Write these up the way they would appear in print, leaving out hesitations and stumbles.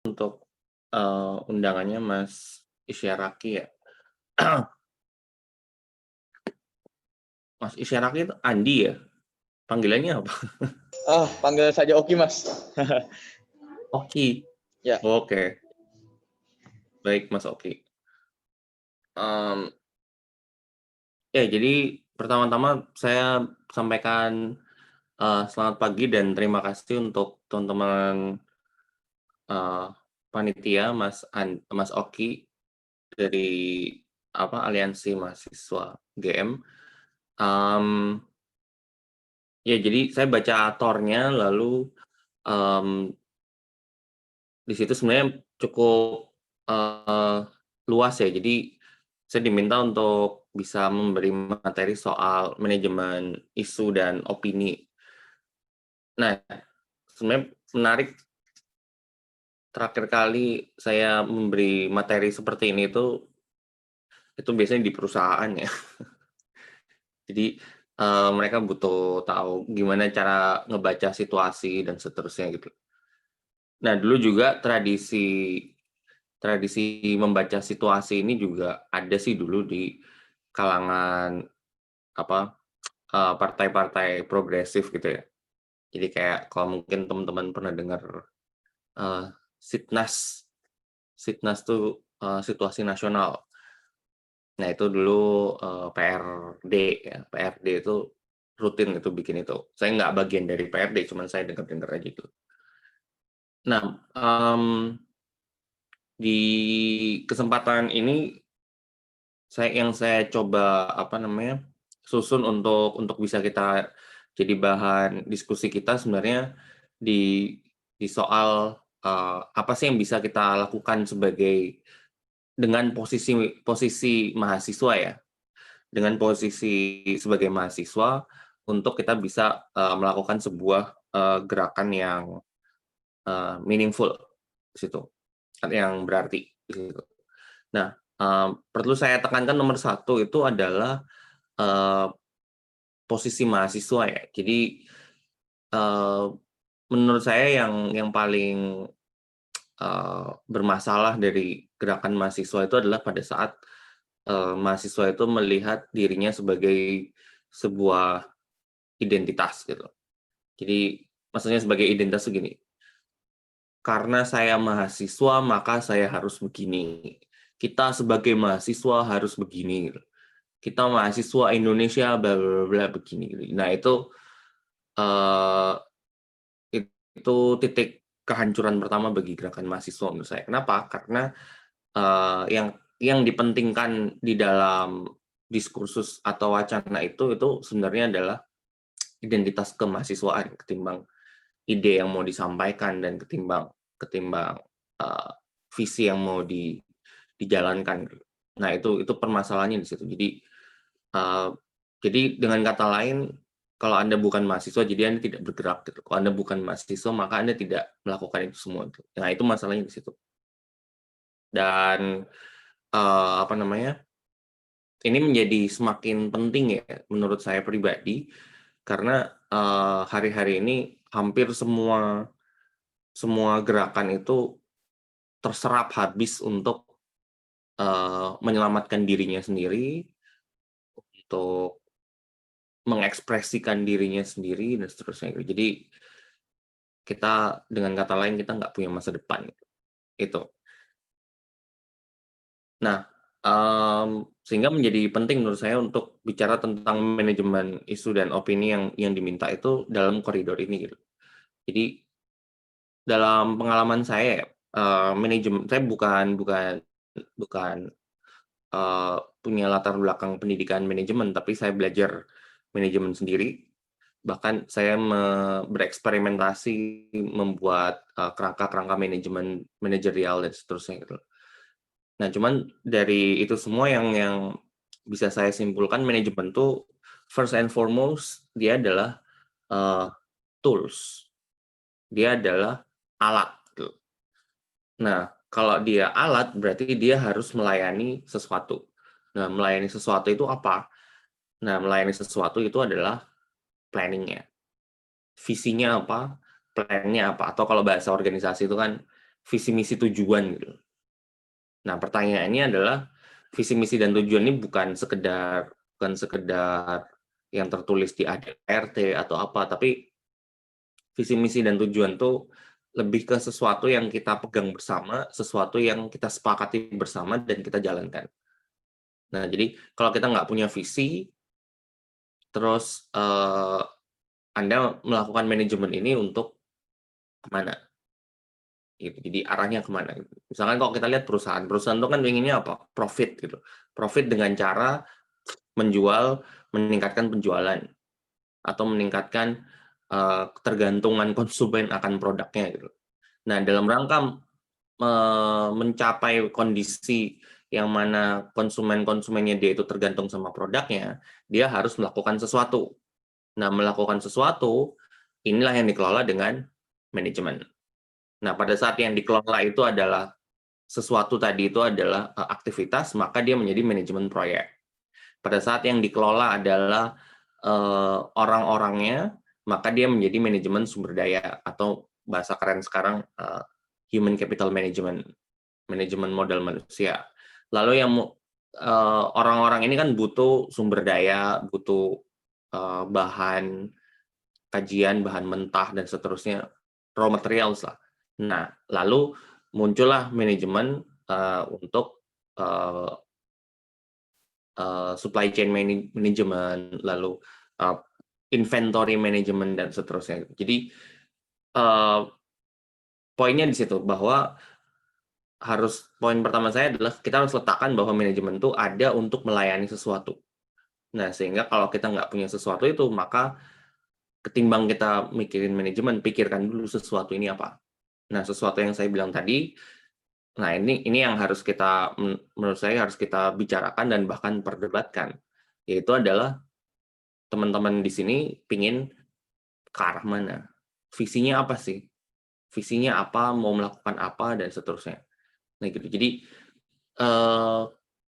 Untuk, undangannya Mas Isyaraki ya. Mas Isyaraki itu Andi ya? Panggilannya apa? Panggil saja Oki, Mas. Oki. Ya. Oke, baik Mas Oki. Mmm, ya jadi pertama-tama saya sampaikan, selamat pagi dan terima kasih untuk teman-teman, eee, panitia Mas Oki dari Aliansi Mahasiswa GM. Mmm, ya jadi saya baca tornya lalu, mmm di situ sebenarnya cukup, eee, luas ya. Jadi saya diminta untuk bisa memberi materi soal manajemen isu dan opini. Nah, sebenarnya menarik terakhir kali saya memberi materi seperti ini itu biasanya di perusahaan ya. Jadi, mereka butuh tahu gimana cara ngebaca situasi dan seterusnya gitu. Nah, dulu juga tradisi Tradisi membaca situasi ini juga ada sih dulu di kalangan apa, partai-partai progresif gitu ya. Jadi kayak kalau mungkin teman-teman pernah dengar, Sitnas. Sitnas tuh, situasi nasional. Nah itu dulu, PRD ya, PRD itu rutin itu bikin itu. Saya nggak bagian dari PRD, cuman saya dengar-dengar aja itu. Nah, di kesempatan ini yang saya coba, susun untuk bisa kita jadi bahan diskusi kita sebenarnya di di soal, apa sih yang bisa kita lakukan dengan posisi posisi mahasiswa ya, dengan posisi sebagai mahasiswa untuk kita bisa, melakukan sebuah, gerakan yang, meaningful di situ, yang berarti di situ. Nah, perlu saya tekankan nomor satu itu adalah, eee, posisi mahasiswa ya. Jadi, eee, menurut saya yang paling, bermasalah dari gerakan mahasiswa itu adalah pada saat, mahasiswa itu melihat dirinya sebagai sebuah identitas gitu. Jadi maksudnya sebagai identitas tuh gini, "Karena saya mahasiswa maka saya harus begini. Kita sebagai mahasiswa harus begini," gitu. "Kita mahasiswa Indonesia bla bla bla begini," gitu. Nah eee, itu titik kehancuran pertama bagi gerakan mahasiswa menurut saya. Kenapa? Karena, yang dipentingkan di dalam diskursus atau wacana itu sebenarnya adalah identitas kemahasiswaan ketimbang ide yang mau disampaikan dan ketimbang ketimbang, eee, visi yang mau dijalankan. Nah itu permasalahannya di situ. Eee, jadi dengan kata lain, kalau Anda bukan mahasiswa, jadi Anda tidak bergerak gitu. Kalau Anda bukan mahasiswa, maka Anda tidak melakukan itu semua tuh. Nah, itu masalahnya di situ. Dan, apa namanya, ini menjadi semakin penting ya menurut saya pribadi, karena, hari-hari ini hampir semua semua gerakan itu terserap habis untuk, menyelamatkan dirinya sendiri, untuk mengekspresikan dirinya sendiri dan seterusnya gitu. Jadi, dengan kata lain kita nggak punya masa depan, gitu. Itu. Nah, sehingga menjadi penting menurut saya untuk bicara tentang manajemen isu dan opini yang diminta itu dalam koridor ini gitu. Jadi, dalam pengalaman saya ya, saya bukan bukan bukan, punya latar belakang pendidikan manajemen, tapi saya belajar manajemen sendiri. Bahkan saya bereksperimentasi membuat, kerangka-kerangka manajemen manajerial dan seterusnya gitu. Nah, cuman dari itu semua yang bisa saya simpulkan manajemen tuh first and foremost dia adalah, eee, tools, dia adalah alat gitu. Nah, kalau dia alat berarti dia harus melayani sesuatu. Nah, melayani sesuatu itu apa? Nah, melayani sesuatu itu adalah planning-nya. Visinya apa, plan-nya apa, atau kalau bahasa organisasi itu kan visi misi tujuan gitu. Nah, pertanyaannya adalah visi misi dan tujuan ini bukan sekedar yang tertulis di ADART atau apa, tapi visi misi dan tujuan tuh lebih ke sesuatu yang kita pegang bersama, sesuatu yang kita sepakati bersama dan kita jalankan. Nah, jadi kalau kita nggak punya visi, terus Anda melakukan manajemen ini untuk kemana? Gitu. Jadi arahnya kemana? Gitu. Misalkan kalau kita lihat perusahaan itu kan inginnya apa? Profit gitu. Profit dengan cara meningkatkan penjualan atau meningkatkan ketergantungan konsumen akan produknya gitu. Nah, dalam rangka mencapai kondisi yang mana konsumennya dia itu tergantung sama produknya, dia harus melakukan sesuatu. Nah, melakukan sesuatu inilah yang dikelola dengan manajemen. Nah, pada saat yang dikelola itu adalah sesuatu tadi itu adalah aktivitas, maka dia menjadi manajemen proyek. Pada saat yang dikelola adalah orang-orangnya, maka dia menjadi manajemen sumber daya atau bahasa keren sekarang human capital management, manajemen modal manusia. Lalu yang orang-orang ini kan butuh sumber daya, butuh bahan kajian, bahan mentah dan seterusnya, raw materials lah. Nah, lalu muncullah manajemen untuk supply chain management, lalu inventory management dan seterusnya. Jadi poinnya di situ bahwa poin pertama saya adalah kita harus letakkan bahwa manajemen itu ada untuk melayani sesuatu. Nah, sehingga kalau kita nggak punya sesuatu itu, maka ketimbang kita mikirin manajemen, pikirkan dulu sesuatu ini apa. Nah, sesuatu yang saya bilang tadi, nah ini yang harus kita, menurut saya harus kita bicarakan dan bahkan perdebatkan, yaitu adalah teman-teman di sini pingin ke arah mana, visinya apa sih, visinya apa, mau melakukan apa dan seterusnya. Nah gitu. Jadi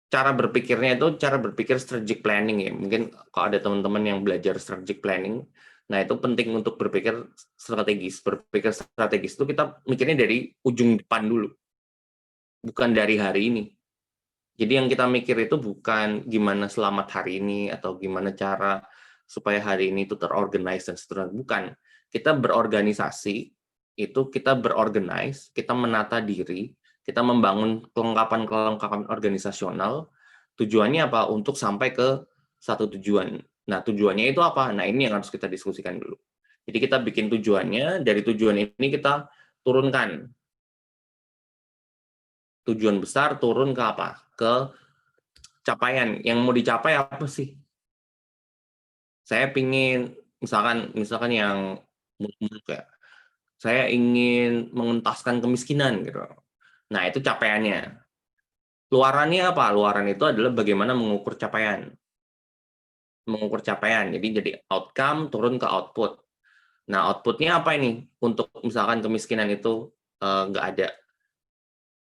cara berpikirnya itu cara berpikir strategic planning ya. Mungkin kalau ada teman-teman yang belajar strategic planning, nah itu penting untuk berpikir strategis. Berpikir strategis itu kita mikirnya dari ujung depan dulu, bukan dari hari ini. Jadi yang kita mikir itu bukan gimana selamat hari ini atau gimana cara supaya hari ini itu terorganize dan seterusnya. Bukan. Kita berorganisasi, itu kita berorganize, kita menata diri, kita membangun kelengkapan organisasional. Tujuannya apa? Untuk sampai ke satu tujuan. Nah, tujuannya itu apa? Nah, ini yang harus kita diskusikan dulu. Jadi kita bikin tujuannya, dari tujuan ini kita turunkan. Tujuan besar turun ke apa? Ke capaian. Yang mau dicapai apa sih? Saya pingin, misalkan yang muluk-muluk ya, saya ingin mengentaskan kemiskinan gitu. Nah, itu capaiannya. Luarannya apa? Luaran itu adalah bagaimana mengukur capaian. Mengukur capaian. Jadi outcome turun ke output. Nah, outputnya apa ini? Untuk misalkan kemiskinan itu nggak ada.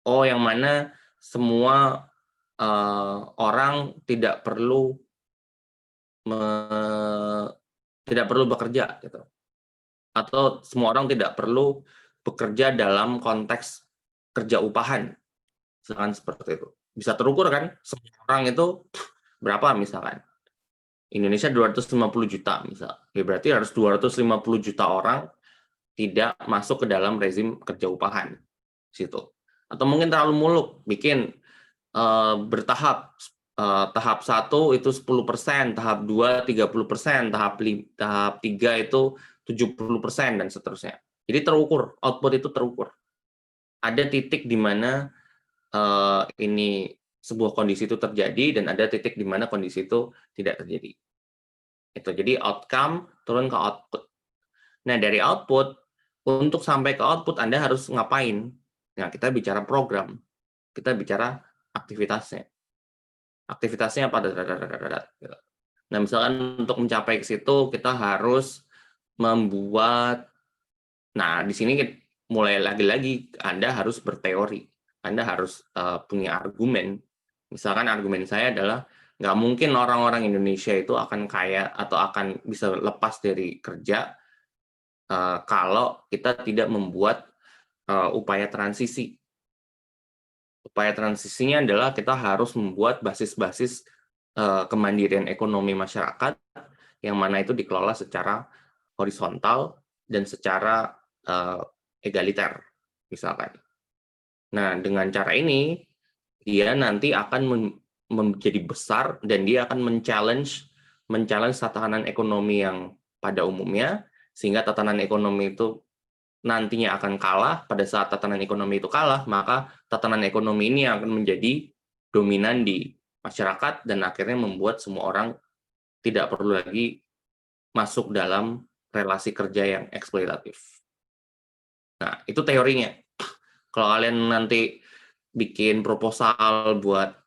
Oh, yang mana semua orang tidak perlu bekerja gitu. Atau semua orang tidak perlu bekerja dalam konteks kerja upahan. Misalkan seperti itu. Bisa terukur kan? Semua orang itu berapa misalkan? Indonesia 250 juta misal. Ya berarti harus 250 juta orang tidak masuk ke dalam rezim kerja upahan situ. Atau mungkin terlalu muluk, bikin bertahap. Tahap 1 itu 10%, tahap 2 30%, tahap 3 itu 70% dan seterusnya. Jadi terukur, output itu terukur. Ada titik di mana ini sebuah kondisi itu terjadi dan ada titik di mana kondisi itu tidak terjadi. Itu jadi outcome turun ke output. Nah, dari output untuk sampai ke output Anda harus ngapain? Nah, kita bicara program. Kita bicara aktivitasnya. Aktivitasnya apa? Nah, misalkan untuk mencapai ke situ kita harus membuat, nah di sini mulai lagi-lagi Anda harus berteori, Anda harus punya argumen. Misalkan argumen saya adalah nggak mungkin orang-orang Indonesia itu akan kaya atau akan bisa lepas dari kerja kalau kita tidak membuat upaya transisi. Upaya transisinya adalah kita harus membuat basis-basis kemandirian ekonomi masyarakat yang mana itu dikelola secara horizontal dan secara egaliter, misalkan. Nah, dengan cara ini, dia nanti akan menjadi besar dan dia akan men-challenge tatanan ekonomi yang pada umumnya, sehingga tatanan ekonomi itu nantinya akan kalah. Pada saat tatanan ekonomi itu kalah, maka tatanan ekonomi ini akan menjadi dominan di masyarakat dan akhirnya membuat semua orang tidak perlu lagi masuk dalam relasi kerja yang eksploitatif. Nah, itu teorinya. Kalau kalian nanti bikin proposal buat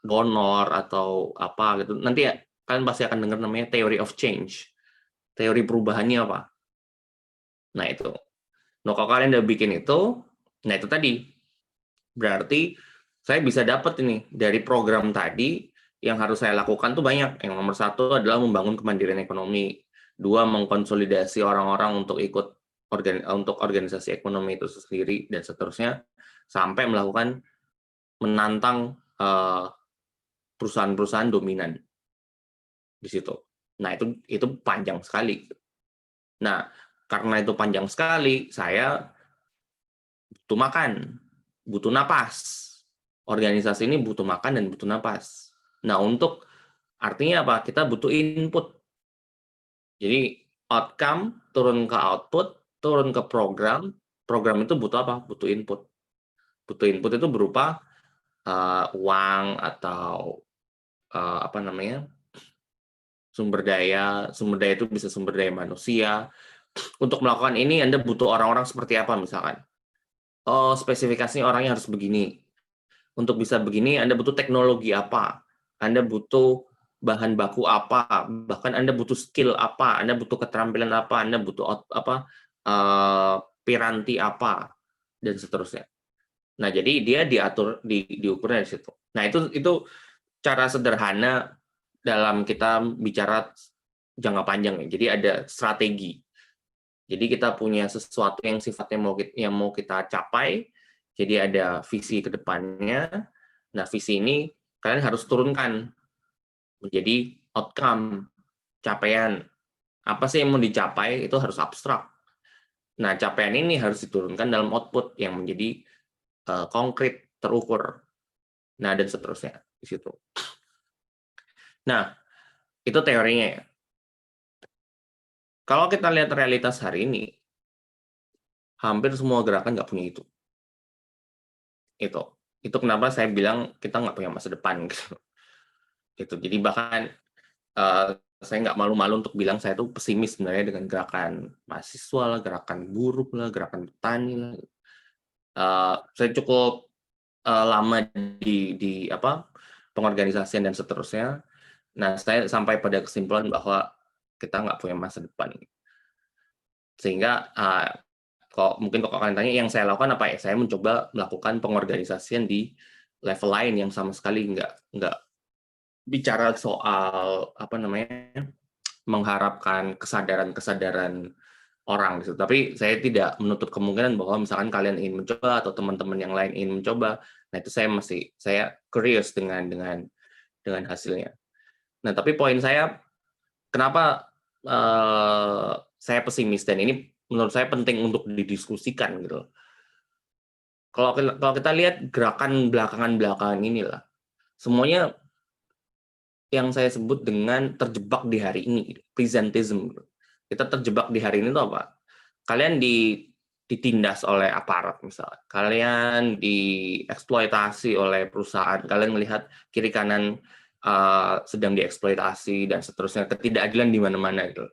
donor atau apa gitu, nanti ya, kalian pasti akan dengar namanya theory of change. Teori perubahannya apa? Nah, itu. Nah, kalau kalian udah bikin itu, nah itu tadi. Berarti saya bisa dapat ini dari program tadi yang harus saya lakukan tuh banyak. Yang nomor satu adalah membangun kemandirian ekonomi. Dua, mengkonsolidasi orang-orang untuk ikut untuk organisasi ekonomi itu sendiri dan seterusnya, sampai menantang perusahaan-perusahaan dominan di situ. Nah, itu panjang sekali. Nah, karena itu panjang sekali, saya butuh makan, butuh napas. Organisasi ini butuh makan dan butuh napas. Nah, artinya apa? Kita butuh input. Jadi, outcome turun ke output, turun ke program. Program itu butuh apa? Butuh input. Butuh input itu berupa uang atau apa namanya? Sumber daya itu bisa sumber daya manusia. Untuk melakukan ini Anda butuh orang-orang seperti apa misalkan? Oh, spesifikasinya orangnya harus begini. Untuk bisa begini Anda butuh teknologi apa? Anda butuh bahan baku apa? Bahkan Anda butuh skill apa? Anda butuh keterampilan apa? Anda butuh piranti apa? Dan seterusnya. Nah, jadi dia diukurnya di situ. Nah, itu cara sederhana dalam kita bicara jangka panjang ya. Jadi ada strategi. Jadi kita punya sesuatu yang sifatnya mau kita capai. Jadi ada visi ke depannya. Nah, visi ini kalian harus turunkan menjadi outcome, capaian. Apa sih yang mau dicapai itu harus abstrak. Nah, capaian ini harus diturunkan dalam output yang menjadi konkret, terukur. Nah, dan seterusnya di situ. Nah, itu teorinya ya. Kalau kita lihat realitas hari ini, hampir semua gerakan nggak punya itu. Itu kenapa saya bilang kita nggak punya masa depan. Gitu. Jadi bahkan saya nggak malu-malu untuk bilang saya tuh pesimis sebenarnya dengan gerakan mahasiswa lah, gerakan buruh lah, gerakan petani lah. Saya cukup lama di pengorganisasian dan seterusnya. Nah, saya sampai pada kesimpulan bahwa kita nggak punya masa depan. Sehingga mungkin kalau kalian tanya yang saya lakukan apa ya? Saya mencoba melakukan pengorganisasian di level lain yang sama sekali nggak bicara soal mengharapkan kesadaran orang gitu. Tapi saya tidak menutup kemungkinan bahwa misalkan kalian ingin mencoba atau teman-teman yang lain ingin mencoba, nah itu saya curious dengan hasilnya. Nah, tapi poin saya kenapa saya pesimis dan ini menurut saya penting untuk didiskusikan gitu. Kalau kita lihat gerakan belakangan inilah, semuanya yang saya sebut dengan terjebak di hari ini, presentism. Kita terjebak di hari ini itu apa? Kalian ditindas oleh aparat misalnya. Kalian dieksploitasi oleh perusahaan. Kalian melihat kiri kanan sedang dieksploitasi dan seterusnya. Ketidakadilan di mana-mana gitu.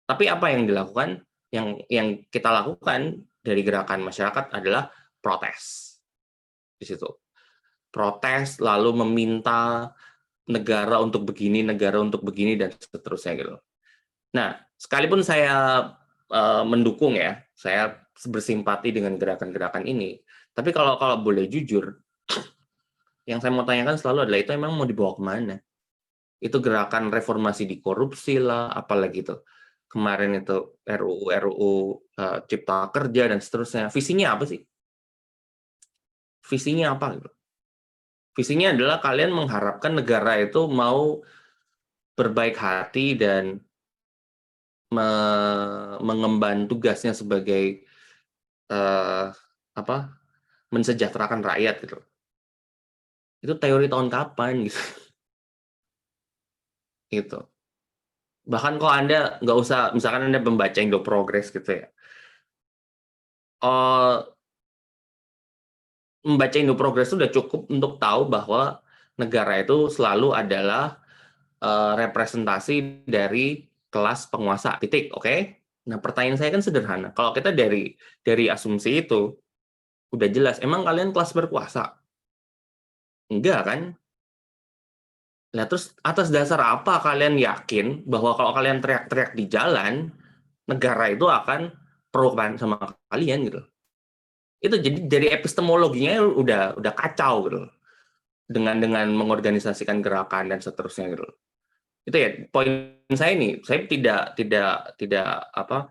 Tapi apa yang dilakukan? Yang kita lakukan dari gerakan masyarakat adalah protes. Di situ. Protes lalu meminta negara untuk begini, dan seterusnya gitu. Nah, sekalipun saya mendukung ya, saya bersimpati dengan gerakan-gerakan ini, tapi kalau boleh jujur, yang saya mau tanyakan selalu adalah itu emang mau dibawa kemana? Itu gerakan reformasi di korupsi lah, apalagi itu. kemarin itu RUU Cipta Kerja dan seterusnya. Visinya apa sih? Visinya apa gitu? Visinya adalah kalian mengharapkan negara itu mau berbaik hati dan mengemban tugasnya sebagai eh, apa? Mensejahterakan rakyat gitu. Itu teori tahun kapan gitu? Gitu. Bahkan kalau Anda nggak usah, misalkan Anda membaca Indo Progress gitu ya. Oh, membaca Indo Progress itu udah cukup untuk tahu bahwa negara itu selalu adalah representasi dari kelas penguasa. Titik, oke? Nah, pertanyaan saya kan sederhana. Kalau kita dari asumsi itu udah jelas, emang kalian kelas berkuasa? Enggak kan? Nah, terus atas dasar apa kalian yakin bahwa kalau kalian teriak-teriak di jalan, negara itu akan pro sama kalian gitu? Itu jadi dari epistemologinya udah kacau gitu. Dengan mengorganisasikan gerakan dan seterusnya gitu. Itu ya poin saya nih. Saya tidak apa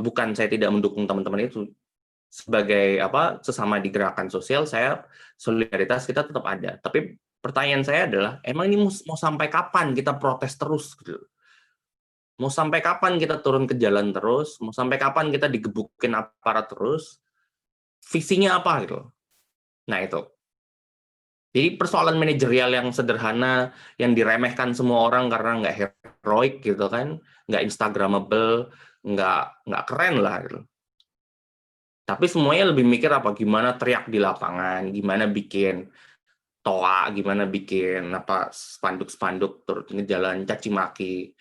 bukan saya tidak mendukung teman-teman itu sebagai sesama di gerakan sosial, saya solidaritas kita tetap ada. Tapi pertanyaan saya adalah emang ini mau sampai kapan kita protes terus gitu? Mau sampai kapan kita turun ke jalan terus? Mau sampai kapan kita digebukin aparat terus? Visinya apa gitu? Nah itu. Jadi persoalan manajerial yang sederhana, yang diremehkan semua orang karena nggak heroik gitu kan, nggak instagramable, nggak keren lah gitu. Tapi semuanya lebih mikir apa? Gimana teriak di lapangan, gimana bikin toa, gimana bikin spanduk-spanduk turut jalan caci maki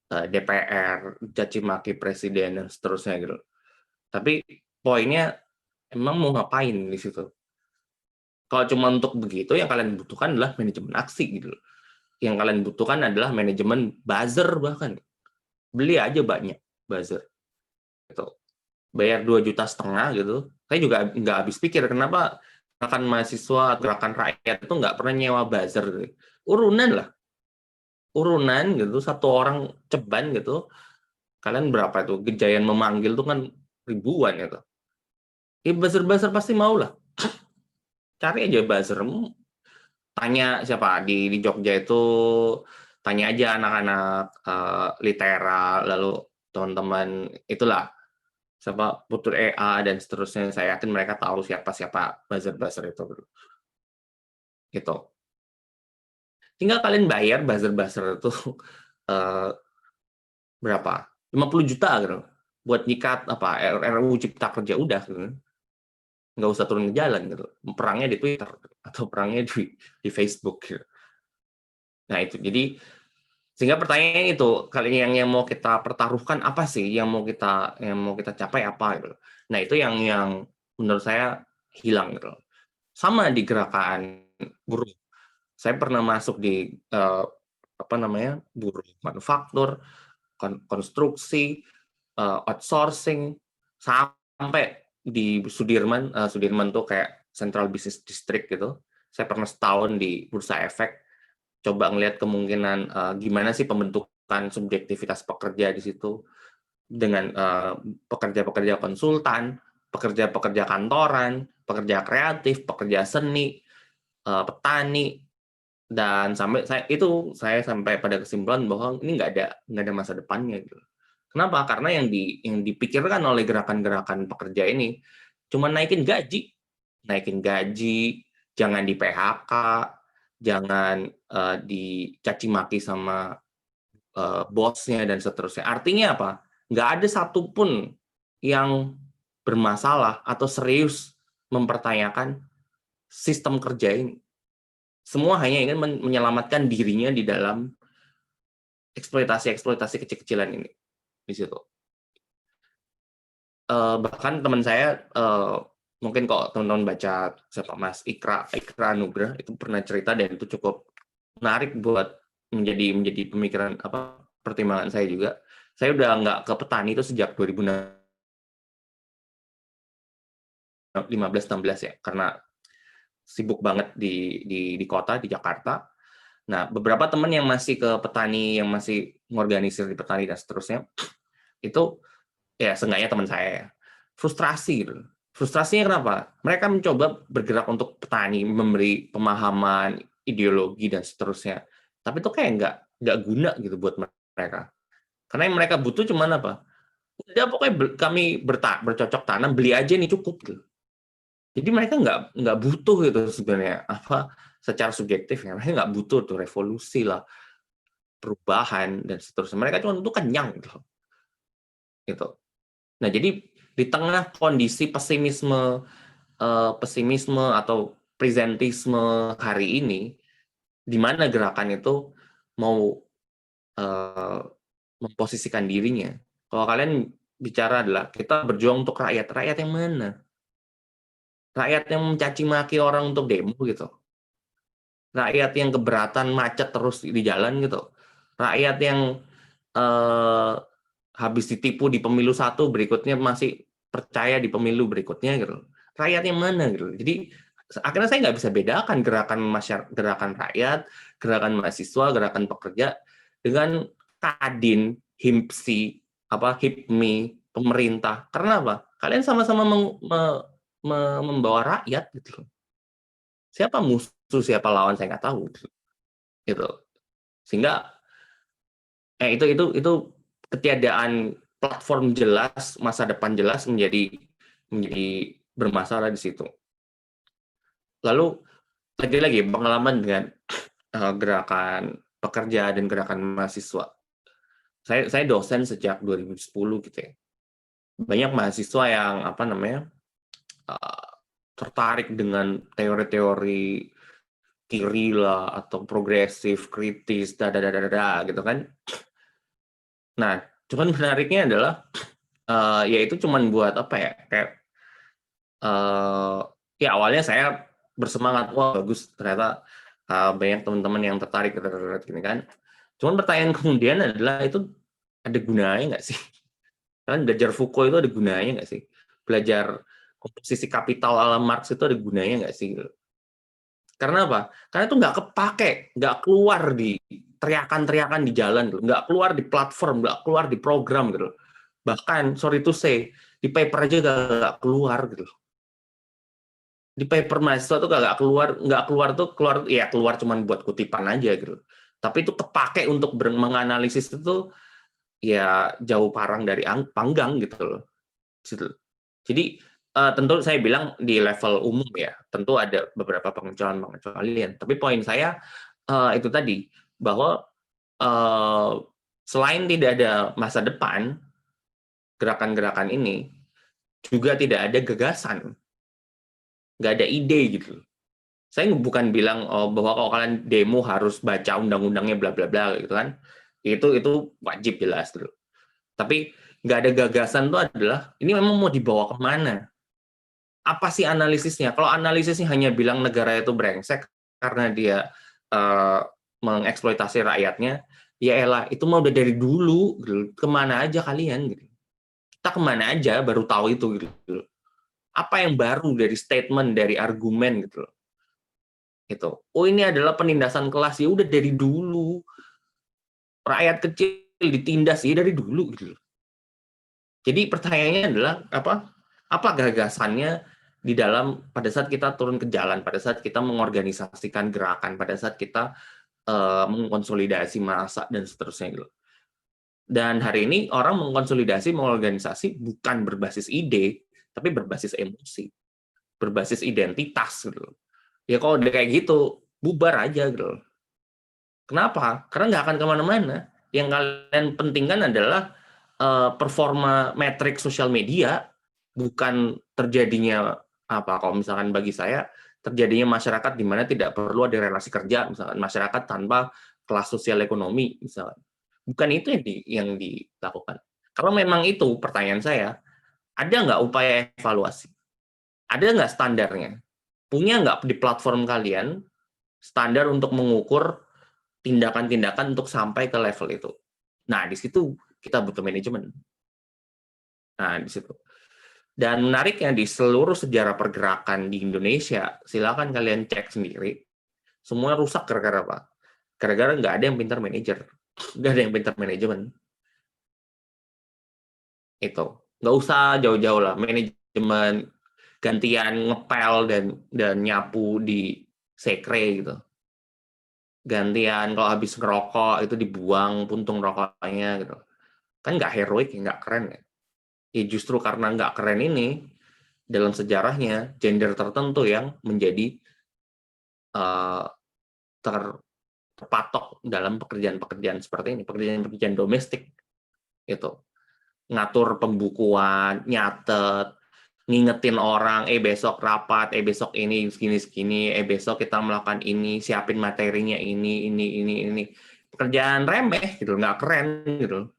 DPR, caci maki presiden dan seterusnya gitu. Tapi poinnya emang mau ngapain di situ? Kalau cuma untuk begitu, yang kalian butuhkan adalah manajemen aksi gitu. Yang kalian butuhkan adalah manajemen buzzer bahkan. Beli aja banyak buzzer. Gitu. Bayar 2,5 juta gitu. Saya juga nggak habis pikir kenapa gerakan mahasiswa, gerakan rakyat itu nggak pernah nyewa buzzer. Gitu. Urunan lah. Urunan gitu, satu orang ceban gitu. Kalian berapa itu? Gejayan memanggil tuh kan ribuan gitu. Ya buzzer-buzzer pasti mau lah. Cari aja buzzer. Tanya siapa di Jogja itu, tanya aja anak-anak litera, lalu teman-teman itulah siapa Putur EA dan seterusnya. Saya yakin mereka tahu siapa buzzer-buzzer itu gitu. Tinggal kalian bayar buzzer-buzzer itu eh, berapa, 50 juta gitu buat nyikat RUU Cipta Kerja udah gitu. Nggak usah turun ke jalan gitu, perangnya di Twitter atau perangnya di Facebook gitu. Nah itu jadi, sehingga pertanyaannya itu, kali yang mau kita pertaruhkan apa sih, yang mau kita capai apa gitu. Nah itu yang menurut saya hilang gitu. Sama di gerakan buruh. Saya pernah masuk di buruh manufaktur, konstruksi, outsourcing, sampai di Sudirman tuh kayak Central Business District gitu. Saya pernah setahun di Bursa Efek, coba ngelihat kemungkinan gimana sih pembentukan subjektivitas pekerja di situ dengan pekerja-pekerja konsultan, pekerja-pekerja kantoran, pekerja kreatif, pekerja seni, petani, dan saya sampai pada kesimpulan bahwa ini nggak ada masa depannya gitu. Kenapa? Karena yang dipikirkan oleh gerakan-gerakan pekerja ini cuma naikin gaji, jangan di PHK, jangan dicaci maki sama bosnya dan seterusnya. Artinya apa? Nggak ada satupun yang bermasalah atau serius mempertanyakan sistem kerja ini. Semua hanya ingin menyelamatkan dirinya di dalam eksploitasi kecil-kecilan ini di situ. Bahkan teman saya, mungkin kalau teman-teman baca siapa Mas Ikra Nugrah itu pernah cerita, dan itu cukup menarik buat menjadi pemikiran pertimbangan saya juga. Saya udah nggak ke petani itu sejak 2015-16 ya, karena sibuk banget di kota di Jakarta. Nah, beberapa teman yang masih ke petani, yang masih mengorganisir di petani dan seterusnya, itu ya seenggaknya teman saya ya, frustrasi gitu. Frustrasinya kenapa? Mereka mencoba bergerak untuk petani, memberi pemahaman, ideologi dan seterusnya. Tapi itu kayak nggak guna gitu buat mereka. Karena yang mereka butuh cuman apa? Udah pokoknya kami bercocok tanam, beli aja nih cukup gitu. Jadi mereka nggak butuh gitu sebenarnya apa secara subjektif ya, mereka nggak butuh tuh revolusi lah, perubahan dan seterusnya. Mereka cuma butuh kenyang gitu. Nah, jadi di tengah kondisi pesimisme atau presentisme hari ini, di mana gerakan itu mau eh, memposisikan dirinya. Kalau kalian bicara adalah kita berjuang untuk rakyat, rakyat yang mana? Rakyat yang mencaci maki orang untuk demo gitu. Rakyat yang keberatan macet terus di jalan gitu. Rakyat yang eh, habis ditipu di pemilu satu, berikutnya masih percaya di pemilu berikutnya gitu. Rakyat yang mana gitu. Jadi akhirnya saya nggak bisa bedakan gerakan masyarakat, gerakan rakyat, gerakan mahasiswa, gerakan pekerja dengan Kadin, HIMSI, HIPMI, pemerintah. Karena apa? Kalian sama-sama membawa rakyat gitu. Siapa musuh, siapa lawan saya nggak tahu gitu. Sehingga itu ketiadaan platform jelas, masa depan jelas menjadi bermasalah di situ. Lalu lagi-lagi pengalaman dengan gerakan pekerja dan gerakan mahasiswa. Saya dosen sejak 2010 gitu ya. Banyak mahasiswa yang tertarik dengan teori-teori kiri lah atau progresif, kritis, gitu kan. Nah, cuman menariknya adalah ya itu cuman buat apa ya? Kayak ya awalnya saya bersemangat, wah bagus ternyata banyak teman-teman yang tertarik gini kan. Cuman pertanyaan kemudian adalah itu ada gunanya nggak sih? Kan belajar Foucault itu ada gunanya nggak sih? Belajar komposisi kapital ala Marx itu ada gunanya nggak sih? Karena apa? Karena itu nggak kepake, nggak keluar di teriakan-teriakan di jalan, nggak keluar di platform, nggak keluar di program gitu. Bahkan sorry to say di paper aja nggak keluar gitu. Di paper mahasiswa tuh nggak keluar tuh keluar cuman buat kutipan aja gitu. Tapi itu kepake untuk menganalisis itu ya jauh parang dari panggang gitu loh. Jadi tentu saya bilang di level umum ya, tentu ada beberapa pengecualian. Tapi poin saya itu tadi bahwa selain tidak ada masa depan gerakan-gerakan ini, juga tidak ada gagasan, nggak ada ide gitu. Saya bukan bilang bahwa kalau kalian demo harus baca undang-undangnya bla bla bla gitu kan. Itu wajib jelas dulu. Tapi nggak ada gagasan itu adalah ini memang mau dibawa kemana? Apa sih analisisnya? Kalau analisisnya hanya bilang negara itu brengsek karena dia mengeksploitasi rakyatnya, ya elah itu mah udah dari dulu gitu. Kemana aja kalian gitu. Kita kemana aja baru tahu itu gitu. Apa yang baru dari statement, dari argumen gitu. Gitu. Oh ini adalah penindasan kelas, ya udah dari dulu. Rakyat kecil ditindas ya dari dulu gitu. Jadi pertanyaannya adalah apa gagasannya di dalam pada saat kita turun ke jalan, pada saat kita mengorganisasikan gerakan, pada saat kita mengkonsolidasi massa dan seterusnya gitu. Dan hari ini orang mengkonsolidasi, mengorganisasi bukan berbasis ide, tapi berbasis emosi, berbasis identitas gitu. Ya kalau udah kayak gitu, bubar aja gitu. Kenapa? Karena nggak akan kemana-mana. Yang kalian pentingkan adalah performa metrik sosial media, bukan terjadinya kalau misalkan bagi saya terjadinya masyarakat di mana tidak perlu ada relasi kerja, misalkan masyarakat tanpa kelas sosial ekonomi, misalkan. Bukan itu yang dilakukan. Kalau memang itu pertanyaan saya, ada nggak upaya evaluasi? Ada nggak standarnya? Punya nggak di platform kalian standar untuk mengukur tindakan-tindakan untuk sampai ke level itu? Nah, di situ kita butuh manajemen. Nah, di situ. Dan menariknya di seluruh sejarah pergerakan di Indonesia, silakan kalian cek sendiri, semua rusak gara-gara apa? Gara-gara nggak ada yang pintar manajer, nggak ada yang pintar manajemen. Itu nggak usah jauh-jauh lah, manajemen gantian ngepel dan nyapu di sekre gitu. Gantian kalau habis ngerokok itu dibuang puntung rokoknya gitu. Kan nggak heroik, nggak keren ya. Ya justru karena nggak keren ini, dalam sejarahnya gender tertentu yang menjadi uh, terpatok dalam pekerjaan-pekerjaan seperti ini, pekerjaan-pekerjaan domestik itu. Ngatur pembukuan, nyatet, ngingetin orang, besok rapat, besok ini segini, besok kita melakukan ini, siapin materinya ini. Pekerjaan remeh gitu, nggak keren gitu.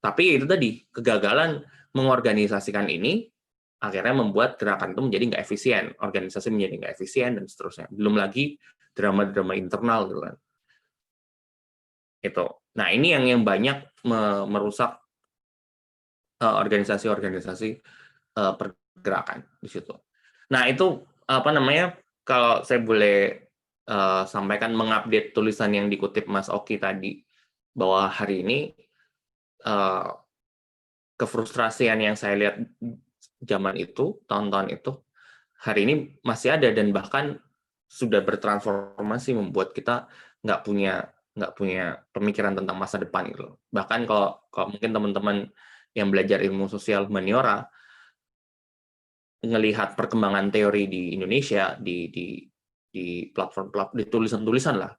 Tapi itu tadi, kegagalan mengorganisasikan ini akhirnya membuat gerakan itu menjadi nggak efisien, organisasi menjadi nggak efisien, dan seterusnya. Belum lagi drama-drama internal gitu kan. Itu. Nah, ini yang banyak merusak organisasi-organisasi pergerakan di situ. Nah, itu apa namanya? Kalau saya boleh sampaikan mengupdate tulisan yang dikutip Mas Oki tadi, bahwa hari ini kefrustrasian yang saya lihat zaman itu, tahun-tahun itu, hari ini masih ada dan bahkan sudah bertransformasi membuat kita nggak punya pemikiran tentang masa depan gitu. Bahkan kalau mungkin teman-teman yang belajar ilmu sosial humaniora ngelihat perkembangan teori di Indonesia di platform di tulisan-tulisan lah,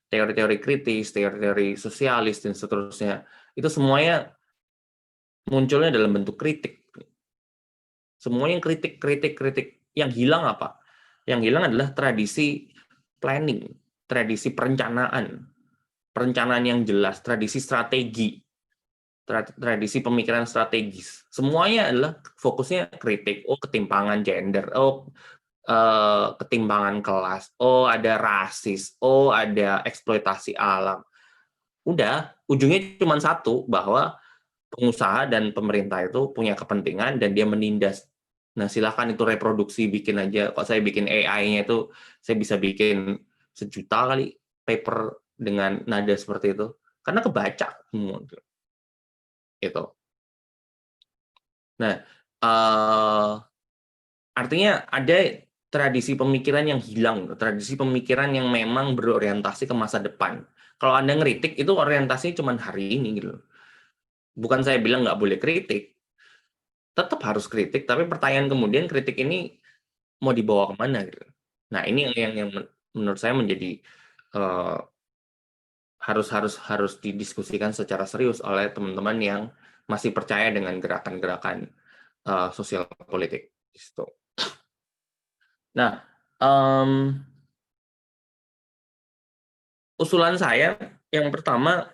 teori-teori kritis, teori-teori sosialis dan seterusnya, itu semuanya munculnya dalam bentuk kritik. Semuanya kritik. Yang hilang apa? Yang hilang adalah tradisi planning, tradisi perencanaan yang jelas, tradisi strategi, tradisi pemikiran strategis. Semuanya adalah fokusnya kritik. Oh, ketimpangan gender. Oh, ketimpangan kelas. Oh, ada rasis. Oh, ada eksploitasi alam. Udah, ujungnya cuma satu, bahwa pengusaha dan pemerintah itu punya kepentingan dan dia menindas. Nah, silakan itu reproduksi, bikin aja. Kalau saya bikin AI-nya itu, saya bisa bikin 1 juta kali paper dengan nada seperti itu. Karena kebaca semua. Itu. Nah, artinya ada tradisi pemikiran yang hilang, tradisi pemikiran yang memang berorientasi ke masa depan. Kalau Anda ngeritik, itu orientasinya cuma hari ini gitu. Bukan saya bilang nggak boleh kritik, tetap harus kritik, tapi pertanyaan kemudian kritik ini mau dibawa kemana gitu. Nah, ini yang menurut saya menjadi harus didiskusikan secara serius oleh teman-teman yang masih percaya dengan gerakan-gerakan sosial politik. Gitu. Nah, usulan saya yang pertama,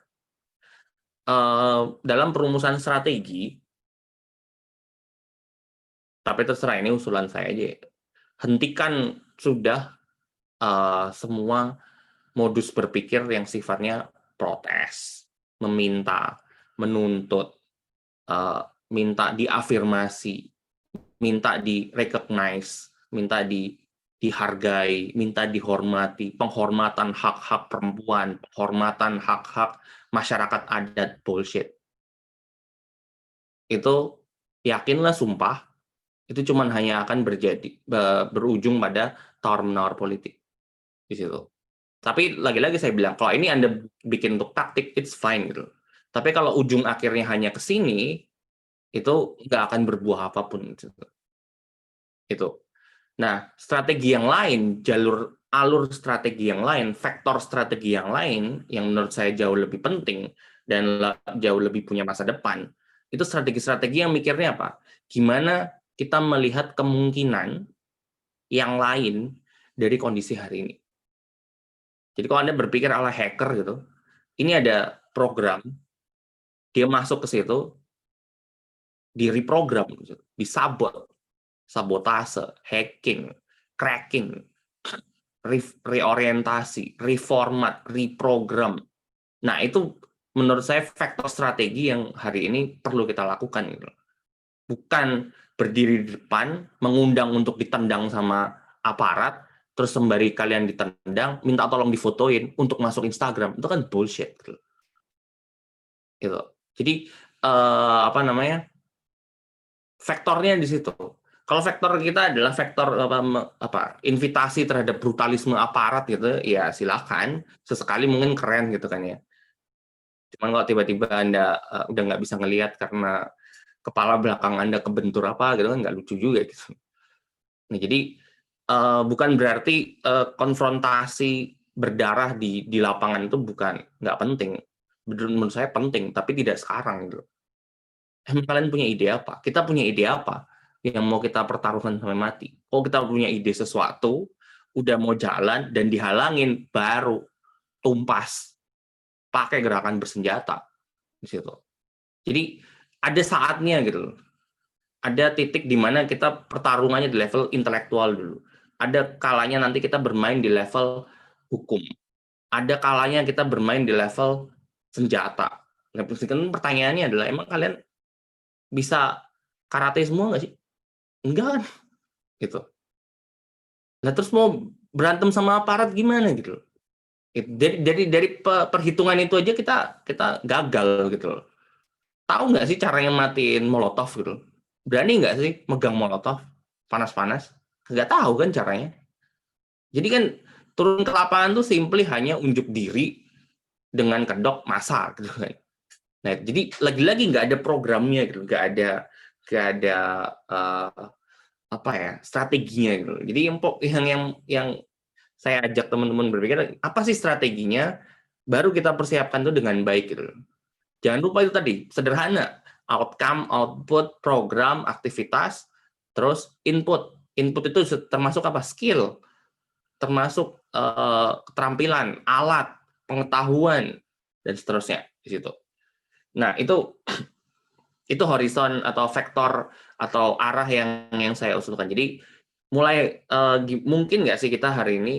dalam perumusan strategi, tapi terserah ini usulan saya aja, hentikan sudah semua modus berpikir yang sifatnya protes, meminta, menuntut, minta diafirmasi, minta di-recognize, minta dihargai, minta dihormati, penghormatan hak-hak perempuan, penghormatan hak-hak masyarakat adat, bullshit. Itu yakinlah, sumpah, itu cuma hanya akan berujung pada tawar-menawar politik di situ. Tapi lagi-lagi saya bilang, kalau ini Anda bikin untuk taktik, it's fine gitu. Tapi kalau ujung akhirnya hanya ke sini, itu nggak akan berbuah apapun gitu. Itu. Nah, strategi yang lain, alur strategi yang lain, vektor strategi yang lain, yang menurut saya jauh lebih penting dan jauh lebih punya masa depan, itu strategi-strategi yang mikirnya apa? Gimana kita melihat kemungkinan yang lain dari kondisi hari ini. Jadi kalau Anda berpikir ala hacker gitu, ini ada program, dia masuk ke situ, di reprogram, sabotase, hacking, cracking, reorientasi, reformat, reprogram. Nah, itu menurut saya faktor strategi yang hari ini perlu kita lakukan. Gitu. Bukan berdiri di depan, mengundang untuk ditendang sama aparat, terus sembari kalian ditendang, minta tolong difotoin untuk masuk Instagram, itu kan bullshit. Gitu. Jadi apa namanya? Faktornya di situ. Kalau faktor kita adalah faktor invitasi terhadap brutalisme aparat gitu, ya silakan. Sesekali mungkin keren gitu kan ya. Cuman kalau tiba-tiba Anda udah nggak bisa ngelihat karena kepala belakang Anda kebentur apa gitu kan nggak lucu juga gitu. Nah, jadi bukan berarti konfrontasi berdarah di lapangan itu bukan nggak penting. Menurut saya penting, tapi tidak sekarang gitu. Kalian punya ide apa? Kita punya ide apa yang mau kita pertaruhkan sampai mati? Oh, kita punya ide sesuatu, udah mau jalan dan dihalangin, baru tumpas pakai gerakan bersenjata di situ. Jadi ada saatnya gitu. Ada titik di mana kita pertarungannya di level intelektual dulu. Ada kalanya nanti kita bermain di level hukum. Ada kalanya kita bermain di level senjata. Nah, pertanyaannya adalah, emang kalian bisa karate semua nggak sih? Enggak kan? Gitu. Nah, terus mau berantem sama aparat gimana gitu? Dari perhitungan itu aja kita gagal gitu loh. Tahu nggak sih caranya matiin molotov gitu? Berani nggak sih megang molotov panas-panas? Nggak tahu kan caranya. Jadi kan turun ke lapangan tuh simply hanya unjuk diri dengan kedok massa gitu kan. Nah, jadi lagi-lagi nggak ada programnya gitu, nggak ada apa ya, strateginya gitu. Jadi yang saya ajak teman-teman berpikir, apa sih strateginya? Baru kita persiapkan tuh dengan baik gitu. Jangan lupa itu tadi, sederhana. Outcome, output, program, aktivitas, terus input. Input itu termasuk apa? Skill, termasuk keterampilan, alat, pengetahuan, dan seterusnya di situ. Nah, itu horizon atau vektor atau arah yang saya usulkan. Jadi mulai mungkin nggak sih kita hari ini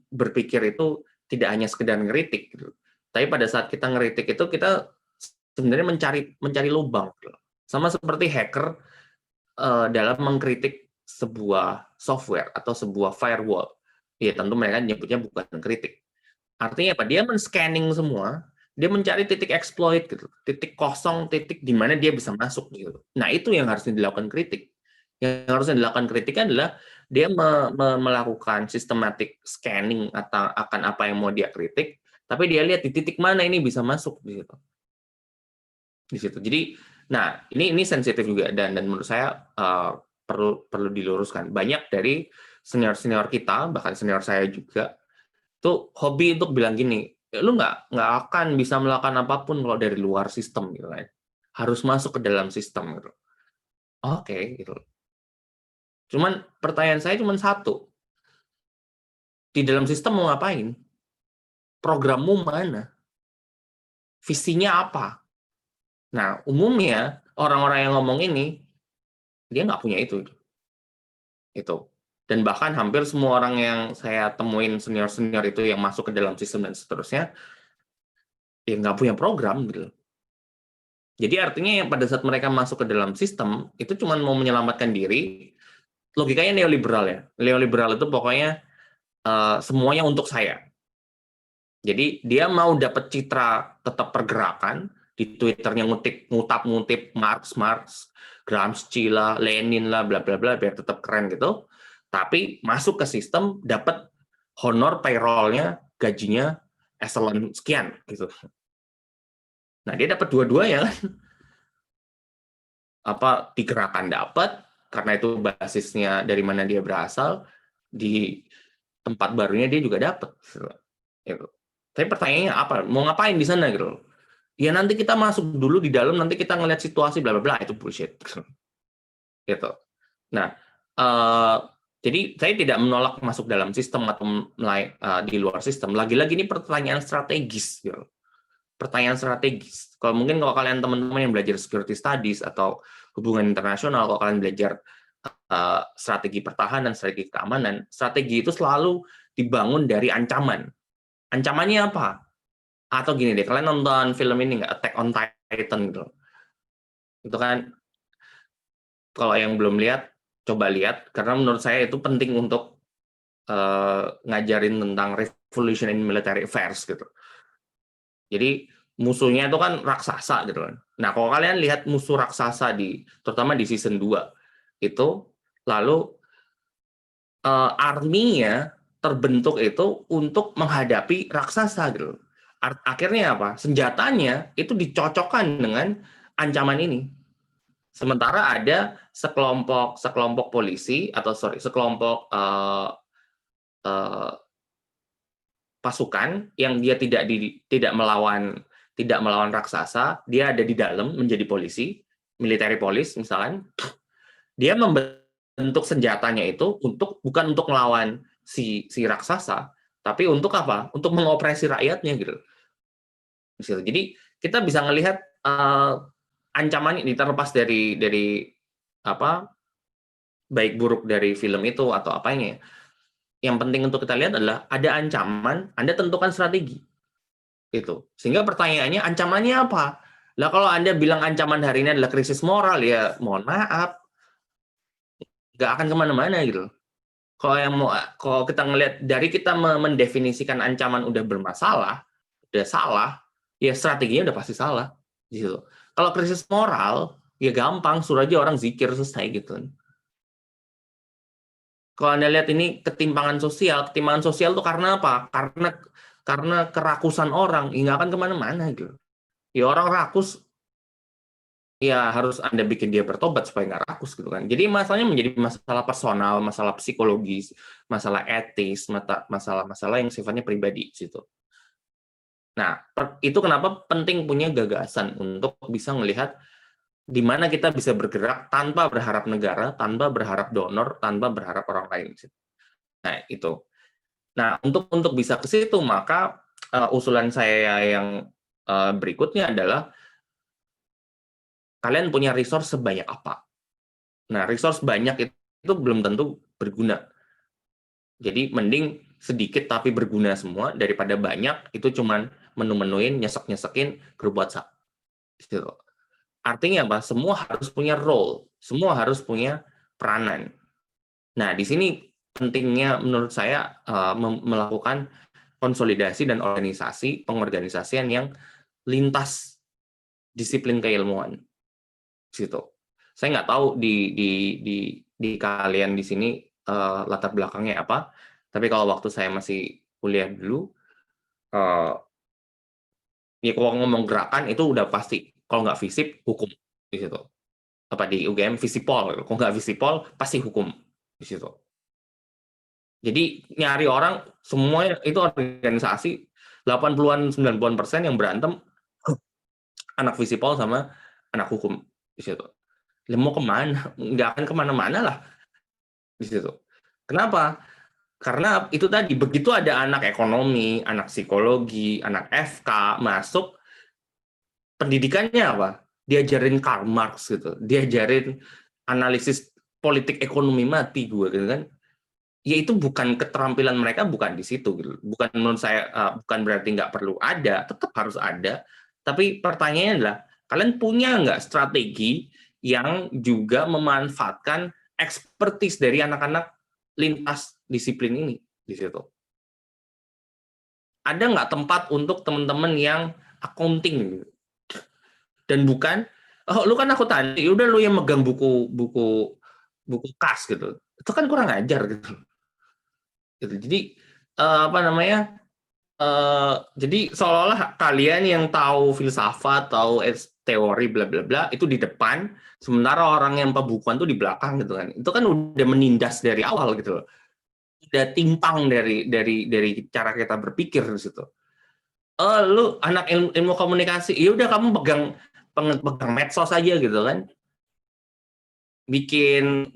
berpikir itu tidak hanya sekedar ngeritik gitu. Tapi pada saat kita ngeritik itu kita sebenarnya mencari lubang gitu. Sama seperti hacker dalam mengkritik sebuah software atau sebuah firewall. Ya tentu mereka nyebutnya bukan kritik. Artinya apa? Dia men-scanning semua, dia mencari titik exploit gitu, titik kosong, titik di mana dia bisa masuk gitu. Nah, itu yang harusnya dilakukan kritik. Yang harusnya dilakukan kritik adalah dia melakukan systematic scanning atau akan apa yang mau dia kritik, tapi dia lihat di titik mana ini bisa masuk di situ. Di situ. Jadi, nah ini sensitif juga dan menurut saya perlu diluruskan. Banyak dari senior kita, bahkan senior saya juga, tuh hobi untuk bilang gini, lu nggak akan bisa melakukan apapun kalau dari luar sistem gitu kan. Harus masuk ke dalam sistem gitu. Oke, gitu. Cuman pertanyaan saya cuma satu. Di dalam sistem mau ngapain? Programmu mana? Visinya apa? Nah, umumnya orang-orang yang ngomong ini dia nggak punya itu. Dan bahkan hampir semua orang yang saya temuin senior-senior itu yang masuk ke dalam sistem dan seterusnya, ya nggak punya program gitu. Jadi artinya yang pada saat mereka masuk ke dalam sistem, itu cuma mau menyelamatkan diri, logikanya neoliberal ya. Neoliberal itu pokoknya semuanya untuk saya. Jadi dia mau dapat citra tetap pergerakan, di Twitternya ngutip Marx, Gramsci lah, Lenin lah, bla bla bla, biar tetap keren gitu. Tapi masuk ke sistem, dapat honor payroll-nya, gajinya eselon sekian gitu. Nah, dia dapat dua-duanya kan. Apa digerakkan dapat, karena itu basisnya dari mana dia berasal, di tempat barunya dia juga dapat gitu. Tapi pertanyaannya apa? Mau ngapain di sana gitu? Ya nanti kita masuk dulu di dalam, nanti kita ngelihat situasi bla bla bla, itu bullshit. Gitu. Nah, jadi saya tidak menolak masuk dalam sistem atau di luar sistem. Lagi-lagi ini pertanyaan strategis gitu. Pertanyaan strategis. Mungkin kalau kalian teman-teman yang belajar security studies atau hubungan internasional, kalau kalian belajar strategi pertahanan, strategi keamanan, strategi itu selalu dibangun dari ancaman. Ancamannya apa? Atau gini deh, kalian nonton film ini nggak, Attack on Titan gitu. Itu kan, kalau yang belum lihat, coba lihat, karena menurut saya itu penting untuk ngajarin tentang revolution in military affairs gitu. Jadi musuhnya itu kan raksasa gitu kan. Nah, kalau kalian lihat musuh raksasa terutama di season 2 itu, lalu army-nya terbentuk itu untuk menghadapi raksasa gitu. Akhirnya apa? Senjatanya itu dicocokkan dengan ancaman ini. Sementara ada sekelompok polisi sekelompok pasukan yang dia tidak melawan raksasa, dia ada di dalam menjadi polisi, military police misalkan, dia membentuk senjatanya itu bukan untuk melawan si raksasa, tapi untuk apa? Untuk mengoperasi rakyatnya gitu. Jadi kita bisa melihat ancaman ini terlepas dari apa baik buruk dari film itu atau apanya. Yang penting untuk kita lihat adalah ada ancaman, Anda tentukan strategi. Itu. Sehingga pertanyaannya ancamannya apa? Lah kalau Anda bilang ancaman hari ini adalah krisis moral, ya mohon maaf, nggak akan kemana-mana gitu. Kalau kita ngelihat dari kita mendefinisikan ancaman udah bermasalah, udah salah, ya strateginya udah pasti salah. Gitu. Kalau krisis moral, ya gampang, suruh aja orang zikir selesai gitu. Kalau Anda lihat ini ketimpangan sosial itu karena apa? Karena kerakusan orang, ya nggak akan kemana-mana gitu. Ya orang rakus, ya harus Anda bikin dia bertobat supaya nggak rakus gitu kan. Jadi masalahnya menjadi masalah personal, masalah psikologis, masalah etis, masalah-masalah yang sifatnya pribadi situ. Nah, itu kenapa penting punya gagasan untuk bisa melihat di mana kita bisa bergerak tanpa berharap negara, tanpa berharap donor, tanpa berharap orang lain. Nah, itu. Nah, untuk bisa ke situ, maka usulan saya yang berikutnya adalah kalian punya resource sebanyak apa. Nah, resource banyak itu belum tentu berguna. Jadi mending sedikit tapi berguna semua daripada banyak itu cuman menu-menuin, nyesek-nyesekin grup WhatsApp. Gitu. Artinya apa? Semua harus punya role, semua harus punya peranan. Nah, di sini pentingnya menurut saya melakukan konsolidasi dan pengorganisasian yang lintas disiplin keilmuan. Gitu. Saya nggak tahu di kalian di sini latar belakangnya apa, tapi kalau waktu saya masih kuliah dulu, ya kalau ngomong gerakan itu udah pasti, kalau nggak FISIP, hukum di situ. Apa di UGM FISIPOL, kalau nggak FISIPOL pasti hukum di situ. Jadi nyari orang semuanya itu organisasi 80-an 90% yang berantem anak FISIPOL sama anak hukum di situ. Mau kemana? Nggak akan kemana-mana lah di situ. Kenapa? Karena itu tadi, begitu ada anak ekonomi, anak psikologi, anak FK masuk, pendidikannya apa? Diajarin Karl Marx gitu, diajarin analisis politik ekonomi mati gue gitu kan. Ya itu bukan keterampilan mereka, bukan di situ gitu. Bukan menurut saya bukan berarti nggak perlu ada, tetap harus ada. Tapi pertanyaannya adalah kalian punya nggak strategi yang juga memanfaatkan expertise dari anak-anak lintas disiplin ini di situ. Ada nggak tempat untuk teman-teman yang accounting gitu? Dan bukan, oh lu kan akuntan, udah lu yang megang buku kas gitu. Itu kan kurang ajar gitu. Jadi apa namanya? Jadi seolah-olah kalian yang tahu filsafat, tahu teori bla bla bla itu di depan, sementara orang yang pembukuan tuh di belakang gitu kan. Itu kan udah menindas dari awal gitu loh. Udah timpang dari cara kita berpikir di situ. Lu anak ilmu komunikasi, ya udah kamu pegang medsos aja gitu kan. Bikin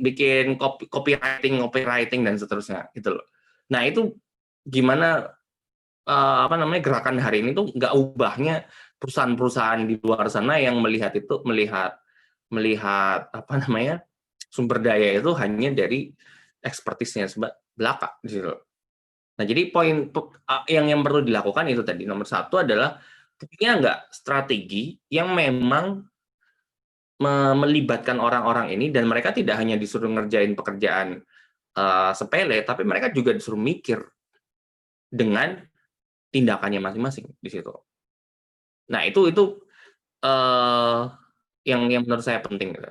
copywriting dan seterusnya gitu loh. Nah, itu gimana apa namanya gerakan hari ini tuh nggak ubahnya perusahaan-perusahaan di luar sana yang melihat apa namanya sumber daya itu hanya dari ekspertisnya belaka gitu. Nah, jadi poin yang perlu dilakukan itu tadi nomor satu adalah punya nggak strategi yang memang melibatkan orang-orang ini dan mereka tidak hanya disuruh ngerjain pekerjaan sepele, tapi mereka juga disuruh mikir dengan tindakannya masing-masing di situ. Nah, itu eh, yang menurut saya penting gitu.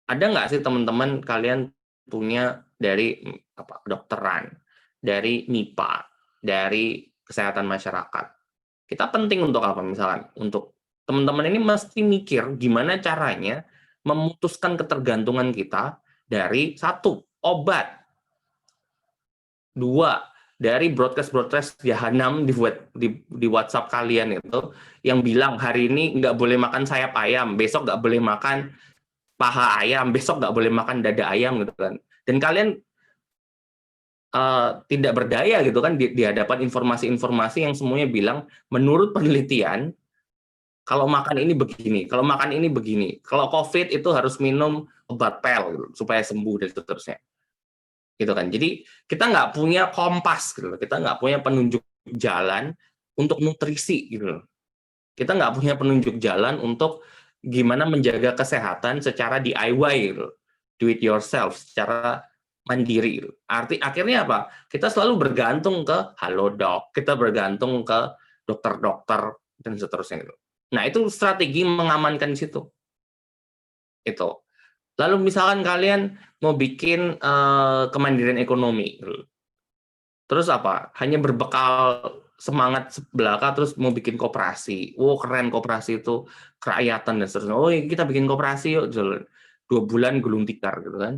Ada nggak sih teman-teman kalian punya dari kedokteran, dari MIPA, dari kesehatan masyarakat? Kita penting untuk apa misalkan? Untuk teman-teman ini mesti mikir gimana caranya memutuskan ketergantungan kita dari satu, obat. Dua, dari broadcast jahanam di WhatsApp kalian itu yang bilang hari ini nggak boleh makan sayap ayam, besok nggak boleh makan paha ayam, besok nggak boleh makan dada ayam gitu kan. Dan kalian tidak berdaya gitu kan di hadapan informasi-informasi yang semuanya bilang menurut penelitian kalau makan ini begini, kalau makan ini begini, kalau COVID itu harus minum obat pel gitu, supaya sembuh dan seterusnya. Gitu kan. Jadi kita nggak punya kompas gitu loh. Kita nggak punya penunjuk jalan untuk nutrisi gitu loh. Kita nggak punya penunjuk jalan untuk gimana menjaga kesehatan secara DIY gitu loh. Do it yourself, secara mandiri gitu. Akhirnya apa? Kita selalu bergantung ke Halodoc, kita bergantung ke dokter-dokter dan seterusnya gitu. Nah, itu strategi mengamankan di situ. Itu. Lalu misalkan kalian mau bikin kemandirian ekonomi, terus apa? Hanya berbekal semangat belaka terus mau bikin koperasi. Wow, keren koperasi itu, kerakyatan dan seterusnya. Oh, kita bikin koperasi yuk. 2 bulan gulung tikar gitu kan.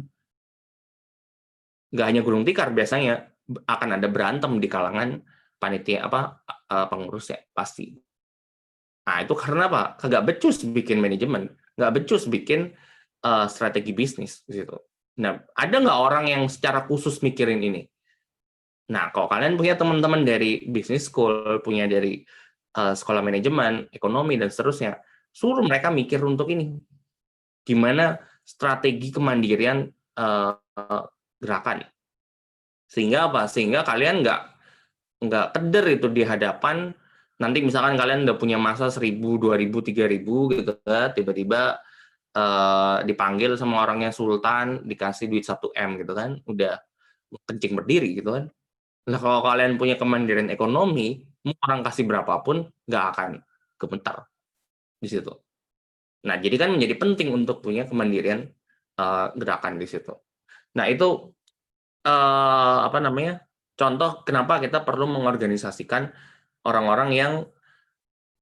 Nggak hanya gulung tikar, biasanya akan ada berantem di kalangan panitia pengurusnya pasti. Nah, itu karena apa? Kagak becus bikin manajemen, nggak becus bikin strategi bisnis di situ. Nah, ada nggak orang yang secara khusus mikirin ini? Nah, kalau kalian punya teman-teman dari business school, punya dari sekolah manajemen, ekonomi, dan seterusnya, suruh mereka mikir untuk ini. Gimana strategi kemandirian gerakan. Sehingga apa? Sehingga kalian nggak keder itu di hadapan, nanti misalkan kalian udah punya masa 1.000, 2.000, 3.000 gitu kan, tiba-tiba dipanggil sama orangnya sultan, dikasih duit 1 M gitu kan, udah kencing berdiri gitu kan. Nah, kalau kalian punya kemandirian ekonomi, mau orang kasih berapapun nggak akan gemetar di situ. Nah, jadi kan menjadi penting untuk punya kemandirian gerakan di situ. Nah, itu apa namanya? Contoh kenapa kita perlu mengorganisasikan orang-orang yang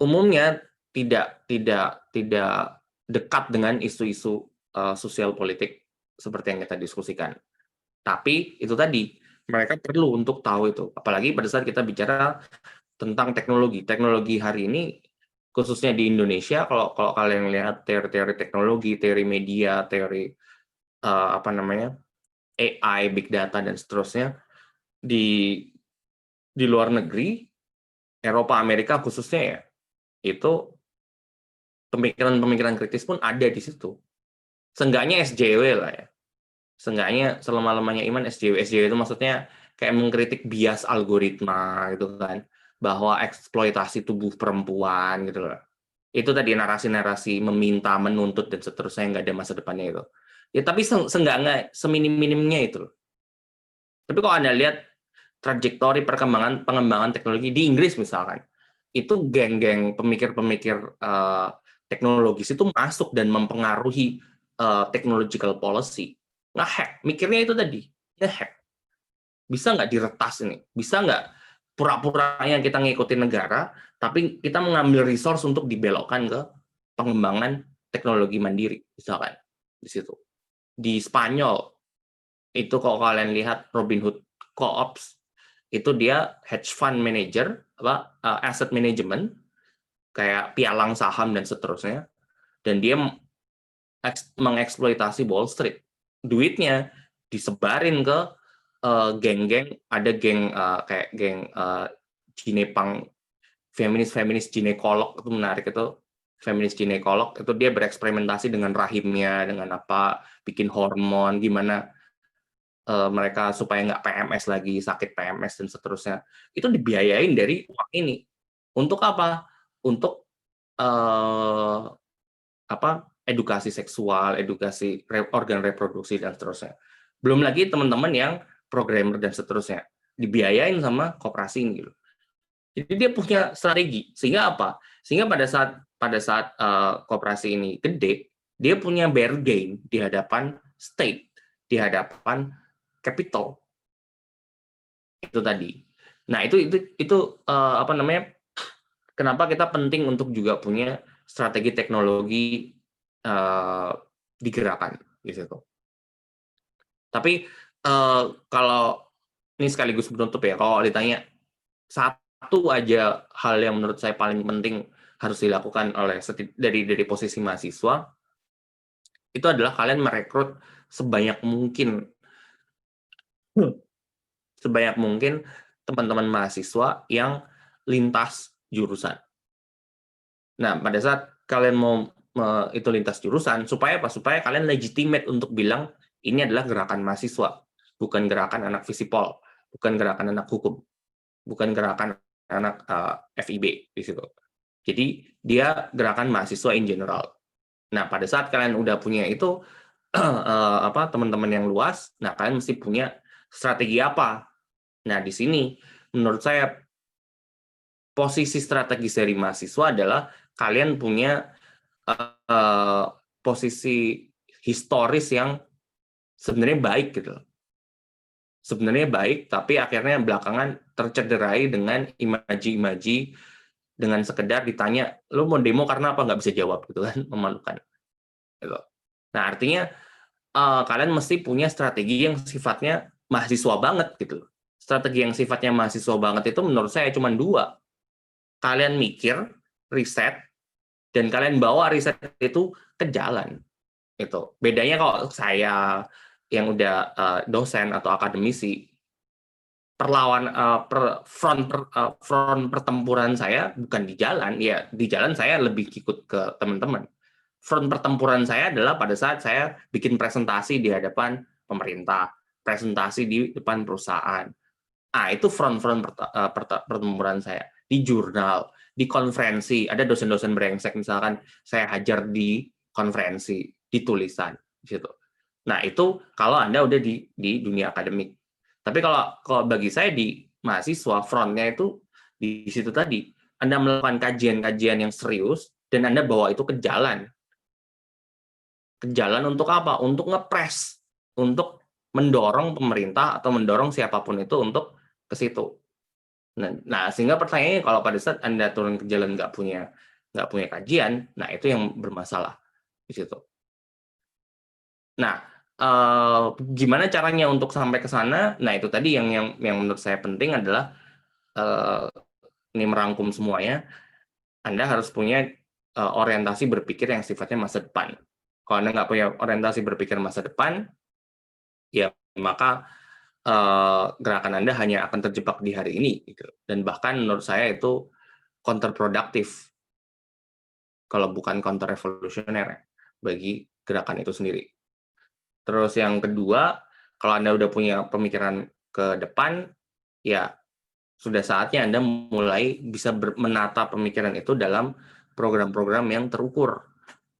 umumnya tidak dekat dengan isu-isu sosial politik seperti yang kita diskusikan. Tapi itu tadi, mereka perlu untuk tahu itu. Apalagi pada saat kita bicara tentang teknologi. Teknologi hari ini, khususnya di Indonesia, kalau kalian lihat teori-teori teknologi, teori media, teori apa namanya AI, big data dan seterusnya, di luar negeri, Eropa, Amerika khususnya ya, itu pemikiran-pemikiran kritis pun ada di situ. Seenggaknya SJW lah ya. Seenggaknya selama-lamanya iman SJW. SJW itu maksudnya kayak mengkritik bias algoritma gitu kan, bahwa eksploitasi tubuh perempuan gitu loh. Itu tadi narasi-narasi meminta, menuntut dan seterusnya, nggak ada masa depannya itu. Ya tapi seenggaknya seminim-minimnya itu loh. Tapi kalau Anda lihat trajektori pengembangan teknologi di Inggris misalkan, itu geng-geng pemikir-pemikir teknologis itu masuk dan mempengaruhi technological policy. Nge-hack, mikirnya itu tadi, nge-hack. Bisa nggak diretas ini? Bisa nggak pura-puranya kita ngikutin negara, tapi kita mengambil resource untuk dibelokkan ke pengembangan teknologi mandiri, misalkan di situ. Di Spanyol, itu kalau kalian lihat Robinhood Co-ops, itu dia hedge fund manager, asset management, kayak pialang saham dan seterusnya, dan dia mengeksploitasi Wall Street. Duitnya disebarin ke geng-geng, ada geng kayak geng Cinepang, feminis ginekolog, itu menarik itu. Feminis ginekolog itu dia bereksperimentasi dengan rahimnya, dengan apa, bikin hormon, gimana mereka supaya nggak PMS lagi, sakit PMS dan seterusnya. Itu dibiayain dari uang ini. Untuk apa? Untuk apa? Edukasi seksual, edukasi organ reproduksi dan seterusnya. Belum lagi teman-teman yang programmer dan seterusnya dibiayain sama koperasi ini gitu. Jadi dia punya strategi sehingga apa? Sehingga pada saat koperasi ini gede, dia punya bear gain di hadapan state, di hadapan capital itu tadi. Nah itu apa namanya? Kenapa kita penting untuk juga punya strategi teknologi digerakkan di situ. Tapi kalau ini sekaligus menutup ya, kalau ditanya satu aja hal yang menurut saya paling penting harus dilakukan oleh dari posisi mahasiswa, itu adalah kalian merekrut sebanyak mungkin sebanyak mungkin teman-teman mahasiswa yang lintas jurusan. Nah, pada saat kalian mau itu lintas jurusan, supaya apa? Supaya kalian legitimate untuk bilang ini adalah gerakan mahasiswa, bukan gerakan anak visipol, bukan gerakan anak hukum, bukan gerakan anak FIB di situ. Jadi dia gerakan mahasiswa in general. Nah, pada saat kalian udah punya itu teman-teman yang luas, nah kalian mesti punya strategi apa? Nah, di sini menurut saya posisi strategis dari mahasiswa adalah kalian punya posisi historis yang sebenarnya baik gitu. Sebenarnya baik, tapi akhirnya belakangan tercederai dengan imaji-imaji dengan sekedar ditanya, lo mau demo karena apa? Nggak bisa jawab gitu kan, memalukan. Gitu. Nah, artinya kalian mesti punya strategi yang sifatnya mahasiswa banget gitu. Strategi yang sifatnya mahasiswa banget itu menurut saya cuma dua. Kalian mikir, riset, dan kalian bawa riset itu ke jalan. Itu bedanya kalau saya yang udah dosen atau akademisi, front pertempuran saya bukan di jalan, ya di jalan saya lebih ikut ke teman-teman. Front pertempuran saya adalah pada saat saya bikin presentasi di hadapan pemerintah, presentasi di depan perusahaan. Itu front-front pertempuran saya. Di jurnal, di konferensi, ada dosen-dosen brengsek misalkan saya hajar di konferensi, di tulisan, di situ. Nah, itu kalau Anda udah di dunia akademik. Tapi kalau bagi saya di mahasiswa, frontnya itu di situ tadi. Anda melakukan kajian-kajian yang serius, dan Anda bawa itu ke jalan. Ke jalan untuk apa? Untuk ngepres, untuk mendorong pemerintah atau mendorong siapapun itu untuk ke situ. Nah, sehingga pertanyaannya kalau pada saat Anda turun ke jalan nggak punya kajian, nah itu yang bermasalah di situ. Nah, gimana caranya untuk sampai ke sana? Nah, itu tadi yang menurut saya penting adalah ini merangkum semuanya. Anda harus punya orientasi berpikir yang sifatnya masa depan. Kalau Anda nggak punya orientasi berpikir masa depan, ya maka gerakan Anda hanya akan terjebak di hari ini, gitu. Dan bahkan menurut saya itu counterproductive kalau bukan counter revolusioner bagi gerakan itu sendiri. Terus yang kedua, kalau Anda udah punya pemikiran ke depan, ya sudah saatnya Anda mulai bisa menata pemikiran itu dalam program-program yang terukur,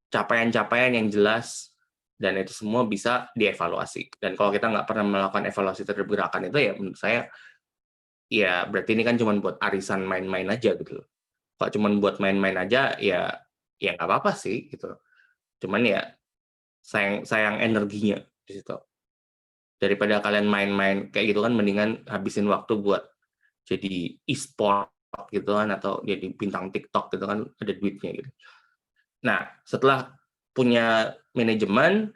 capaian-capaian yang jelas, dan itu semua bisa dievaluasi. Dan kalau kita nggak pernah melakukan evaluasi terhadap gerakan itu, ya menurut saya, ya berarti ini kan cuma buat arisan main-main aja gitu loh. Kalau cuma buat main-main aja, ya nggak apa-apa sih gitu. Cuman ya sayang energinya di situ. Daripada kalian main-main kayak gitu kan, mendingan habisin waktu buat jadi e-sport gitu kan, atau jadi bintang TikTok gitu kan, ada duitnya gitu. Nah, setelah punya manajemen,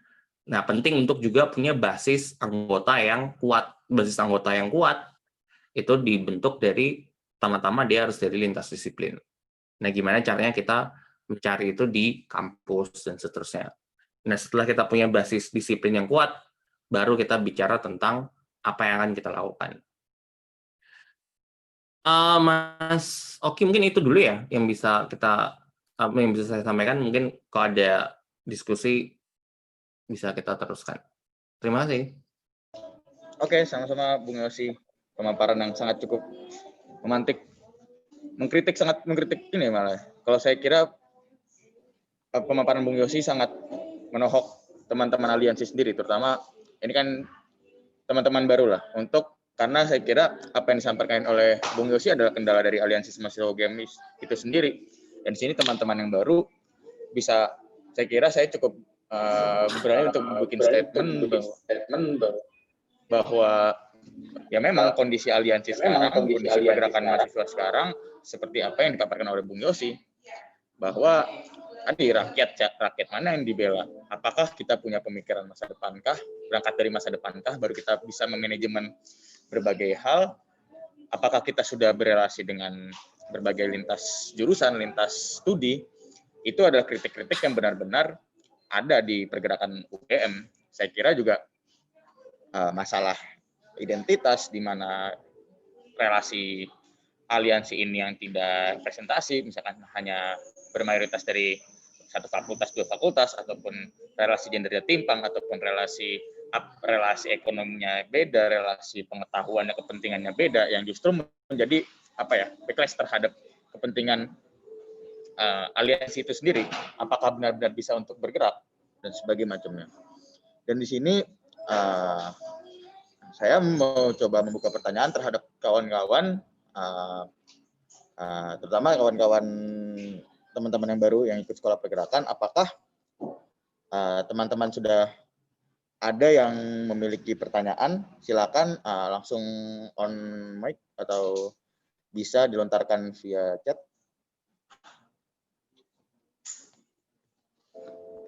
nah penting untuk juga punya basis anggota yang kuat. Basis anggota yang kuat itu dibentuk dari pertama-tama dia harus dari lintas disiplin. Nah, gimana caranya kita mencari itu di kampus dan seterusnya. Nah, setelah kita punya basis disiplin yang kuat, baru kita bicara tentang apa yang akan kita lakukan. Mas Oki, mungkin itu dulu ya yang bisa saya sampaikan. Mungkin kalau ada diskusi bisa kita teruskan. Terima kasih. Oke, sama-sama Bung Yosi. Pemaparan yang sangat cukup memantik, sangat mengkritik ini malah. Kalau saya kira pemaparan Bung Yosi sangat menohok teman-teman aliansi sendiri, terutama ini kan teman-teman baru lah karena saya kira apa yang disampaikan oleh Bung Yosi adalah kendala dari Aliansi Mahasiswa UGM itu sendiri. Dan di sini teman-teman yang baru bisa, saya kira saya cukup berani untuk bikin statement bahwa ya memang kondisi aliansi sekarang, kondisi pergerakan mahasiswa sekarang seperti apa yang dipaparkan oleh Bung Yosi, bahwa rakyat mana yang dibela? Apakah kita punya pemikiran masa depankah? Berangkat dari masa depankah baru kita bisa memanajemen berbagai hal? Apakah kita sudah berelasi dengan berbagai lintas jurusan, lintas studi? Itu adalah kritik-kritik yang benar-benar ada di pergerakan UGM. Saya kira juga masalah identitas, di mana relasi aliansi ini yang tidak presentasi, misalkan hanya bermayoritas dari satu fakultas, dua fakultas, ataupun relasi gendernya timpang, ataupun relasi ekonominya beda, relasi pengetahuannya, kepentingannya beda, yang justru menjadi backlash terhadap kepentingan aliansi itu sendiri. Apakah benar-benar bisa untuk bergerak dan sebagainya macamnya. Dan di sini saya mau coba membuka pertanyaan terhadap kawan-kawan, terutama kawan-kawan teman-teman yang baru yang ikut sekolah pergerakan. Apakah teman-teman sudah ada yang memiliki pertanyaan? Silakan langsung on mic atau bisa dilontarkan via chat.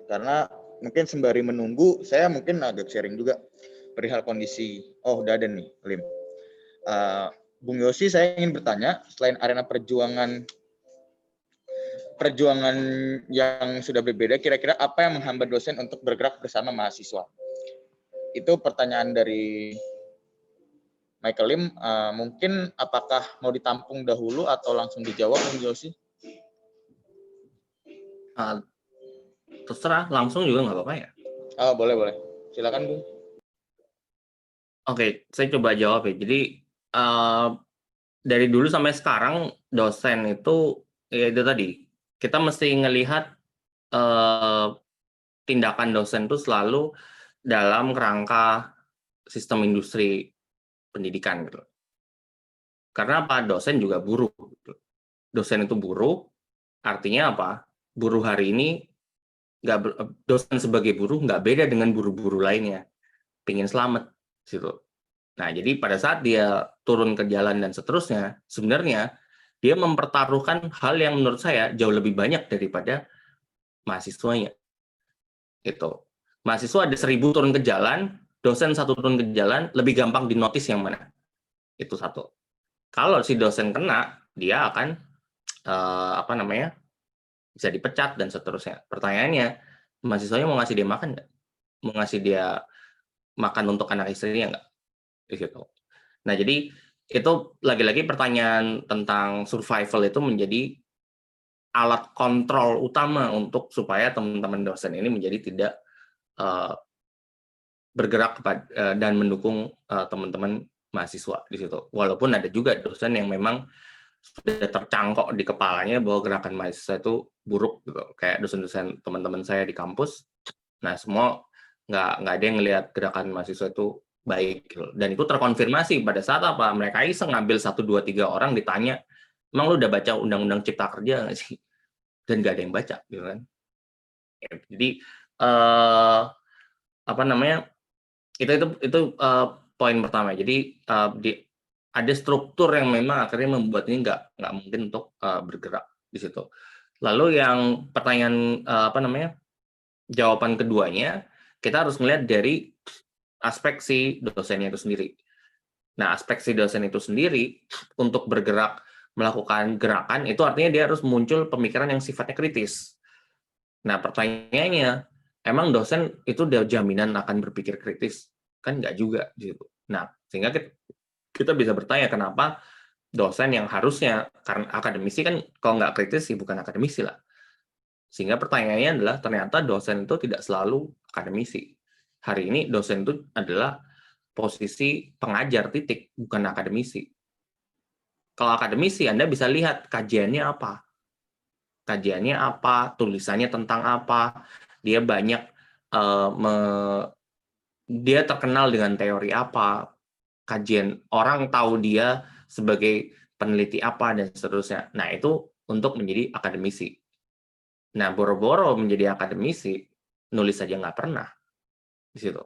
Karena mungkin sembari menunggu, saya mungkin agak sharing juga perihal kondisi. Oh, udah ada nih, Lim. Bung Yosi, saya ingin bertanya, selain arena perjuangan yang sudah berbeda, kira-kira apa yang menghambat dosen untuk bergerak bersama mahasiswa? Itu pertanyaan dari Michael Lim. Mungkin apakah mau ditampung dahulu atau langsung dijawab, Bung Yosi? Terserah, langsung juga nggak apa-apa ya. Oh, boleh. Silakan, Bung. Oke, saya coba jawab ya. Jadi dari dulu sampai sekarang dosen itu ya itu tadi, kita mesti ngelihat tindakan dosen itu selalu dalam kerangka sistem industri pendidikan gitu. Karena apa? Dosen juga buruh. Gitu. Dosen itu buruh, artinya apa? Buruh hari ini dosen sebagai buruh nggak beda dengan buruh-buruh lainnya. Pengen selamat gitu. Nah, jadi pada saat dia turun ke jalan dan seterusnya, sebenarnya dia mempertaruhkan hal yang menurut saya jauh lebih banyak daripada mahasiswanya. Itu. Mahasiswa ada 1000 turun ke jalan, dosen 1 turun ke jalan, lebih gampang dinotis yang mana? Itu satu. Kalau si dosen kena, dia akan bisa dipecat dan seterusnya. Pertanyaannya, mahasiswanya mau ngasih dia makan nggak? Mau ngasih dia makan untuk anak istrinya nggak? Di situ. Nah, jadi itu lagi-lagi pertanyaan tentang survival itu menjadi alat kontrol utama untuk supaya teman-teman dosen ini menjadi tidak bergerak dan mendukung teman-teman mahasiswa di situ. Walaupun ada juga dosen yang memang sudah tercangkok di kepalanya bahwa gerakan mahasiswa itu buruk gitu. Kayak dosen-dosen teman-teman saya di kampus. Nah, semua nggak ada yang ngelihat gerakan mahasiswa itu baik gitu. Dan itu terkonfirmasi pada saat apa? Mereka iseng ngambil 1, 2, 3 orang ditanya, emang lu udah baca Undang-Undang Cipta Kerja nggak sih? Dan nggak ada yang baca gitu kan. Jadi itu poin pertama. Jadi ada struktur yang memang akhirnya membuat ini nggak mungkin untuk bergerak di situ. Lalu yang pertanyaan jawaban keduanya, kita harus melihat dari aspek si dosennya itu sendiri. Nah, aspek si dosen itu sendiri untuk bergerak melakukan gerakan itu artinya dia harus muncul pemikiran yang sifatnya kritis. Nah, pertanyaannya, emang dosen itu udah jaminan akan berpikir kritis? Kan nggak juga gitu. Nah, sehingga kita bisa bertanya kenapa dosen yang harusnya, karena akademisi kan kalau nggak kritis sih bukan akademisi lah. Sehingga pertanyaannya adalah ternyata dosen itu tidak selalu akademisi. Hari ini dosen itu adalah posisi pengajar titik, bukan akademisi. Kalau akademisi Anda bisa lihat kajiannya apa. Kajiannya apa, tulisannya tentang apa. Dia banyak dia terkenal dengan teori apa, kajian orang tahu dia sebagai peneliti apa dan seterusnya. Nah, itu untuk menjadi akademisi. Nah, boro-boro menjadi akademisi, nulis saja nggak pernah di situ.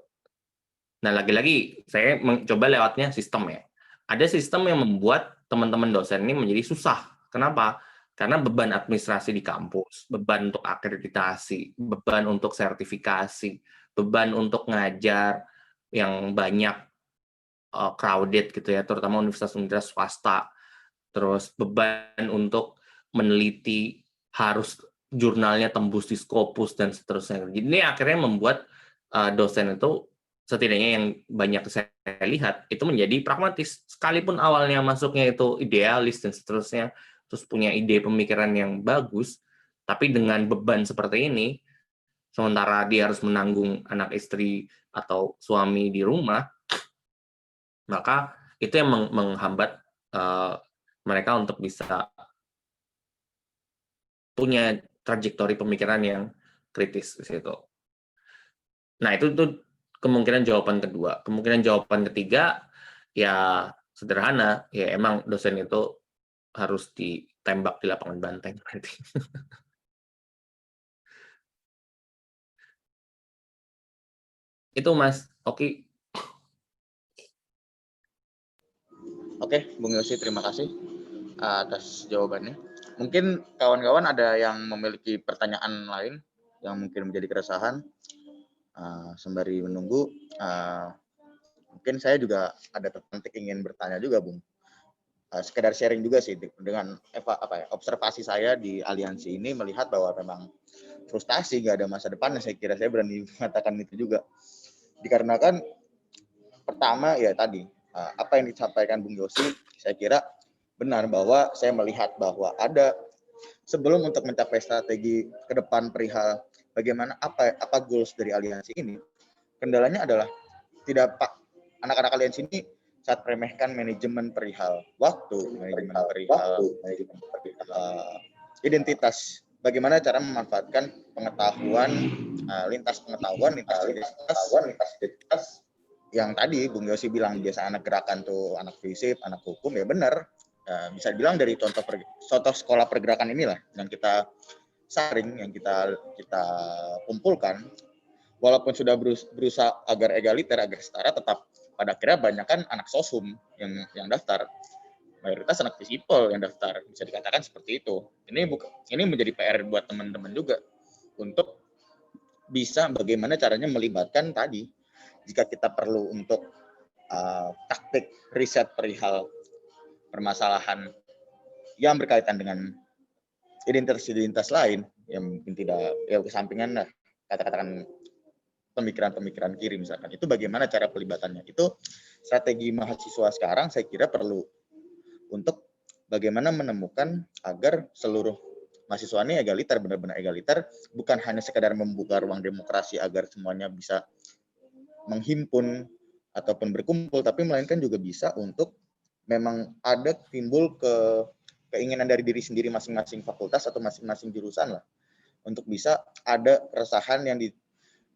Nah, lagi-lagi saya mencoba lewatnya sistem ya. Ada sistem yang membuat teman-teman dosen ini menjadi susah. Kenapa? Karena beban administrasi di kampus, beban untuk akreditasi, beban untuk sertifikasi, beban untuk ngajar yang banyak crowded gitu ya, terutama universitas-universitas swasta. Terus beban untuk meneliti, harus jurnalnya tembus di Scopus dan seterusnya. Jadi ini akhirnya membuat dosen itu, setidaknya yang banyak saya lihat, itu menjadi pragmatis. Sekalipun awalnya masuknya itu idealis dan seterusnya, terus punya ide pemikiran yang bagus, tapi dengan beban seperti ini, sementara dia harus menanggung anak istri atau suami di rumah, maka itu yang menghambat mereka untuk bisa punya trajektori pemikiran yang kritis di situ. Nah, itu tuh kemungkinan jawaban kedua. Kemungkinan jawaban ketiga, ya sederhana, ya emang dosen itu harus ditembak di lapangan banteng berarti. Itu Mas Oki. Oke, Bung Yosi, terima kasih atas jawabannya. Mungkin kawan-kawan ada yang memiliki pertanyaan lain yang mungkin menjadi keresahan. Sembari menunggu, mungkin saya juga ada tertarik ingin bertanya juga, Bung. Sekedar sharing juga sih dengan observasi saya di aliansi ini, melihat bahwa memang frustasi, nggak ada masa depannya. Saya kira saya berani mengatakan itu juga. Dikarenakan pertama ya tadi, apa yang disampaikan Bung Yosi, saya kira benar bahwa saya melihat bahwa ada sebelum untuk mencapai strategi ke depan perihal bagaimana apa goals dari aliansi ini, kendalanya adalah tidak Pak anak-anak aliansi ini saat meremehkan manajemen perihal waktu, manajemen perihal identitas, bagaimana cara memanfaatkan pengetahuan, lintas identitas yang tadi Bung Yosi bilang biasa anak gerakan tuh anak FISIP, anak hukum, ya benar. Bisa dibilang dari contoh sekolah pergerakan inilah yang kita saring, yang kita kumpulkan, walaupun sudah berusaha agar egaliter, agar setara, tetap pada akhirnya banyak kan anak sosum yang daftar, mayoritas anak visipol yang daftar, bisa dikatakan seperti itu. Ini menjadi PR buat teman-teman juga untuk bisa bagaimana caranya melibatkan tadi, jika kita perlu untuk taktik riset perihal permasalahan yang berkaitan dengan identitas lain yang mungkin tidak kesampingan lah, katakan pemikiran-pemikiran kiri misalkan, itu bagaimana cara pelibatannya. Itu strategi mahasiswa sekarang saya kira perlu untuk bagaimana menemukan agar seluruh mahasiswa ini egaliter, benar-benar egaliter, bukan hanya sekedar membuka ruang demokrasi agar semuanya bisa menghimpun ataupun berkumpul, tapi melainkan juga bisa untuk memang ada timbul keinginan dari diri sendiri masing-masing fakultas atau masing-masing jurusan lah, untuk bisa ada keresahan yang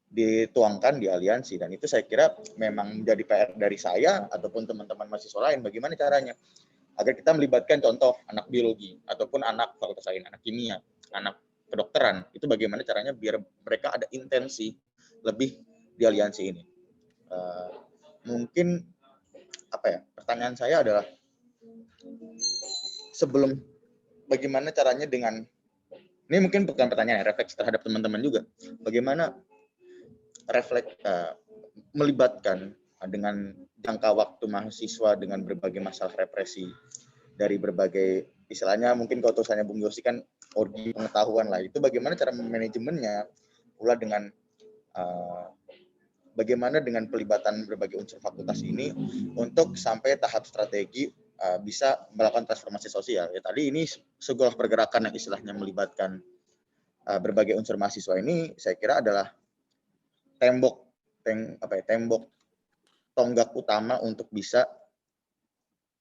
dituangkan di aliansi. Dan itu saya kira memang menjadi PR dari saya ataupun teman-teman mahasiswa lain, bagaimana caranya agar kita melibatkan contoh anak biologi ataupun anak fakultas lain, anak kimia, anak kedokteran, itu bagaimana caranya biar mereka ada intensi lebih di aliansi ini. Mungkin pertanyaan saya adalah, sebelum bagaimana caranya dengan ini, mungkin bukan pertanyaan, refleksi terhadap teman-teman juga, bagaimana melibatkan dengan jangka waktu mahasiswa dengan berbagai masalah represi dari berbagai istilahnya, mungkin kalau tulisannya Bung Yosi kan orgi pengetahuan lah, itu bagaimana cara manajemennya pula dengan bagaimana dengan pelibatan berbagai unsur fakultas ini untuk sampai tahap strategi bisa melakukan transformasi sosial. Ya tadi ini sebuah pergerakan yang istilahnya melibatkan berbagai unsur mahasiswa ini, saya kira adalah tembok tonggak utama untuk bisa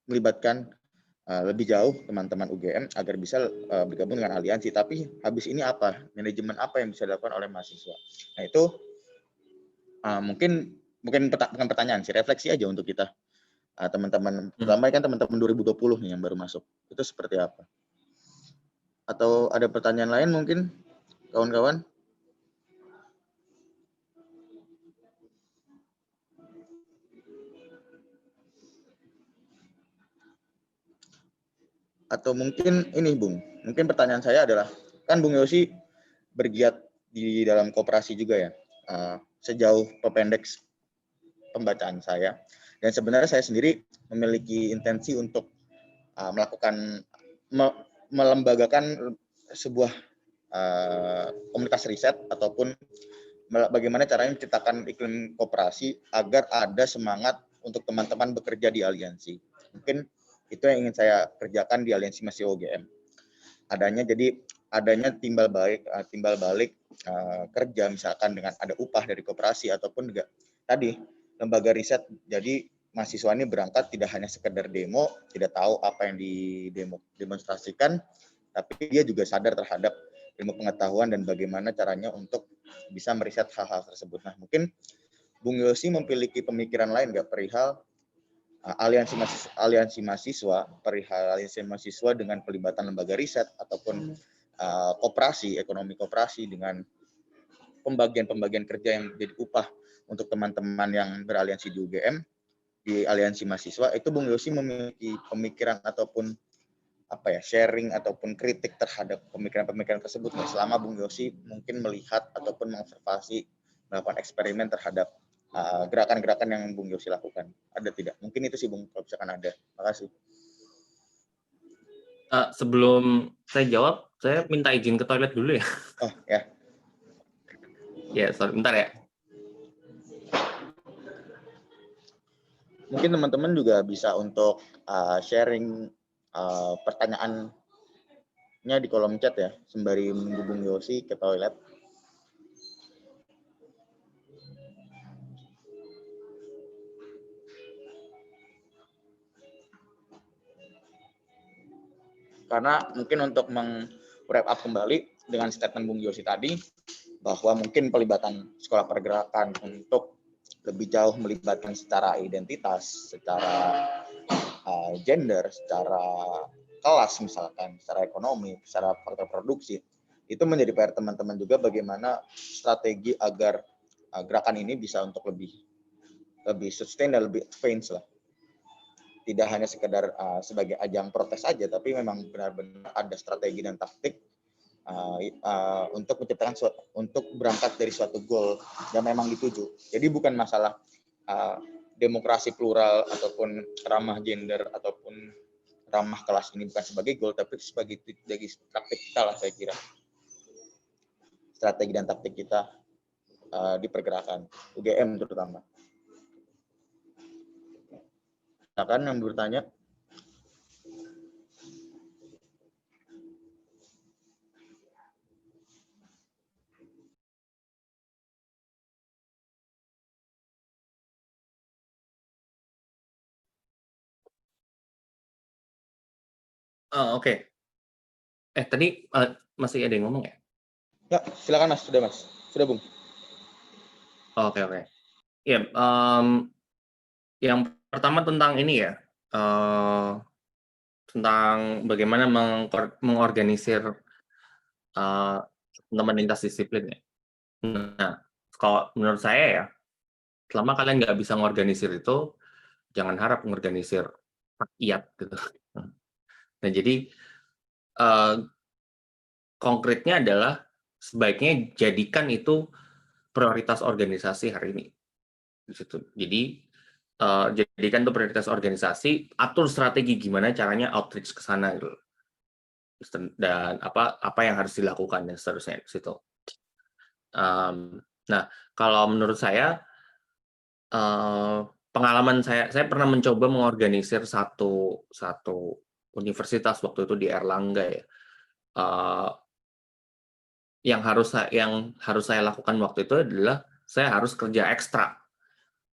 melibatkan lebih jauh teman-teman UGM agar bisa bergabung dengan aliansi. Tapi habis ini apa? Manajemen apa yang bisa dilakukan oleh mahasiswa? Nah itu mungkin bukan pertanyaan sih, refleksi aja untuk kita teman-teman, terutama kan teman-teman 2020 nih yang baru masuk, itu seperti apa? Atau ada pertanyaan lain mungkin kawan-kawan? Atau mungkin ini Bung, mungkin pertanyaan saya adalah, kan Bung Yosi bergiat di dalam koperasi juga ya, sejauh pendek pembacaan saya, dan sebenarnya saya sendiri memiliki intensi untuk melakukan melembagakan sebuah komunitas riset ataupun bagaimana caranya menciptakan iklim koperasi agar ada semangat untuk teman-teman bekerja di aliansi. Mungkin itu yang ingin saya kerjakan di aliansi mahasiswa UGM. Adanya timbal balik kerja, misalkan dengan ada upah dari koperasi ataupun juga tadi lembaga riset. Jadi mahasiswa ini berangkat tidak hanya sekedar demo, tidak tahu apa yang didemonstrasikan, tapi dia juga sadar terhadap ilmu pengetahuan dan bagaimana caranya untuk bisa meriset hal-hal tersebut. Nah, mungkin Bung Yosi memiliki pemikiran lain nggak perihal aliansi mahasiswa dengan pelibatan lembaga riset ataupun ekonomi koperasi dengan pembagian kerja yang jadi upah untuk teman-teman yang beraliansi di UGM, di aliansi mahasiswa, itu Bung Yosi memiliki pemikiran ataupun sharing ataupun kritik terhadap pemikiran-pemikiran tersebut selama Bung Yosi mungkin melihat ataupun mengobservasi, melakukan eksperimen terhadap gerakan-gerakan yang Bung Yosi lakukan. Ada tidak? Mungkin itu sih Bung, kalau misalkan ada. Makasih. Sebelum saya jawab, saya minta izin ke toilet dulu ya. Oh ya. Ya, sorry, bentar ya. Mungkin teman-teman juga bisa untuk sharing pertanyaannya di kolom chat ya, sembari menunggu Bung Yosi ke toilet. Karena mungkin untuk meng-wrap up kembali dengan statement Bung Yosi tadi, bahwa mungkin pelibatan sekolah pergerakan untuk lebih jauh melibatkan secara identitas, secara gender, secara kelas misalkan, secara ekonomi, secara faktor produksi, itu menjadi PR teman-teman juga bagaimana strategi agar gerakan ini bisa untuk lebih sustain dan lebih advance lah. Tidak hanya sekedar sebagai ajang protes saja, tapi memang benar-benar ada strategi dan taktik untuk menciptakan untuk berangkat dari suatu goal yang memang dituju. Jadi bukan masalah demokrasi plural ataupun ramah gender ataupun ramah kelas ini bukan sebagai goal, tapi sebagai taktik kita lah, saya kira. Strategi dan taktik kita di pergerakan UGM terutama. Silakan yang bertanya. Oke. Tadi masih ada yang ngomong ya? Ya, silakan Mas. Sudah Mas. Sudah Bung. Oke. Ya, yang pertama tentang ini ya, tentang bagaimana mengorganisir teman lintas disiplin ya. Nah, kalau menurut saya ya, selama kalian nggak bisa mengorganisir itu, jangan harap mengorganisir rakyat gitu. Nah, jadi konkretnya adalah sebaiknya jadikan itu prioritas organisasi hari ini. Di situ. Jadi jadikan itu prioritas organisasi, atur strategi gimana caranya outreach ke sana gitu. Dan apa yang harus dilakukan dan seterusnya di situ. Nah, kalau menurut saya pengalaman saya pernah mencoba mengorganisir satu universitas waktu itu di Erlangga ya. Yang harus saya lakukan waktu itu adalah saya harus kerja ekstra.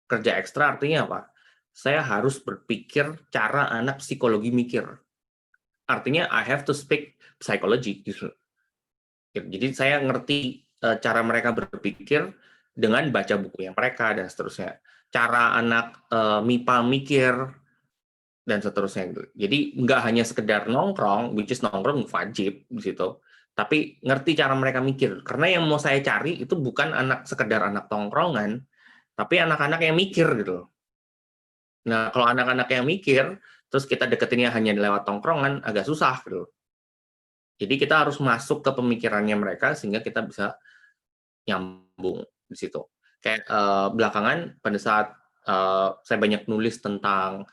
Kerja ekstra artinya apa? Saya harus berpikir cara anak psikologi mikir. Artinya I have to speak psychology gitu. Jadi saya ngerti cara mereka berpikir dengan baca buku yang mereka dan seterusnya. cara anak MIPA mikir, dan seterusnya gitu. Jadi nggak hanya sekedar nongkrong, which is nongkrong wajib di situ, tapi ngerti cara mereka mikir. Karena yang mau saya cari itu bukan sekedar anak tongkrongan, tapi anak-anak yang mikir gitu. Nah, kalau anak-anak yang mikir, terus kita deketinnya hanya lewat tongkrongan, agak susah gitu. Jadi kita harus masuk ke pemikirannya mereka sehingga kita bisa nyambung di situ. Kayak belakangan pada saat saya banyak nulis tentang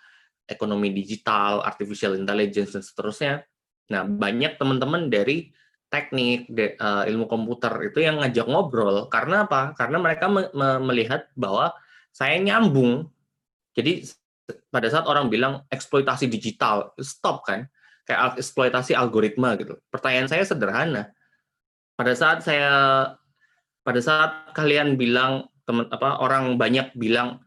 ekonomi digital, artificial intelligence, dan seterusnya. Nah, banyak teman-teman dari teknik, ilmu komputer itu yang ngajak ngobrol. Karena apa? Karena mereka melihat bahwa saya nyambung. Jadi, pada saat orang bilang eksploitasi digital, stop kan? Kayak eksploitasi algoritma gitu. Pertanyaan saya sederhana. Pada saat kalian bilang, orang banyak bilang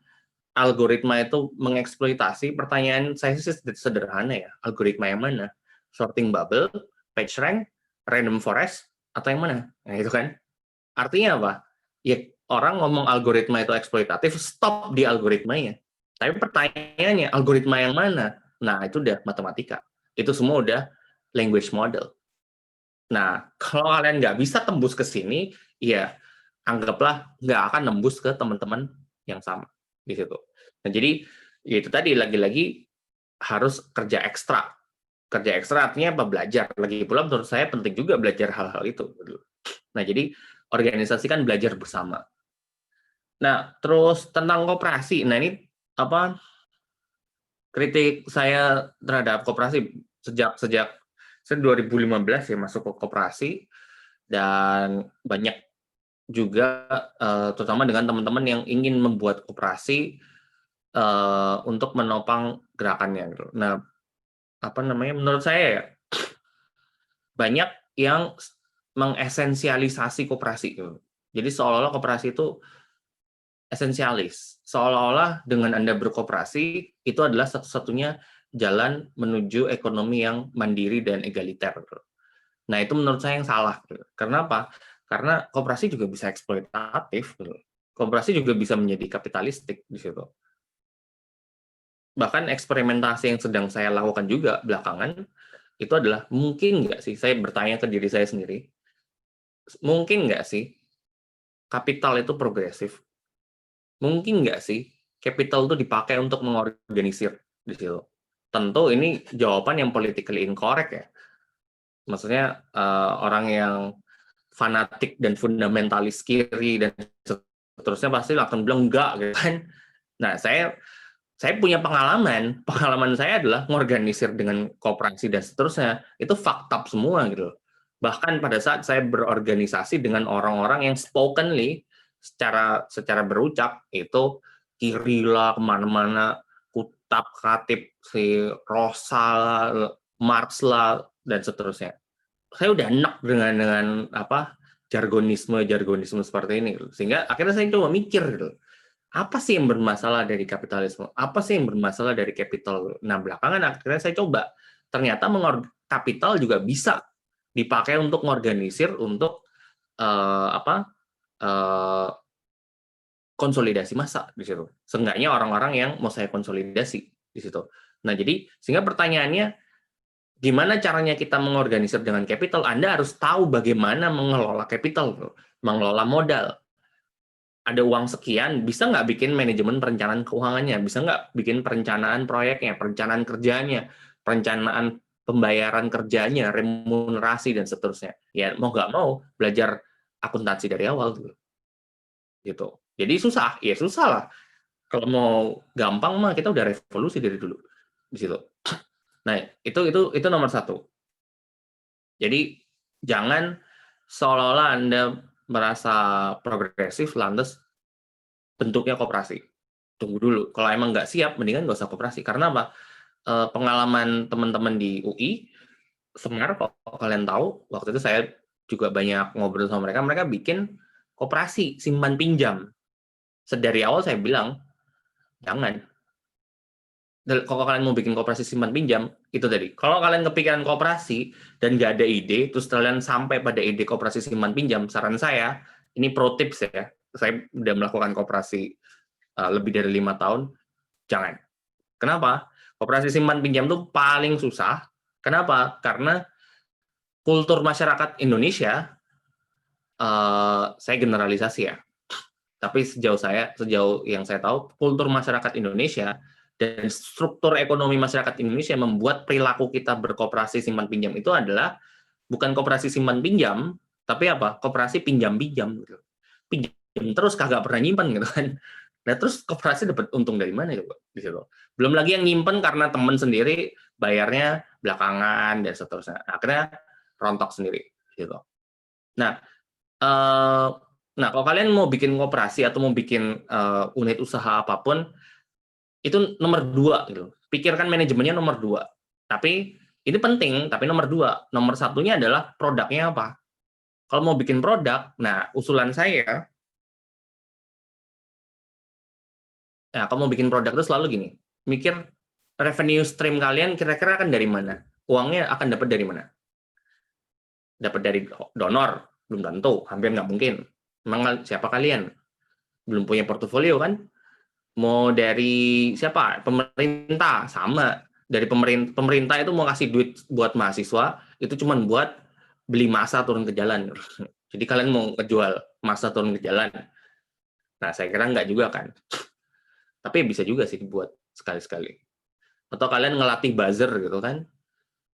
algoritma itu mengeksploitasi, pertanyaan saya sih sederhana ya, algoritma yang mana? Sorting bubble, PageRank, random forest, atau yang mana? Nah itu kan, artinya apa? Ya orang ngomong algoritma itu eksploitatif, stop di algoritmanya. Tapi pertanyaannya, algoritma yang mana? Nah itu udah matematika. Itu semua udah language model. Nah, kalau kalian nggak bisa tembus ke sini, ya anggaplah nggak akan nembus ke teman-teman yang sama di situ. Nah, jadi ya itu tadi lagi-lagi harus kerja ekstra. Kerja ekstra artinya apa? Belajar. Lagi pula menurut saya penting juga belajar hal-hal itu. Nah, jadi organisasi kan belajar bersama. Nah, terus tentang koperasi. Nah, ini apa kritik saya terhadap koperasi sejak saya 2015 ya masuk ke koperasi, dan banyak juga terutama dengan teman-teman yang ingin membuat koperasi untuk menopang gerakannya gitu. Nah, menurut saya ya banyak yang mengesensialisasi koperasi gitu. Jadi seolah-olah koperasi itu esensialis. Seolah-olah dengan Anda berkoperasi itu adalah satu-satunya jalan menuju ekonomi yang mandiri dan egaliter gitu. Nah, itu menurut saya yang salah gitu. Karena apa? Karena koperasi juga bisa eksploitatif gitu. Koperasi juga bisa menjadi kapitalistik di situ. Bahkan eksperimentasi yang sedang saya lakukan juga belakangan, itu adalah mungkin nggak sih, saya bertanya ke diri saya sendiri, mungkin nggak sih kapital itu progresif? Mungkin nggak sih capital itu dipakai untuk mengorganisir di situ? Tentu ini jawaban yang politically incorrect ya. Maksudnya orang yang fanatik dan fundamentalis kiri dan seterusnya pasti akan bilang enggak gitu kan. Nah, saya punya pengalaman saya adalah mengorganisir dengan koperasi dan seterusnya, itu fakta semua gitu. Bahkan pada saat saya berorganisasi dengan orang-orang yang spokenly, secara berucap, itu kiri lah, kemana-mana, Kutab, Khatib, si Rosa, Marx lah, dan seterusnya. Saya udah enak dengan jargonisme seperti ini, gitu. Sehingga akhirnya saya coba mikir gitu, apa sih yang bermasalah dari kapitalisme? Apa sih yang bermasalah dari capital? Nah, belakangan akhirnya saya coba. Ternyata kapital juga bisa dipakai untuk mengorganisir untuk konsolidasi massa di situ. Seenggaknya orang-orang yang mau saya konsolidasi di situ. Nah, jadi sehingga pertanyaannya, gimana caranya kita mengorganisir dengan capital? Anda harus tahu bagaimana mengelola capital, mengelola modal. Ada uang sekian, bisa nggak bikin manajemen perencanaan keuangannya, bisa nggak bikin perencanaan proyeknya, perencanaan kerjanya, perencanaan pembayaran kerjanya, remunerasi, dan seterusnya. Ya, mau nggak mau, belajar akuntansi dari awal. Gitu. Jadi susah, ya susah lah. Kalau mau gampang mah kita udah revolusi dari dulu di situ. Nah, itu nomor satu. Jadi jangan seolah-olah Anda merasa progresif, lantas bentuknya koperasi. Tunggu dulu. Kalau emang nggak siap, mendingan nggak usah koperasi. Karena apa? Pengalaman teman-teman di UI, Semar, kalau kalian tahu, waktu itu saya juga banyak ngobrol sama mereka, mereka bikin koperasi, simpan pinjam. Dari awal saya bilang, jangan. Kalau kalian mau bikin koperasi simpan pinjam, itu tadi. Kalau kalian kepikiran koperasi dan nggak ada ide, terus kalian sampai pada ide koperasi simpan pinjam, saran saya, ini pro tips ya, saya udah melakukan koperasi lebih dari 5 tahun, jangan. Kenapa? Koperasi simpan pinjam itu paling susah. Kenapa? Karena kultur masyarakat Indonesia, saya generalisasi ya, tapi sejauh yang saya tahu, kultur masyarakat Indonesia dan struktur ekonomi masyarakat Indonesia membuat perilaku kita berkoperasi simpan pinjam itu adalah bukan koperasi simpan pinjam, tapi apa? Koperasi pinjam-pinjam gitu. Pinjam terus kagak pernah nyimpan gitu kan. Nah, terus koperasi dapat untung dari mana coba di situ? Belum lagi yang nyimpen karena teman sendiri bayarnya belakangan dan seterusnya. Akhirnya rontok sendiri gitu. Nah, nah kalau kalian mau bikin koperasi atau mau bikin unit usaha apapun, itu nomor 2 gitu. Pikirkan manajemennya nomor 2. Tapi ini penting, tapi nomor 2. Nomor satunya adalah produknya apa. Kalau mau bikin produk, nah usulan saya, nah kalau mau bikin produk itu selalu gini, mikir revenue stream kalian kira-kira akan dari mana? Uangnya akan dapat dari mana? Dapat dari donor? Belum tentu, hampir nggak mungkin. Memang siapa kalian? Belum punya portofolio kan? Mau dari siapa? Pemerintah, sama. Dari pemerintah itu mau kasih duit buat mahasiswa, itu cuma buat beli massa turun ke jalan. Jadi kalian mau ngejual massa turun ke jalan. Nah, saya kira nggak juga kan. Tapi bisa juga sih dibuat sekali-sekali. Atau kalian ngelatih buzzer gitu kan.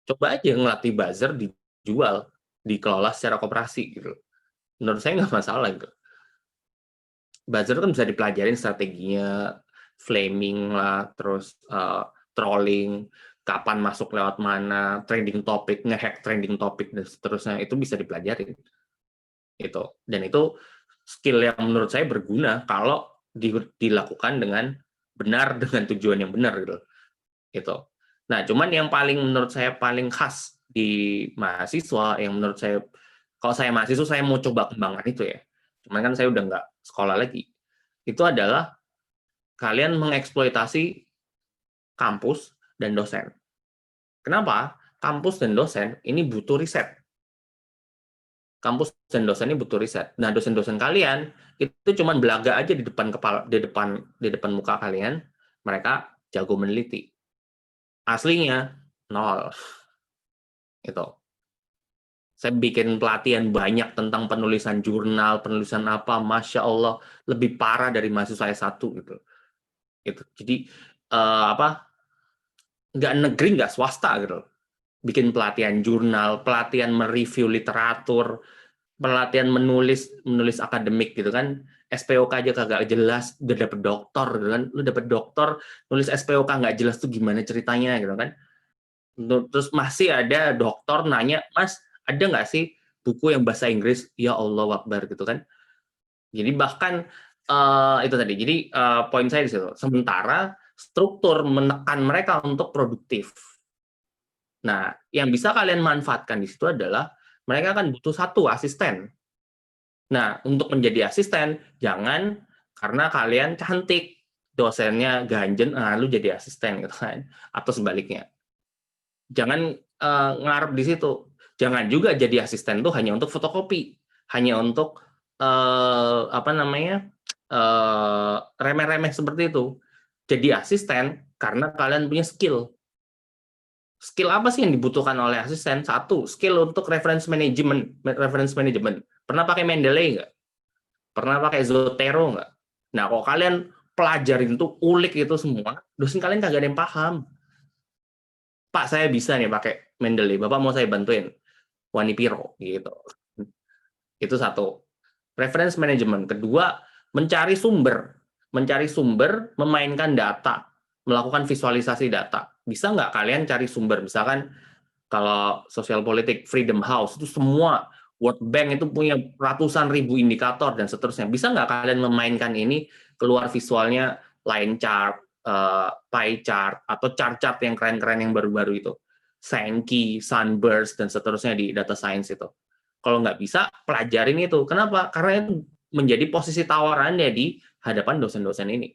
Coba aja ngelatih buzzer dijual, dikelola secara koperasi gitu. Menurut saya nggak masalah gitu. Buzzer kan bisa dipelajarin strateginya, flaming lah, terus trolling, kapan masuk lewat mana, trending topic, ngehack trending topic dan seterusnya, itu bisa dipelajarin. Dan itu skill yang menurut saya berguna kalau dilakukan dengan benar, dengan tujuan yang benar gitu. Nah, cuman yang menurut saya paling khas di mahasiswa, yang menurut saya, kalau saya mahasiswa saya mau coba kembangkan itu ya, cuman kan saya udah nggak sekolah lagi, itu adalah kalian mengeksploitasi kampus dan dosen. Kenapa? Kampus dan dosen ini butuh riset. Kampus dan dosen ini butuh riset. Nah, dosen-dosen kalian itu cuma belaga aja di depan kepala, di depan muka kalian, mereka jago meneliti. Aslinya nol. Itu. Saya bikin pelatihan banyak tentang penulisan jurnal, penulisan apa, Masya Allah, lebih parah dari mahasiswa S1 gitu. Jadi nggak negeri, nggak swasta gitu. Bikin pelatihan jurnal, pelatihan mereview literatur, pelatihan menulis akademik gitu kan. SPOK aja kagak jelas, udah dapet doktor gitu kan. Lu dapet doktor, nulis SPOK nggak jelas tuh gimana ceritanya gitu kan. Terus masih ada dokter nanya, Mas, ada nggak sih buku yang bahasa Inggris? Ya Allah Akbar gitu kan. Jadi bahkan itu tadi. Jadi poin saya di situ. Sementara struktur menekan mereka untuk produktif. Nah, yang bisa kalian manfaatkan di situ adalah mereka akan butuh 1 asisten. Nah, untuk menjadi asisten, jangan karena kalian cantik, dosennya ganjen, lu jadi asisten gitu kan, atau sebaliknya. Jangan ngarep di situ. Jangan juga jadi asisten tuh hanya untuk fotokopi, hanya untuk remeh-remeh seperti itu. Jadi asisten karena kalian punya skill. Skill apa sih yang dibutuhkan oleh asisten? 1, skill untuk reference management. Pernah pakai Mendeley nggak? Pernah pakai Zotero nggak? Nah, kalau kalian pelajarin tuh, ulik itu semua, dosen kalian kagak ada yang paham. Pak, saya bisa nih pakai Mendeley. Bapak mau saya bantuin? Wanipiro gitu. Itu 1. Reference management. Kedua, mencari sumber, memainkan data, melakukan visualisasi data. Bisa nggak kalian cari sumber? Misalkan kalau sosial politik, Freedom House, itu semua, World Bank itu punya ratusan ribu indikator dan seterusnya. Bisa nggak kalian memainkan ini, keluar visualnya, line chart, pie chart, atau chart-chart yang keren-keren yang baru-baru itu. Sankey, Sunburst, dan seterusnya di data science itu. Kalau nggak bisa, pelajarin itu. Kenapa? Karena itu menjadi posisi tawarannya di hadapan dosen-dosen ini.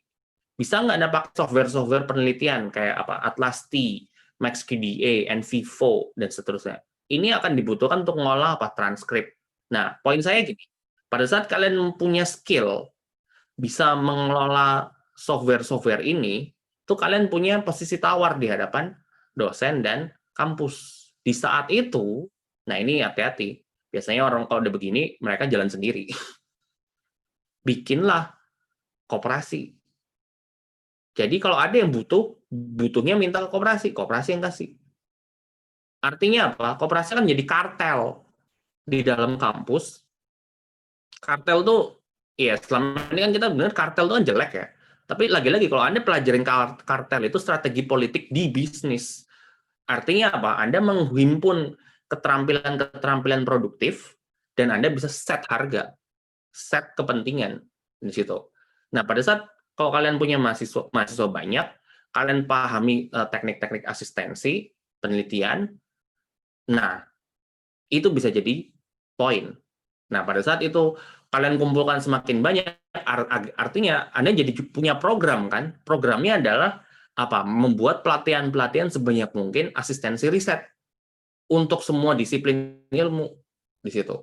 Bisa nggak dapat software-software penelitian kayak apa, Atlas T, MaxQDA, NVivo, dan seterusnya. Ini akan dibutuhkan untuk mengolah apa, transkrip. Nah, poin saya gini, pada saat kalian punya skill, bisa mengelola software ini, itu kalian punya posisi tawar di hadapan dosen dan kampus. Di saat itu, nah ini hati-hati. Biasanya orang kalau udah begini, mereka jalan sendiri. Bikinlah koperasi. Jadi kalau ada yang butuhnya minta ke koperasi yang kasih. Artinya apa? Koperasi kan jadi kartel di dalam kampus. Kartel tuh, ya selama ini kan kita benar kartel tuh kan jelek ya. Tapi lagi-lagi kalau Anda pelajarin kartel itu strategi politik di bisnis. Artinya apa? Anda menghimpun keterampilan-keterampilan produktif dan Anda bisa set harga, set kepentingan di situ. Nah, pada saat kalau kalian punya mahasiswa banyak, kalian pahami teknik-teknik asistensi, penelitian, nah, itu bisa jadi poin. Nah, pada saat itu kalian kumpulkan semakin banyak, artinya Anda jadi punya program kan? Programnya adalah apa? Membuat pelatihan-pelatihan sebanyak mungkin asistensi riset untuk semua disiplin ilmu di situ.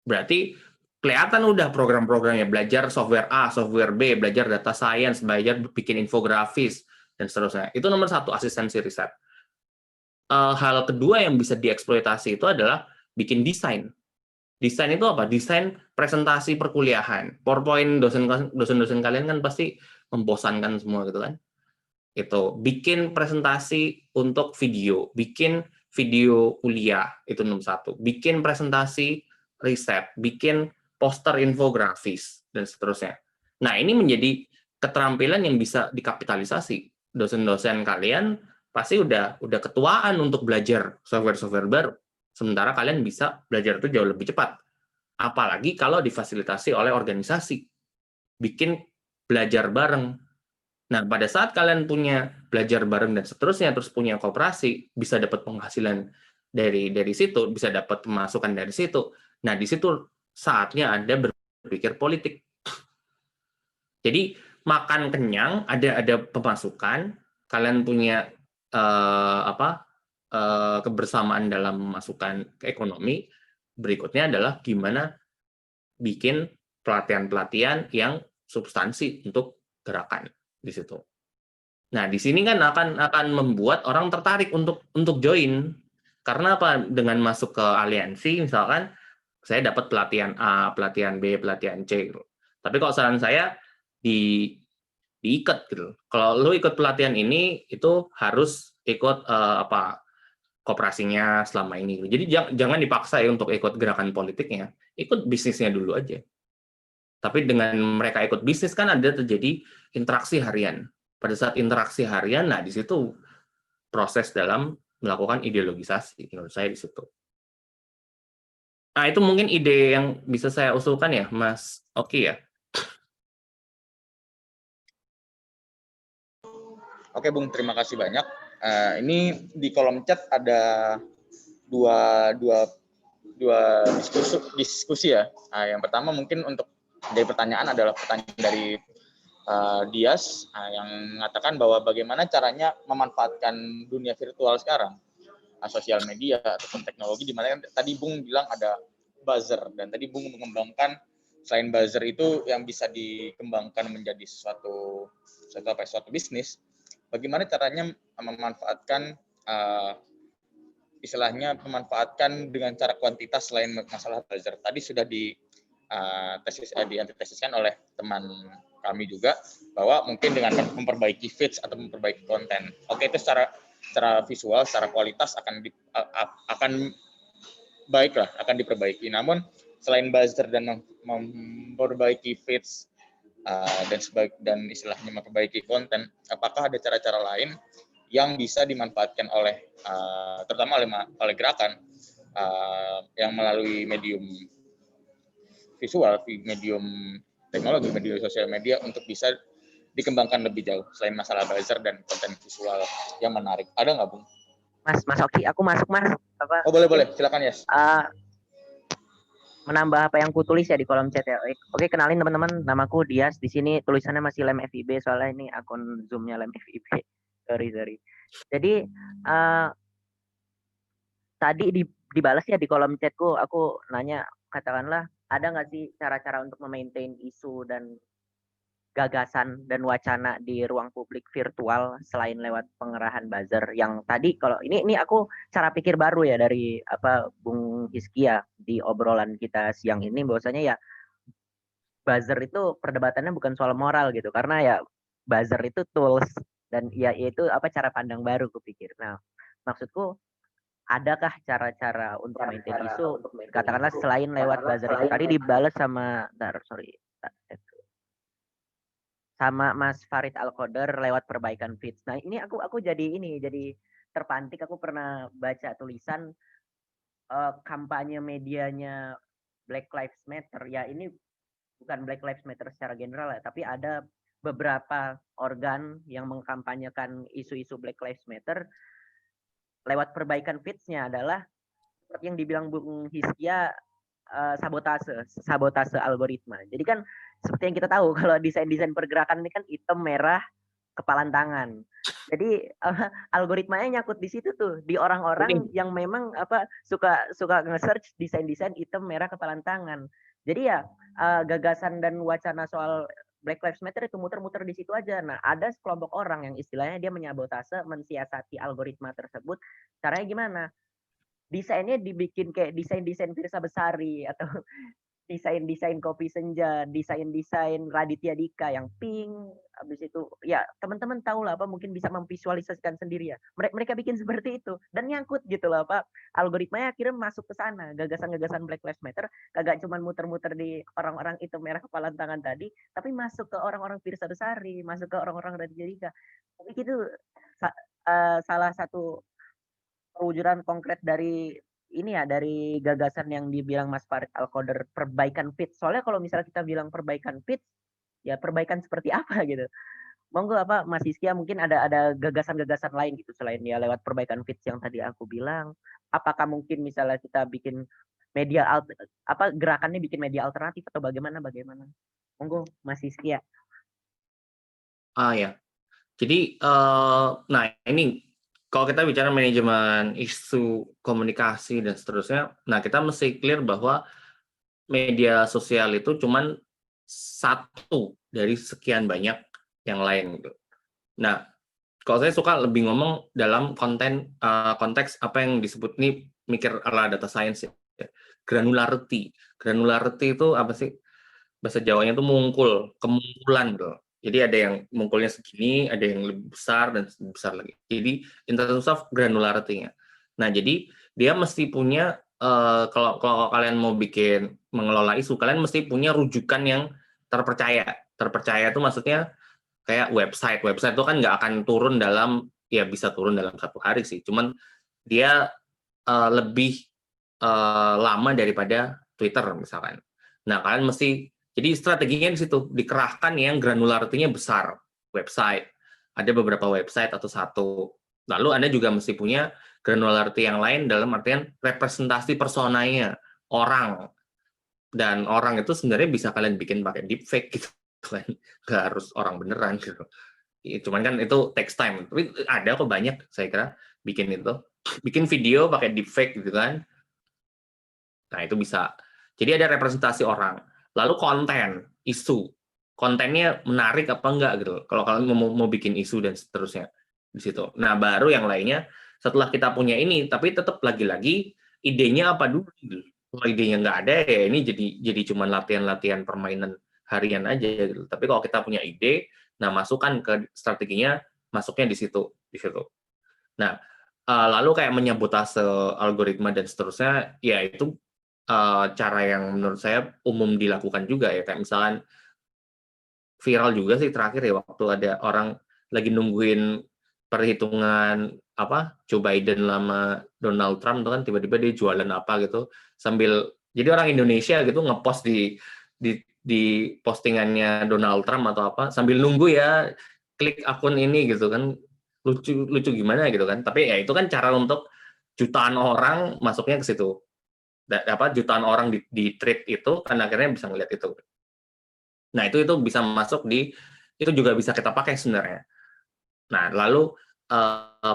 Berarti kelihatan udah program-programnya, belajar software A, software B, belajar data science, belajar bikin infografis, dan seterusnya. Itu nomor satu, asistensi riset. Hal kedua yang bisa dieksploitasi itu adalah bikin desain. Desain itu apa? Desain presentasi perkuliahan. PowerPoint dosen-dosen kalian kan pasti membosankan semua gitu kan. Itu bikin presentasi untuk video, bikin video kuliah itu nomor satu, bikin presentasi riset, bikin poster infografis dan seterusnya. Nah, ini menjadi keterampilan yang bisa dikapitalisasi. Dosen-dosen kalian pasti udah ketuaan untuk belajar software-software baru. Sementara kalian bisa belajar itu jauh lebih cepat. Apalagi kalau difasilitasi oleh organisasi. Bikin belajar bareng. Nah, pada saat kalian punya belajar bareng dan seterusnya, terus punya kooperasi, bisa dapat penghasilan dari situ, bisa dapat pemasukan dari situ. Nah, di situ saatnya Anda berpikir politik. Jadi, makan kenyang, ada pemasukan, kalian punya kebersamaan dalam memasukkan ke ekonomi. Berikutnya adalah gimana bikin pelatihan-pelatihan yang substansi untuk gerakan di situ. Nah, di sini kan akan membuat orang tertarik untuk join. Karena apa? Dengan masuk ke aliansi, misalkan saya dapat pelatihan A, pelatihan B, pelatihan C. Gitu. Tapi kalau saran saya diikat gitu. Kalau lo ikut pelatihan ini, itu harus ikut kooperasinya selama ini. Jadi jangan dipaksa ya untuk ikut gerakan politiknya. Ikut bisnisnya dulu aja. Tapi dengan mereka ikut bisnis kan ada terjadi interaksi harian. Pada saat interaksi harian, nah di situ proses dalam melakukan ideologisasi menurut saya di situ. Nah, itu mungkin ide yang bisa saya usulkan ya, Mas Oki ya. Oke, Bung, terima kasih banyak. Ini di kolom chat ada dua diskusi ya. Yang pertama mungkin untuk dari pertanyaan adalah pertanyaan dari Dias yang mengatakan bahwa bagaimana caranya memanfaatkan dunia virtual sekarang, sosial media ataupun teknologi, di mana tadi Bung bilang ada buzzer, dan tadi Bung mengembangkan selain buzzer itu yang bisa dikembangkan menjadi suatu bisnis. Bagaimana caranya memanfaatkan istilahnya memanfaatkan dengan cara kuantitas selain masalah buzzer. Tadi sudah diantitesiskan oleh teman kami juga bahwa mungkin dengan memperbaiki feeds atau memperbaiki konten. Oke, itu secara visual, secara kualitas akan baiklah, akan diperbaiki. Namun selain buzzer dan memperbaiki feeds dan istilahnya memperbaiki konten, apakah ada cara-cara lain yang bisa dimanfaatkan oleh terutama oleh gerakan yang melalui medium visual, medium teknologi, medium sosial media untuk bisa dikembangkan lebih jauh selain masalah buzzer dan konten visual yang menarik. Ada nggak, Bung? Mas Oki, aku masuk, Mas. Oh, boleh, silakan, Yes. Menambah apa yang ku tulis ya di kolom chat ya. Oke, kenalin teman-teman, namaku Dias. Di sini tulisannya masih lem FIB, soalnya ini akun Zoom-nya lem FIB. Sorry. Jadi tadi dibalas ya di kolom chatku, aku nanya, katakanlah ada nggak sih cara-cara untuk memaintain isu dan gagasan dan wacana di ruang publik virtual selain lewat pengerahan buzzer yang tadi kalau ini aku cara pikir baru ya dari apa Bung Hiskia di obrolan kita siang ini bahwasanya ya buzzer itu perdebatannya bukan soal moral gitu karena ya buzzer itu tools dan ya itu apa cara pandang baru kupikir. Nah, maksudku adakah cara-cara untuk maintain isu katakanlah selain lewat buzzer itu tadi dibalas sama sama Mas Farid Al-Qadar lewat perbaikan feeds. Nah, ini aku jadi terpantik aku pernah baca tulisan kampanye medianya Black Lives Matter. Ya, ini bukan Black Lives Matter secara general ya, tapi ada beberapa organ yang mengkampanyekan isu-isu Black Lives Matter lewat perbaikan feeds-nya adalah seperti yang dibilang Bung Hiskia sabotase algoritma. Jadi kan seperti yang kita tahu kalau desain pergerakan ini kan hitam merah kepalan tangan. Jadi algoritmanya nyangkut di situ tuh di orang-orang yang memang apa suka nge-search desain hitam merah kepalan tangan. Jadi ya gagasan dan wacana soal Black Lives Matter itu muter-muter di situ aja. Nah, ada sekelompok orang yang istilahnya dia menyabotase, mensiasati algoritma tersebut. Caranya gimana? Desainnya dibikin kayak desain Firsa Besari atau desain Kopi Senja, desain Raditya Dika yang pink, habis itu ya teman-teman tahu lah apa mungkin bisa memvisualisasikan sendiri ya. Mereka bikin seperti itu dan nyangkut gitu loh Pak. Algoritmanya akhirnya masuk ke sana. Gagasan-gagasan Black Lives Matter kagak cuma muter-muter di orang-orang itu merah kepala tangan tadi, tapi masuk ke orang-orang Firsa Besari, masuk ke orang-orang Raditya Dika. Tapi itu salah satu perwujudan konkret dari ini ya dari gagasan yang dibilang Mas Farid Al-Qadar perbaikan fit. Soalnya kalau misalnya kita bilang perbaikan fit, ya perbaikan seperti apa gitu. Monggo apa Mas Hiskia mungkin ada gagasan-gagasan lain gitu selain ya lewat perbaikan fit yang tadi aku bilang. Apakah mungkin misalnya kita bikin media gerakannya bikin media alternatif atau bagaimana? Monggo Mas Hiskia. Ya. Jadi nah ini kalau kita bicara manajemen isu komunikasi dan seterusnya, nah kita mesti clear bahwa media sosial itu cuman satu dari sekian banyak yang lain. Nah, kalau saya suka lebih ngomong dalam konteks apa yang disebut nih mikir ala data science ya. Granularity. Granularity itu apa sih? Bahasa Jawanya itu mungkul, kemungkulan gitu. Jadi ada yang mungkulnya segini, ada yang lebih besar dan lebih besar lagi. Jadi in terms of granularity-nya. Nah, jadi dia mesti punya kalau kalian mau mengelola isu, kalian mesti punya rujukan yang terpercaya. Terpercaya itu maksudnya kayak website itu kan nggak akan turun ya bisa turun dalam 1 hari sih. Cuman dia lebih lama daripada Twitter misalkan. Nah, kalian mesti jadi strateginya di situ dikerahkan yang granularity-nya besar, website. Ada beberapa website atau satu. Lalu Anda juga mesti punya granularity yang lain dalam artian representasi personanya, orang. Dan orang itu sebenarnya bisa kalian bikin pakai deepfake gitu kan. Nggak harus orang beneran gitu. Cuman kan itu takes time. Tapi ada kok banyak saya kira bikin itu. Bikin video pakai deepfake gitu kan. Nah, itu bisa. Jadi ada representasi orang. Lalu konten, isu. Kontennya menarik apa enggak gitu. Kalau kalian mau bikin isu dan seterusnya di situ. Nah, baru yang lainnya setelah kita punya ini, tapi tetap lagi-lagi idenya apa dulu gitu. Kalau idenya nggak ada ya ini jadi cuma latihan-latihan permainan harian aja gitu. Tapi kalau kita punya ide, nah masukkan ke strateginya, masuknya di situ. Nah, lalu kayak menyabotase algoritma dan seterusnya, ya itu cara yang menurut saya umum dilakukan juga ya, kayak misalkan viral juga sih terakhir ya waktu ada orang lagi nungguin perhitungan Joe Biden sama Donald Trump itu kan tiba-tiba dia jualan apa gitu sambil jadi orang Indonesia gitu ngepost di postingannya Donald Trump atau apa sambil nunggu ya klik akun ini gitu kan lucu gimana gitu kan tapi ya itu kan cara untuk jutaan orang masuknya ke situ jutaan orang di treat itu kan akhirnya bisa ngeliat itu. Nah, itu bisa masuk itu juga bisa kita pakai sebenarnya. Nah, lalu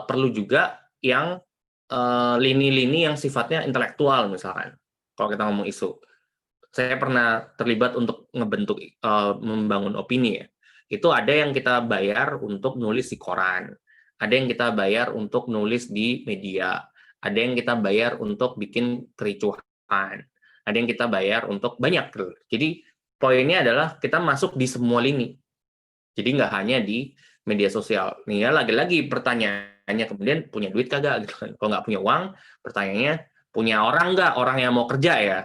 perlu juga yang lini-lini yang sifatnya intelektual misalkan. Kalau kita ngomong isu. Saya pernah terlibat untuk membangun opini ya. Itu ada yang kita bayar untuk nulis di koran, ada yang kita bayar untuk nulis di media, ada yang kita bayar untuk bikin kericuhan, ada yang kita bayar untuk banyak. Jadi poinnya adalah kita masuk di semua lini. Jadi nggak hanya di media sosial. Nih ya, lagi-lagi pertanyaannya kemudian punya duit kagak gitu kan. Kalau nggak punya uang, pertanyaannya punya orang nggak, orang yang mau kerja ya?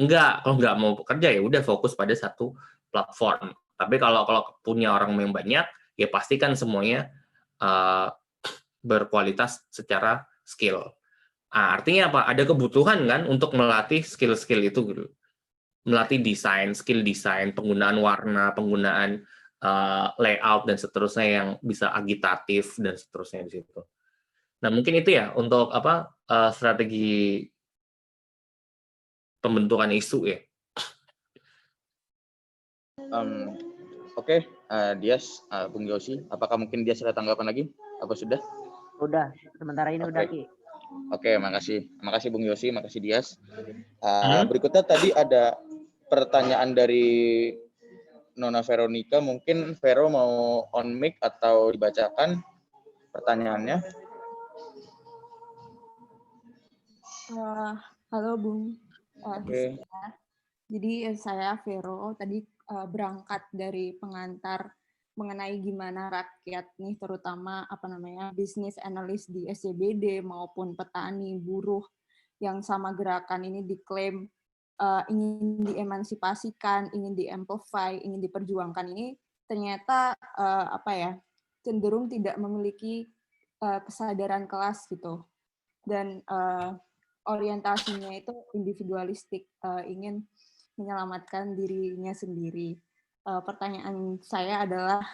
Enggak, kalau nggak mau kerja ya udah fokus pada satu platform. Tapi kalau punya orang yang banyak, ya pastikan semuanya berkualitas secara skill. Artinya apa? Ada kebutuhan kan untuk melatih skill-skill itu gitu. Melatih desain, skill desain, penggunaan warna, penggunaan layout dan seterusnya yang bisa agitatif dan seterusnya di situ. Nah, mungkin itu ya untuk strategi pembentukan isu ya. Oke, Dias, Bung Yosi, apakah mungkin Dias ada tanggapan lagi? Apa sudah? Udah, sementara ini udah Ki. Oke, makasih Bung Yosi, makasih Dias. Berikutnya tadi ada pertanyaan dari Nona Veronica, mungkin Vero mau on mic atau dibacakan pertanyaannya. Halo Bung. Oke. Jadi saya Vero tadi berangkat dari pengantar mengenai gimana rakyat nih, terutama bisnis analis di SCBD maupun petani, buruh yang sama gerakan ini diklaim ingin diemansipasikan, ingin di-amplify, ingin diperjuangkan ini ternyata cenderung tidak memiliki kesadaran kelas gitu, dan orientasinya itu individualistik, ingin menyelamatkan dirinya sendiri. Pertanyaan saya adalah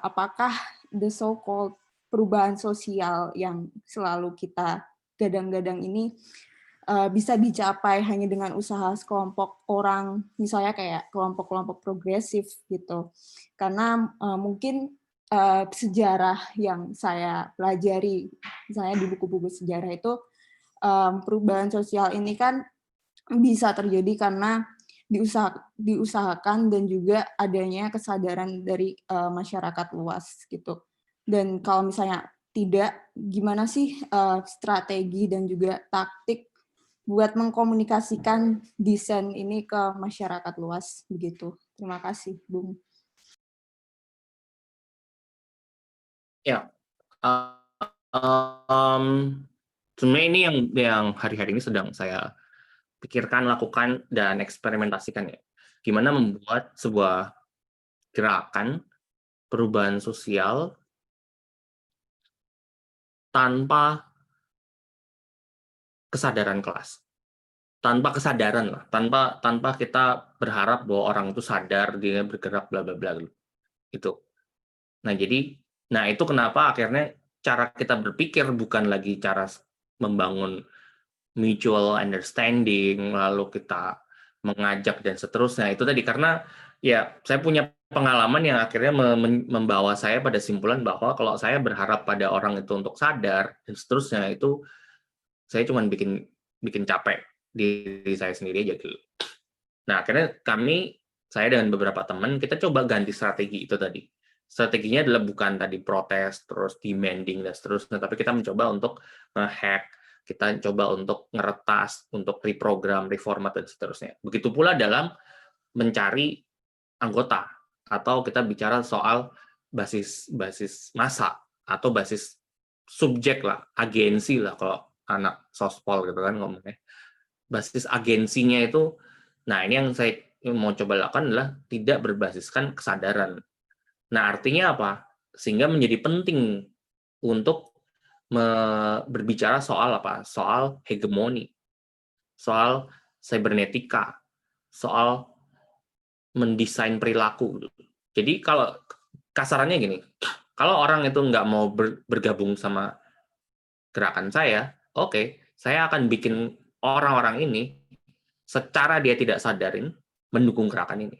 apakah the so-called perubahan sosial yang selalu kita gadang-gadang ini bisa dicapai hanya dengan usaha sekelompok orang, misalnya kayak kelompok-kelompok progresif gitu. Karena mungkin sejarah yang saya pelajari, misalnya di buku-buku sejarah itu, perubahan sosial ini kan bisa terjadi karena diusahakan dan juga adanya kesadaran dari masyarakat luas gitu. Dan kalau misalnya tidak, gimana sih strategi dan juga taktik buat mengkomunikasikan desain ini ke masyarakat luas begitu. Terima kasih, Bung. Ya, sebenarnya ini yang hari-hari ini sedang saya pikirkan, lakukan, dan eksperimentasikan ya. Gimana membuat sebuah gerakan perubahan sosial tanpa kesadaran kelas, tanpa kesadaran lah, tanpa kita berharap bahwa orang itu sadar dia bergerak bla bla bla itu. Nah itu kenapa akhirnya cara kita berpikir bukan lagi cara membangun mutual understanding lalu kita mengajak dan seterusnya itu tadi, karena ya saya punya pengalaman yang akhirnya membawa saya pada simpulan bahwa kalau saya berharap pada orang itu untuk sadar dan seterusnya itu saya cuma bikin capek diri saya sendiri aja gitu. Nah, akhirnya saya dengan beberapa teman, kita coba ganti strategi itu tadi. Strateginya adalah bukan tadi protes, terus demanding, dan seterusnya, tapi kita mencoba untuk nge-hack, kita coba untuk ngeretas, untuk reprogram, reformat, dan seterusnya. Begitu pula dalam mencari anggota, atau kita bicara soal basis massa, atau basis subjek lah, agensi lah, kalau anak sospol gitu kan ngomongnya. Basis agensinya itu, nah ini yang saya mau coba lakukan adalah tidak berbasiskan kesadaran. Nah artinya apa? Sehingga menjadi penting untuk berbicara soal apa? Soal hegemoni, soal cybernetika, soal mendesain perilaku. Jadi kalau kasarannya gini, kalau orang itu nggak mau bergabung sama gerakan saya, oke, saya akan bikin orang-orang ini secara dia tidak sadarin mendukung gerakan ini.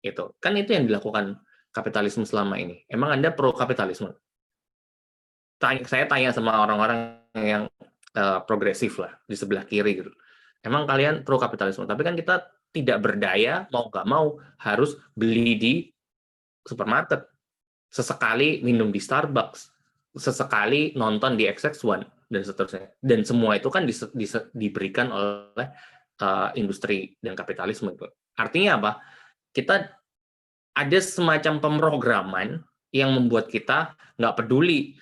Itu kan itu yang dilakukan kapitalisme selama ini. Emang Anda pro kapitalisme? Saya tanya sama orang-orang yang progresif lah di sebelah kiri gitu. Emang kalian pro kapitalisme? Tapi kan kita tidak berdaya, mau nggak mau harus beli di supermarket, sesekali minum di Starbucks, sesekali nonton di XX1 dan seterusnya. Dan semua itu kan diberikan oleh industri dan kapitalisme itu. Artinya apa? Kita ada semacam pemrograman yang membuat kita nggak peduli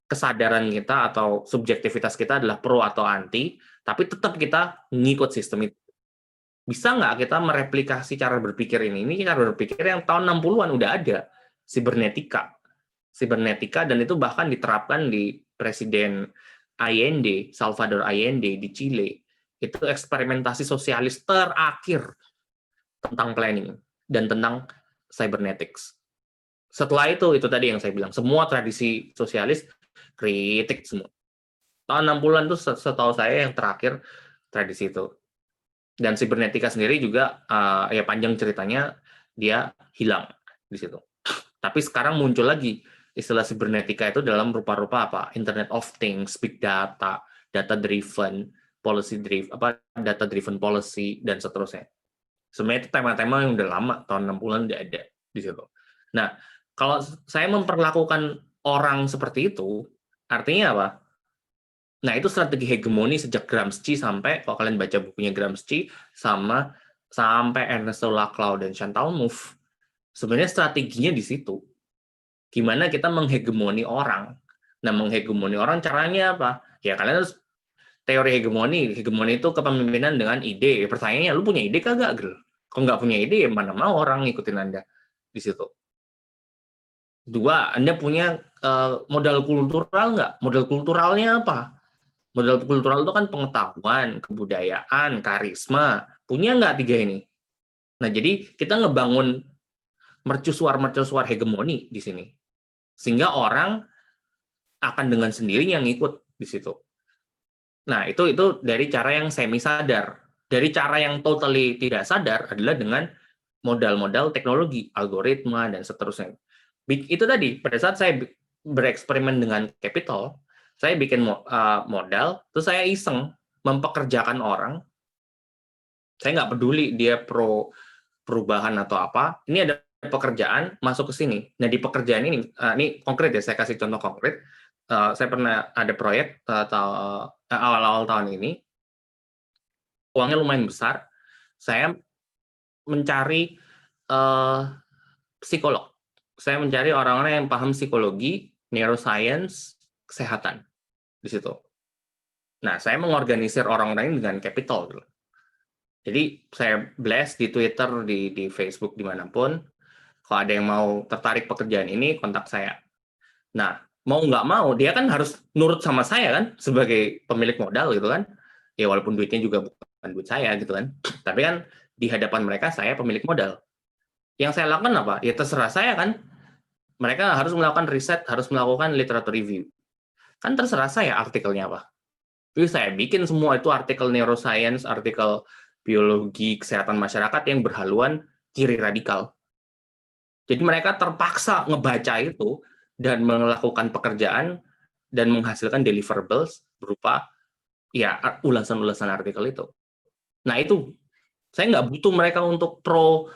kesadaran kita atau subjektivitas kita adalah pro atau anti, tapi tetap kita ngikut sistem itu. Bisa nggak kita mereplikasi cara berpikir ini? Ini cara berpikir yang tahun 60-an udah ada, sibernetika, dan itu bahkan diterapkan di Presiden Allende, Salvador Allende di Chile. Itu eksperimentasi sosialis terakhir tentang planning dan tentang cybernetics. Setelah itu tadi yang saya bilang, semua tradisi sosialis kritik semua. Tahun 60-an itu setahu saya yang terakhir tradisi itu. Dan sibernetika sendiri juga ya panjang ceritanya dia hilang di situ. Tapi sekarang muncul lagi istilah sibernetika itu dalam rupa-rupa apa? Internet of Things, big data, data driven, data driven policy dan seterusnya. Sebenarnya itu tema-tema yang udah lama, tahun 60-an udah ada di situ. Nah, kalau saya memperlakukan orang seperti itu, artinya apa? Nah, itu strategi hegemoni sejak Gramsci sampai, kalau kalian baca bukunya Gramsci, sampai Ernesto Laclau dan Chantal Mouffe, sebenarnya strateginya di situ. Gimana kita menghegemoni orang. Nah, menghegemoni orang caranya apa? Ya, kalian harus teori hegemoni. Hegemoni itu kepemimpinan dengan ide. Pertanyaannya, lu punya ide kagak, Gel? Kalau nggak punya ide, ya mana mau orang ngikutin Anda di situ. Dua, Anda punya modal kultural nggak? Modal kulturalnya apa? Modal kultural itu kan pengetahuan, kebudayaan, karisma. Punya nggak tiga ini? Nah, jadi kita ngebangun mercusuar hegemoni di sini. Sehingga orang akan dengan sendirinya ngikut di situ. Nah, itu dari cara yang semi sadar. Dari cara yang totally tidak sadar adalah dengan modal-modal teknologi, algoritma, dan seterusnya. Itu tadi, pada saat saya bereksperimen dengan capital, saya bikin modal, terus saya iseng mempekerjakan orang. Saya nggak peduli dia pro perubahan atau apa. Ini ada pekerjaan masuk ke sini. Nah, di pekerjaan ini konkret ya, saya kasih contoh konkret. Saya pernah ada proyek awal-awal tahun ini, uangnya lumayan besar. Saya mencari psikolog. Saya mencari orang-orang yang paham psikologi, neuroscience, kesehatan di situ. Nah, saya mengorganisir orang-orang ini dengan capital. Jadi saya blast di Twitter, di Facebook, dimanapun. Kalau ada yang mau tertarik pekerjaan ini, kontak saya. Nah, mau nggak mau, dia kan harus nurut sama saya kan, sebagai pemilik modal gitu kan. Ya walaupun duitnya juga bukan duit saya gitu kan. Tapi kan di hadapan mereka saya pemilik modal. Yang saya lakukan apa? Ya terserah saya kan. Mereka harus melakukan riset, harus melakukan literatur review. Kan terserah saya artikelnya apa. Jadi saya bikin semua itu artikel neuroscience, artikel biologi, kesehatan masyarakat yang berhaluan kiri radikal. Jadi mereka terpaksa ngebaca itu dan melakukan pekerjaan dan menghasilkan deliverables berupa ya ulasan-ulasan artikel itu. Nah itu, saya nggak butuh mereka untuk pro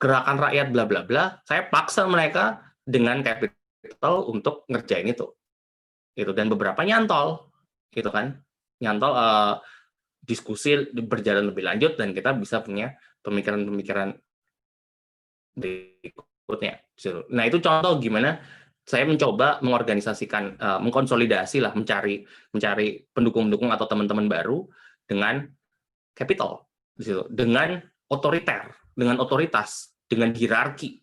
gerakan rakyat bla bla bla. Saya paksa mereka dengan capital untuk ngerjain itu. Dan beberapa nyantol, gitu kan. Nyantol diskusi berjalan lebih lanjut dan kita bisa punya pemikiran-pemikiran berikutnya. Nah, itu contoh gimana saya mencoba mengorganisasikan, mengkonsolidasi lah, mencari pendukung-pendukung atau teman-teman baru dengan capital di situ, dengan otoriter, dengan otoritas, dengan hierarki.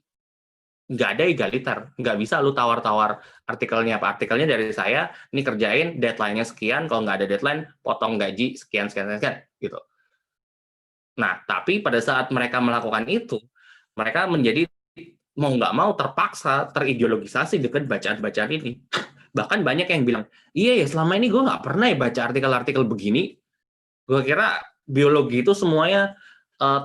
Nggak ada egaliter, nggak bisa lu tawar-tawar artikelnya apa. Artikelnya dari saya, ini kerjain, deadline-nya sekian, kalau nggak ada deadline, potong gaji sekian, gitu. Nah, tapi pada saat mereka melakukan itu, mereka menjadi mau nggak mau terpaksa terideologisasi dengan bacaan-bacaan ini. Bahkan banyak yang bilang, iya ya selama ini gue nggak pernah ya baca artikel-artikel begini. Gue kira biologi itu semuanya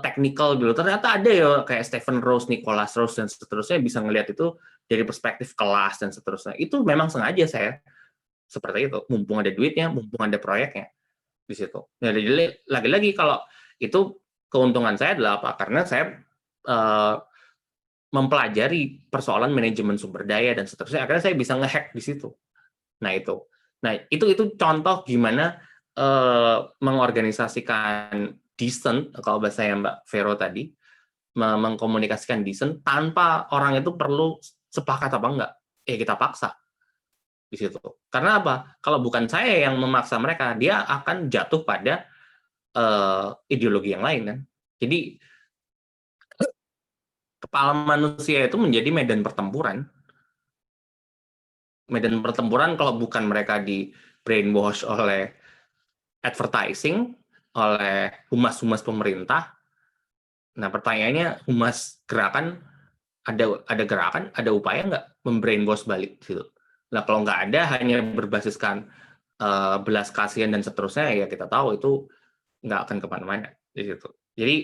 technical dulu. Ternyata ada ya kayak Stephen Rose, Nicholas Rose, dan seterusnya bisa ngelihat itu dari perspektif kelas dan seterusnya. Itu memang sengaja saya seperti itu. Mumpung ada duitnya, mumpung ada proyeknya di situ. Nah, jadi lagi-lagi kalau itu keuntungan saya adalah apa? Karena saya mempelajari persoalan manajemen sumber daya dan seterusnya, akhirnya saya bisa ngehack di situ. Nah itu contoh gimana mengorganisasikan decent, kalau bahasanya Mbak Vero tadi, mengkomunikasikan decent tanpa orang itu perlu sepakat apa enggak, kita paksa di situ. Karena apa? Kalau bukan saya yang memaksa mereka, dia akan jatuh pada ideologi yang lain kan. Jadi kepala manusia itu menjadi medan pertempuran. Medan pertempuran kalau bukan mereka di brainwash oleh advertising, oleh humas-humas pemerintah. Nah pertanyaannya, humas gerakan, ada gerakan, ada upaya nggak membrainwash balik gitu. Nah kalau nggak ada, hanya berbasiskan belas kasihan dan seterusnya, ya kita tahu itu nggak akan kemana-mana di situ. Jadi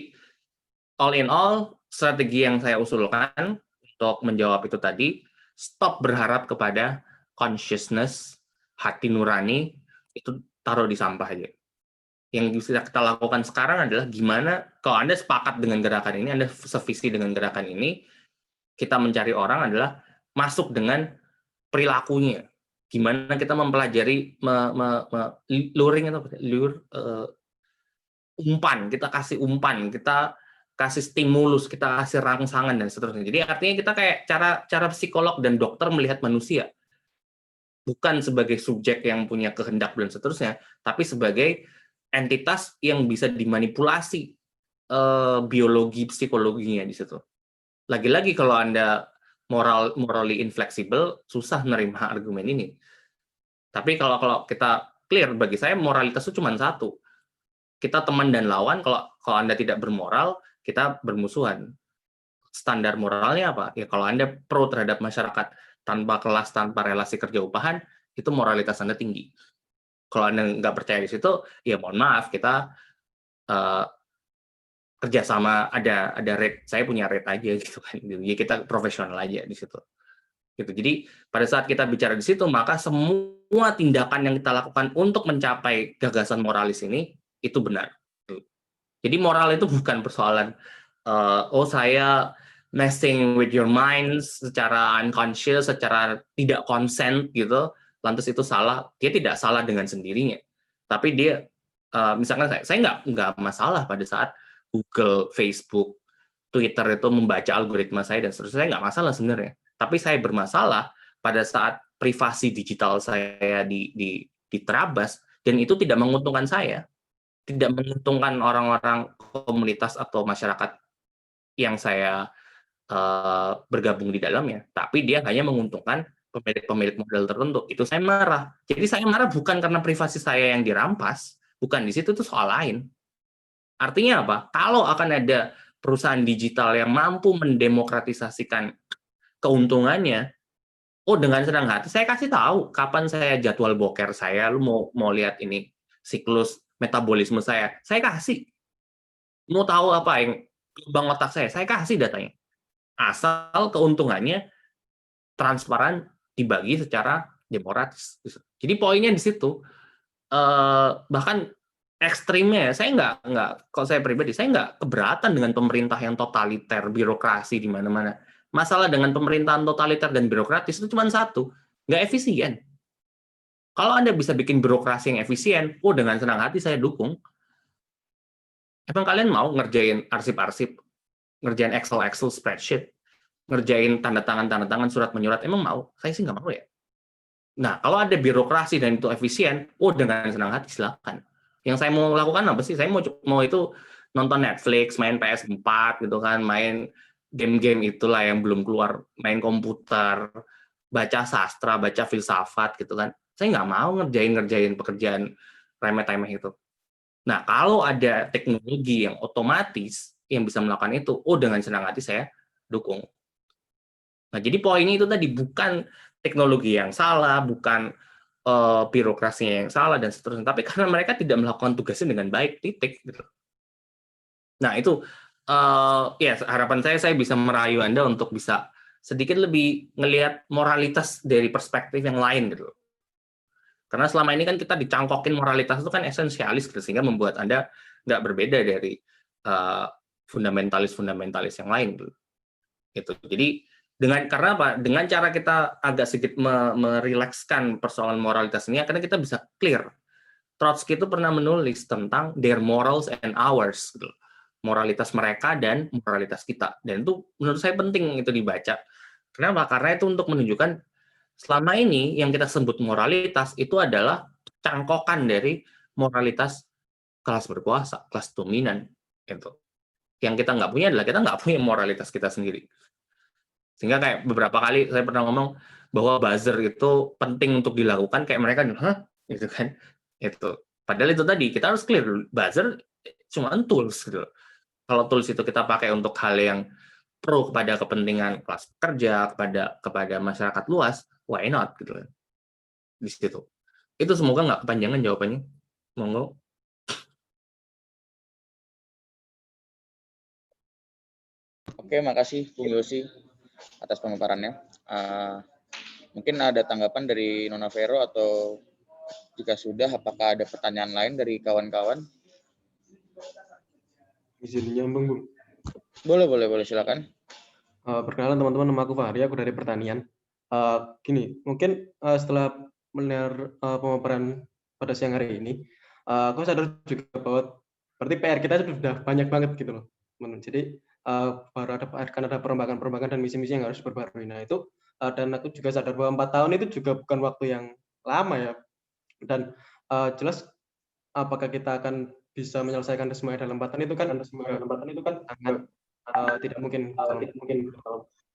all in all, strategi yang saya usulkan untuk menjawab itu tadi, stop berharap kepada consciousness, hati nurani, itu taruh di sampah aja. Yang bisa kita lakukan sekarang adalah gimana, kalau Anda sepakat dengan gerakan ini, Anda sevisi dengan gerakan ini, kita mencari orang adalah masuk dengan perilakunya. Gimana kita mempelajari luring atau umpan, kita kasih umpan, kita kasih stimulus, kita kasih rangsangan dan seterusnya. Jadi artinya kita kayak cara psikolog dan dokter melihat manusia, bukan sebagai subjek yang punya kehendak dan seterusnya, tapi sebagai entitas yang bisa dimanipulasi biologi psikologinya di situ. Lagi-lagi kalau Anda morally inflexible, susah menerima argumen ini. Tapi kalau kita clear, bagi saya moralitas itu cuma satu. Kita teman dan lawan, kalau Anda tidak bermoral, kita bermusuhan. Standar moralnya apa? Ya kalau Anda pro terhadap masyarakat tanpa kelas, tanpa relasi kerja upahan, itu moralitas Anda tinggi. Kalau Anda nggak percaya di situ, ya mohon maaf, kita kerjasama, ada rate, saya punya rate aja gitu kan. Jadi kita profesional aja di situ. Gitu. Jadi pada saat kita bicara di situ, maka semua tindakan yang kita lakukan untuk mencapai gagasan moralis ini itu benar. Jadi moral itu bukan persoalan saya messing with your minds secara unconscious, secara tidak consent gitu, lantas itu salah. Dia tidak salah dengan sendirinya. Tapi dia misalkan saya nggak masalah pada saat Google, Facebook, Twitter itu membaca algoritma saya dan seterusnya, saya nggak masalah sebenarnya. Tapi saya bermasalah pada saat privasi digital saya diterabas, dan itu tidak menguntungkan saya, tidak menguntungkan orang-orang komunitas atau masyarakat yang saya bergabung di dalamnya, tapi dia hanya menguntungkan pemilik modal tertentu. Itu saya marah. Jadi saya marah bukan karena privasi saya yang dirampas, bukan, di situ, itu soal lain. Artinya apa? Kalau akan ada perusahaan digital yang mampu mendemokratisasikan keuntungannya, dengan senang hati saya kasih tahu kapan saya jadwal boker saya, lu mau lihat ini siklus metabolisme saya kasih. Mau tahu apa yang lubang otak saya kasih datanya. Asal keuntungannya transparan, dibagi secara demokratis. Jadi poinnya di situ. Bahkan ekstrimnya, saya nggak, kalau saya pribadi, saya nggak keberatan dengan pemerintah yang totaliter, birokrasi di mana-mana. Masalah dengan pemerintahan totaliter dan birokratis itu cuma satu, nggak efisien. Kalau Anda bisa bikin birokrasi yang efisien, dengan senang hati saya dukung. Emang kalian mau ngerjain arsip-arsip, ngerjain Excel spreadsheet, ngerjain tanda tangan surat menyurat, emang mau? Saya sih nggak mau ya. Nah, kalau ada birokrasi dan itu efisien, dengan senang hati silakan. Yang saya mau lakukan apa sih? Saya mau itu nonton Netflix, main PS4 gitu kan, main game-game itulah yang belum keluar, main komputer, baca sastra, baca filsafat gitu kan. Saya nggak mau ngerjain pekerjaan remeh-temeh itu. Nah, kalau ada teknologi yang otomatis yang bisa melakukan itu, dengan senang hati saya dukung. Nah, jadi poinnya itu tadi, bukan teknologi yang salah, bukan birokrasinya yang salah dan seterusnya, tapi karena mereka tidak melakukan tugasnya dengan baik, titik gitu. Nah, itu ya harapan saya bisa merayu Anda untuk bisa sedikit lebih ngelihat moralitas dari perspektif yang lain gitu. Karena selama ini kan kita dicangkokin moralitas itu kan esensialis gitu, sehingga membuat Anda nggak berbeda dari fundamentalis yang lain gitu. Gitu. Jadi karena apa? Dengan cara kita agak sedikit merilekskan persoalan moralitas ini, karena kita bisa clear. Trotsky itu pernah menulis tentang their morals and ours, gitu. Moralitas mereka dan moralitas kita. Dan itu menurut saya penting itu dibaca. Kenapa? Karena itu untuk menunjukkan selama ini yang kita sebut moralitas itu adalah cangkokan dari moralitas kelas berkuasa, kelas dominan. Gitu. Yang kita nggak punya adalah kita nggak punya moralitas kita sendiri. Sehingga kayak beberapa kali saya pernah ngomong bahwa buzzer itu penting untuk dilakukan, kayak mereka, hah? Gitu kan. Itu. Padahal itu tadi, kita harus clear dulu. Buzzer cuma tools gitu. Kalau tools itu kita pakai untuk hal yang pro kepada kepentingan kelas pekerja, kepada masyarakat luas, why not gitu kan. Di situ. Itu semoga nggak kepanjangan jawabannya. Monggo. Oke, makasih Bung Yosi atas pemaparannya. Mungkin ada tanggapan dari Nona Vero, atau jika sudah, apakah ada pertanyaan lain dari kawan-kawan? Izin nyambung, Bung. Boleh, silakan. Perkenalan teman-teman, nama aku Fahri, aku dari pertanian. Gini, mungkin setelah mendengar pemaparan pada siang hari ini, aku sadar juga bahwa berarti PR kita sudah banyak banget gitu loh. Jadi baru akan ada perombakan-perombakan dan misi-misi yang harus diperbarui. Nah itu, dan aku juga sadar bahwa 4 tahun itu juga bukan waktu yang lama ya. Dan jelas apakah kita akan bisa menyelesaikan semuanya dalam 4 tahun itu kan sangat tidak mungkin.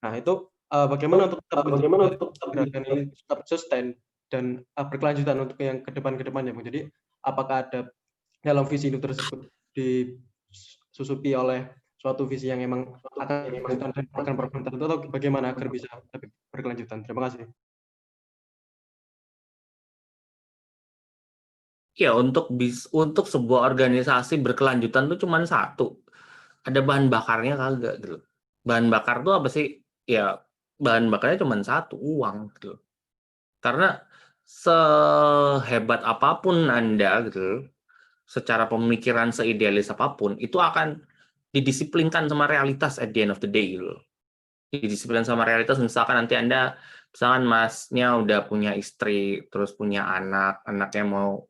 Nah itu bagaimana untuk gerakan ini tetap sustain dan berkelanjutan untuk yang kedepannya, Bung. Jadi apakah ada dalam visi itu tersebut disusupi oleh suatu visi yang emang akan berkelanjutan tertentu, atau bagaimana agar bisa lebih berkelanjutan? Terima kasih. Ya, untuk sebuah organisasi berkelanjutan itu cuma satu. Ada bahan bakarnya kagak gitu. Bahan bakar itu apa sih? Ya, bahan bakarnya cuma satu, uang gitu. Karena sehebat apapun Anda gitu, secara pemikiran seidealis apapun, itu akan didisiplinkan sama realitas at the end of the day gitu. Didisiplinkan sama realitas, misalkan nanti Anda, misalkan masnya udah punya istri, terus punya anaknya mau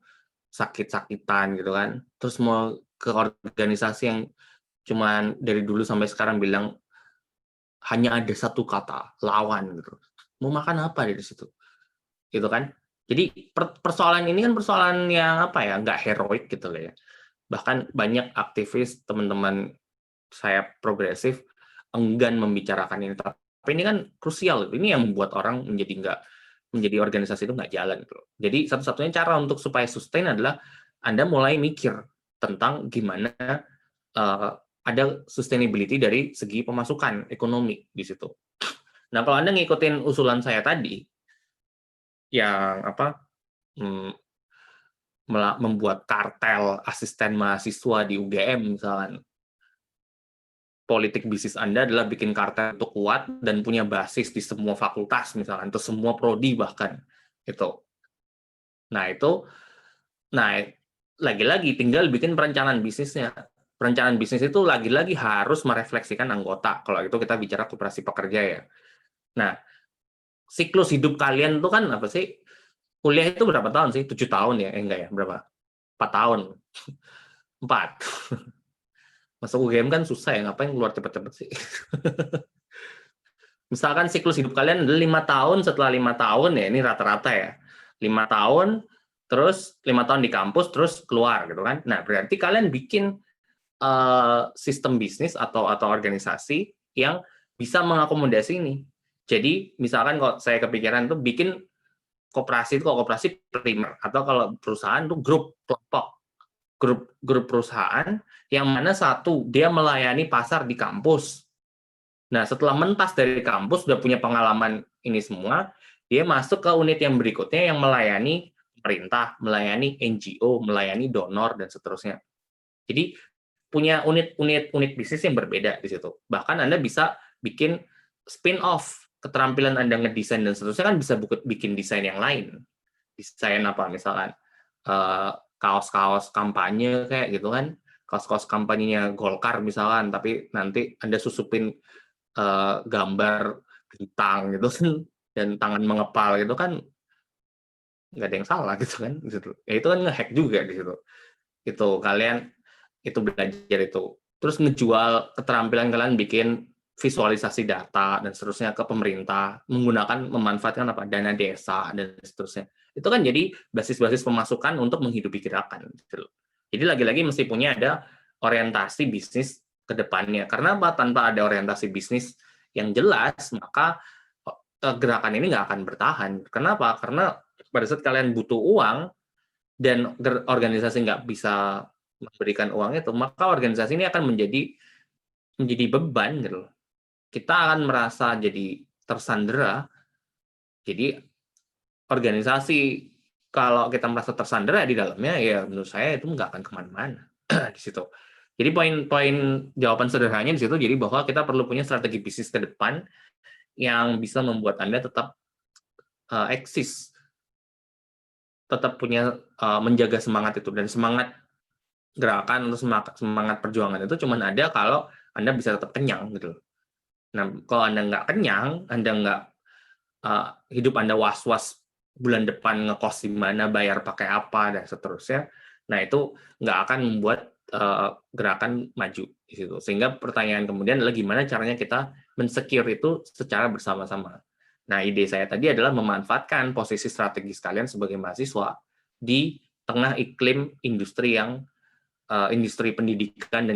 sakit-sakitan gitu kan, terus mau ke organisasi yang cuman dari dulu sampai sekarang bilang hanya ada satu kata, lawan gitu. Mau makan apa dari situ? Gitu kan? Jadi persoalan ini kan persoalan yang apa ya, nggak heroik gitu loh ya. Bahkan banyak aktivis, teman-teman saya progresif, enggan membicarakan ini. Tapi ini kan krusial. Ini yang membuat orang menjadi organisasi itu nggak jalan gitu. Jadi satu-satunya cara untuk supaya sustain adalah Anda mulai mikir tentang gimana ada sustainability dari segi pemasukan ekonomi di situ. Nah, kalau Anda ngikutin usulan saya tadi, yang membuat kartel asisten mahasiswa di UGM misalnya, politik bisnis Anda adalah bikin kartel itu kuat dan punya basis di semua fakultas misalkan, atau semua prodi bahkan itu. Nah lagi-lagi tinggal bikin perencanaan bisnisnya. Perencanaan bisnis itu lagi-lagi harus merefleksikan anggota. Kalau itu kita bicara koperasi pekerja ya. Nah, siklus hidup kalian itu kan apa sih? Kuliah itu berapa tahun sih? 7 tahun ya? Enggak ya? Berapa? 4 tahun. 4. Masuk UGM kan susah ya, ngapain keluar cepet-cepet sih? Misalkan siklus hidup kalian adalah 5 tahun, setelah 5 tahun ya, ini rata-rata ya, 5 tahun, terus 5 tahun di kampus, terus keluar gitu kan. Nah, berarti kalian bikin sistem bisnis atau organisasi yang bisa mengakomodasi ini. Jadi, misalkan kalau saya kepikiran tuh bikin koperasi itu, kalau koperasi primer, atau kalau perusahaan itu grup kelompok. Grup perusahaan yang mana satu dia melayani pasar di kampus. Nah, setelah mentas dari kampus udah punya pengalaman ini semua, dia masuk ke unit yang berikutnya yang melayani pemerintah, melayani NGO, melayani donor dan seterusnya. Jadi punya unit bisnis yang berbeda di situ. Bahkan Anda bisa bikin spin-off, keterampilan Anda ngedesain dan seterusnya kan bisa bikin desain yang lain. Desain apa misalkan kaos-kaos kampanye kayak gitu kan, kaos-kaos kampanyenya Golkar misalkan, tapi nanti Anda susupin gambar bintang gitu kan dan tangan mengepal gitu kan nggak ada yang salah gitu kan di situ. Ya itu kan ngehack juga di situ. Itu kalian itu belajar itu. Terus ngejual keterampilan kalian bikin visualisasi data dan seterusnya ke pemerintah menggunakan memanfaatkan apa dana desa dan seterusnya. Itu kan jadi basis-basis pemasukan untuk menghidupi gerakan gitu loh. Jadi lagi-lagi mesti punya ada orientasi bisnis ke depannya. Karena apa? Tanpa ada orientasi bisnis yang jelas, maka gerakan ini nggak akan bertahan. Kenapa? Karena pada saat kalian butuh uang dan organisasi nggak bisa memberikan uang itu, maka organisasi ini akan menjadi beban gitu loh. Kita akan merasa jadi tersandera. Jadi organisasi kalau kita merasa tersandera di dalamnya, ya menurut saya itu nggak akan kemana-mana di situ. Jadi poin-poin jawaban sederhananya di situ, jadi bahwa kita perlu punya strategi bisnis ke depan yang bisa membuat Anda tetap eksis, tetap punya menjaga semangat itu, dan semangat gerakan atau semangat perjuangan itu cuma ada kalau Anda bisa tetap kenyang gitu. Nah, kalau Anda nggak kenyang, Anda nggak hidup Anda was-was bulan depan ngekos di mana, bayar pakai apa dan seterusnya. Nah, itu nggak akan membuat gerakan maju di situ. Sehingga pertanyaan kemudian adalah gimana caranya kita men-secure itu secara bersama-sama. Nah, ide saya tadi adalah memanfaatkan posisi strategis kalian sebagai mahasiswa di tengah iklim industri yang industri pendidikan dan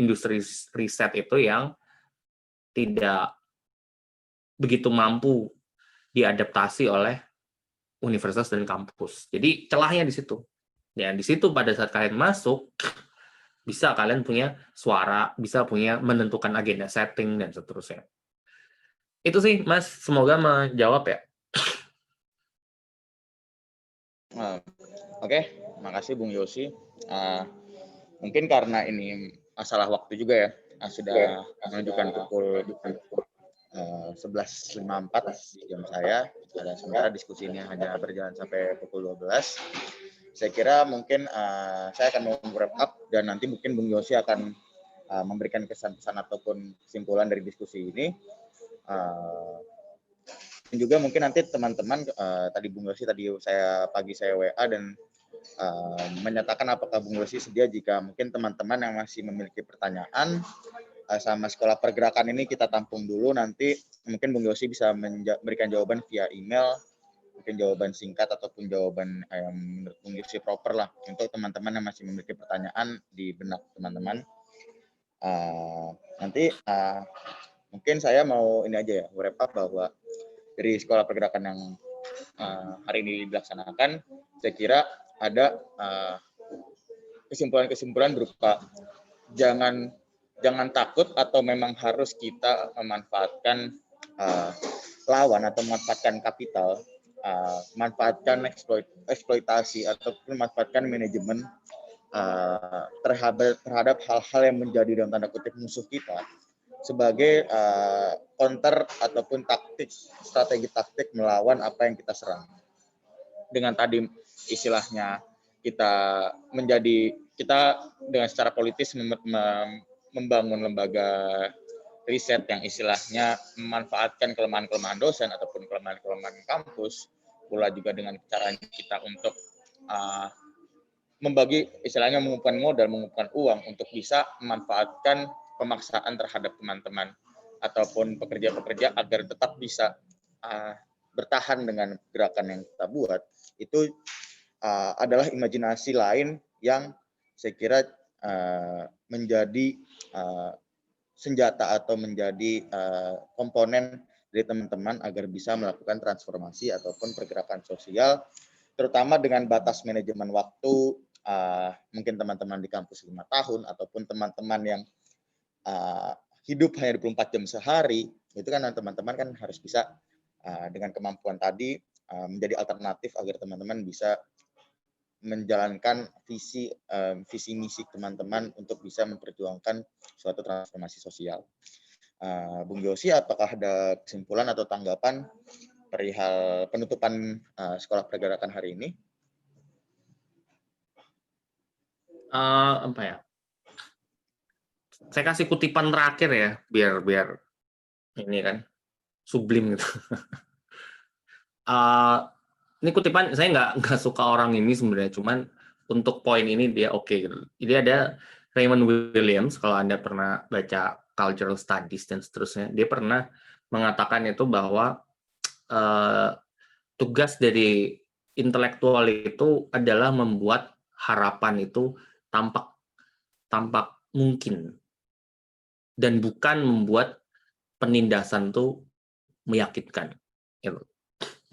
industri riset itu yang tidak begitu mampu diadaptasi oleh universitas dan kampus. Jadi celahnya di situ. Ya, di situ pada saat kalian masuk, bisa kalian punya suara, bisa punya menentukan agenda setting, dan seterusnya. Itu sih, Mas. Semoga menjawab ya. Oke, makasih Bung Yosi. Mungkin karena ini masalah waktu juga ya, sudah menunjukkan pukul 11.54 di jam saya, dan sementara diskusi ini hanya berjalan sampai pukul 12. Saya kira mungkin saya akan wrap up, dan nanti mungkin Bung Yosi akan memberikan kesan-kesan ataupun kesimpulan dari diskusi ini. Dan juga mungkin nanti teman-teman, tadi Bung Yosi, tadi saya WA dan menyatakan apakah Bung Yosi sedia jika mungkin teman-teman yang masih memiliki pertanyaan sama sekolah pergerakan ini kita tampung dulu, nanti mungkin Bung Yosi bisa memberikan jawaban via email, mungkin jawaban singkat ataupun jawaban yang menurut Bung Yosi proper lah untuk teman-teman yang masih memiliki pertanyaan di benak teman-teman. Nanti mungkin saya mau ini aja ya, wrap up bahwa dari sekolah pergerakan yang hari ini dilaksanakan, saya kira ada kesimpulan-kesimpulan berupa jangan takut atau memang harus kita memanfaatkan lawan atau memanfaatkan kapital, manfaatkan eksploitasi ataupun manfaatkan manajemen terhadap hal-hal yang menjadi dalam tanda kutip musuh kita sebagai counter ataupun strategi taktik melawan apa yang kita serang. Dengan tadi istilahnya kita dengan secara politis membangun lembaga riset yang istilahnya memanfaatkan kelemahan-kelemahan dosen ataupun kelemahan-kelemahan kampus, pula juga dengan cara kita untuk membagi istilahnya mengumpulkan modal, mengumpulkan uang untuk bisa memanfaatkan pemaksaan terhadap teman-teman ataupun pekerja-pekerja agar tetap bisa bertahan dengan gerakan yang kita buat. Itu adalah imajinasi lain yang saya kira menjadi senjata atau menjadi komponen dari teman-teman agar bisa melakukan transformasi ataupun pergerakan sosial, terutama dengan batas manajemen waktu. Mungkin teman-teman di kampus 5 tahun ataupun teman-teman yang hidup hanya 24 jam sehari, itu kan teman-teman kan harus bisa dengan kemampuan tadi menjadi alternatif agar teman-teman bisa menjalankan visi misi teman-teman untuk bisa memperjuangkan suatu transformasi sosial. Bung Yosi, apakah ada kesimpulan atau tanggapan perihal penutupan sekolah pergerakan hari ini? Apa ya? Saya kasih kutipan terakhir ya, biar ini kan sublim gitu. Ini kutipan, saya nggak suka orang ini sebenarnya, cuman untuk poin ini dia oke gitu. Jadi ada Raymond Williams, kalau Anda pernah baca cultural studies dan seterusnya, dia pernah mengatakan itu bahwa tugas dari intelektual itu adalah membuat harapan itu tampak mungkin, dan bukan membuat penindasan itu meyakinkan. Gitu.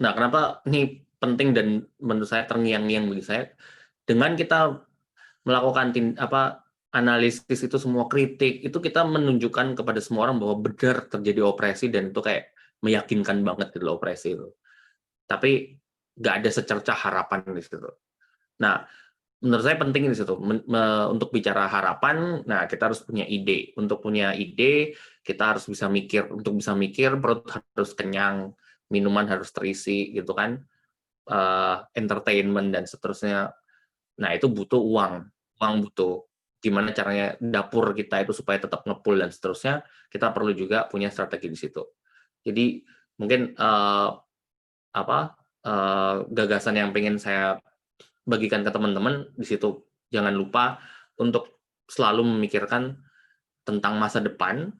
Nah, kenapa ini penting dan menurut saya terngiang-ngiang bagi saya? Dengan kita melakukan analisis itu, semua kritik itu kita menunjukkan kepada semua orang bahwa benar terjadi opresi, dan itu kayak meyakinkan banget gitu opresi itu. Tapi nggak ada secercah harapan di situ. Nah, menurut saya penting di situ untuk bicara harapan. Nah, kita harus punya ide. Untuk punya ide, kita harus bisa mikir. Untuk bisa mikir, perut harus kenyang, minuman harus terisi, gitu kan, entertainment dan seterusnya. Nah, itu butuh uang butuh. Gimana caranya dapur kita itu supaya tetap ngepul dan seterusnya, kita perlu juga punya strategi di situ. Jadi mungkin gagasan yang pengen saya bagikan ke teman-teman di situ, jangan lupa untuk selalu memikirkan tentang masa depan.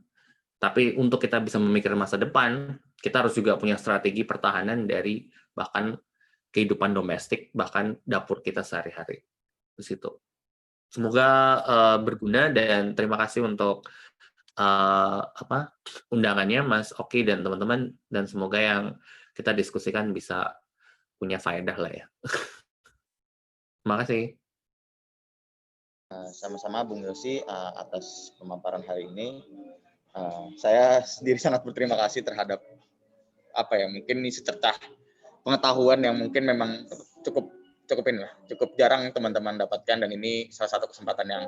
Tapi untuk kita bisa memikirkan masa depan, kita harus juga punya strategi pertahanan dari bahkan kehidupan domestik, bahkan dapur kita sehari-hari. Di situ. Semoga berguna, dan terima kasih untuk undangannya Mas Oki dan teman-teman, dan semoga yang kita diskusikan bisa punya faedah lah ya. Terima kasih. Sama-sama Bung Yosi atas pemaparan hari ini. Saya sendiri sangat berterima kasih terhadap mungkin ini secercah pengetahuan yang mungkin memang cukup jarang teman-teman dapatkan, dan ini salah satu kesempatan yang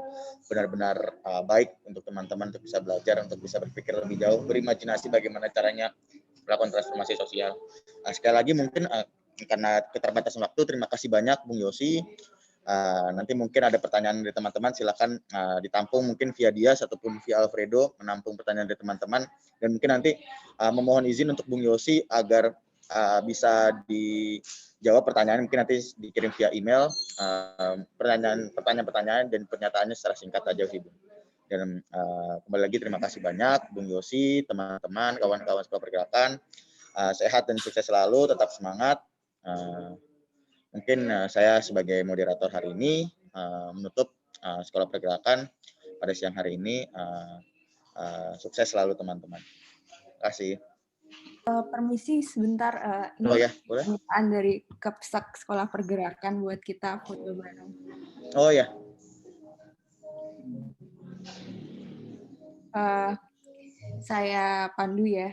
benar-benar baik untuk teman-teman untuk bisa belajar, untuk bisa berpikir lebih jauh, berimajinasi bagaimana caranya melakukan transformasi sosial. Sekali lagi mungkin karena keterbatasan waktu, terima kasih banyak Bung Yosi. Nanti mungkin ada pertanyaan dari teman-teman, silakan ditampung mungkin via Dias ataupun via Alfredo, menampung pertanyaan dari teman-teman, dan mungkin nanti memohon izin untuk Bung Yosi agar bisa dijawab pertanyaan, mungkin nanti dikirim via email pertanyaan-pertanyaan dan pernyataannya secara singkat aja sih Bung. Dan kembali lagi terima kasih banyak Bung Yosi, teman-teman, kawan-kawan Sekolah Pergerakan, sehat dan sukses selalu, tetap semangat. Mungkin saya sebagai moderator hari ini menutup Sekolah Pergerakan pada siang hari ini. Sukses selalu teman-teman. Terima kasih. Permisi sebentar, oh ya, boleh. Permintaan dari Kepsak Sekolah Pergerakan buat kita foto bareng. Oh ya. Saya pandu ya.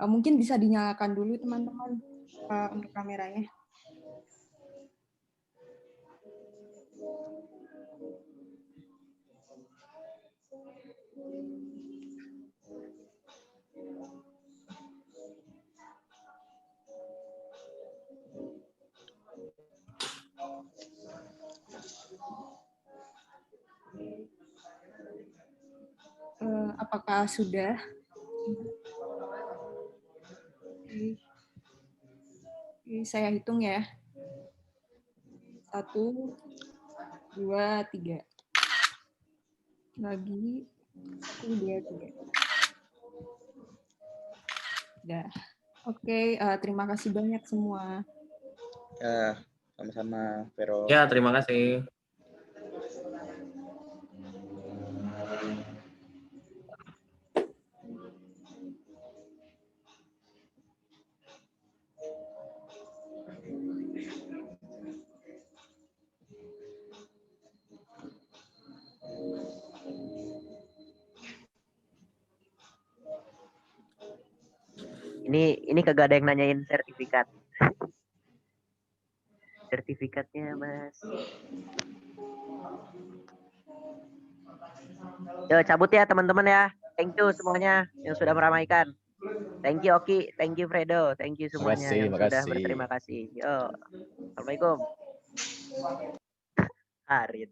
Mungkin bisa dinyalakan dulu teman-teman untuk kameranya. Apakah sudah? Oke, saya hitung ya. 1, 2, 3. Lagi 1, 2, 3. Udah. Oke, terima kasih banyak semua. Ya, sama-sama, Vero. Ya, terima kasih. Ini kagak ada yang nanyain sertifikat. Sertifikatnya, Mas. Yo, cabut ya teman-teman ya. Thank you semuanya yang sudah meramaikan. Thank you Oki, thank you Fredo, thank you semuanya yang sudah berterima kasih. Yo, assalamualaikum. Harit.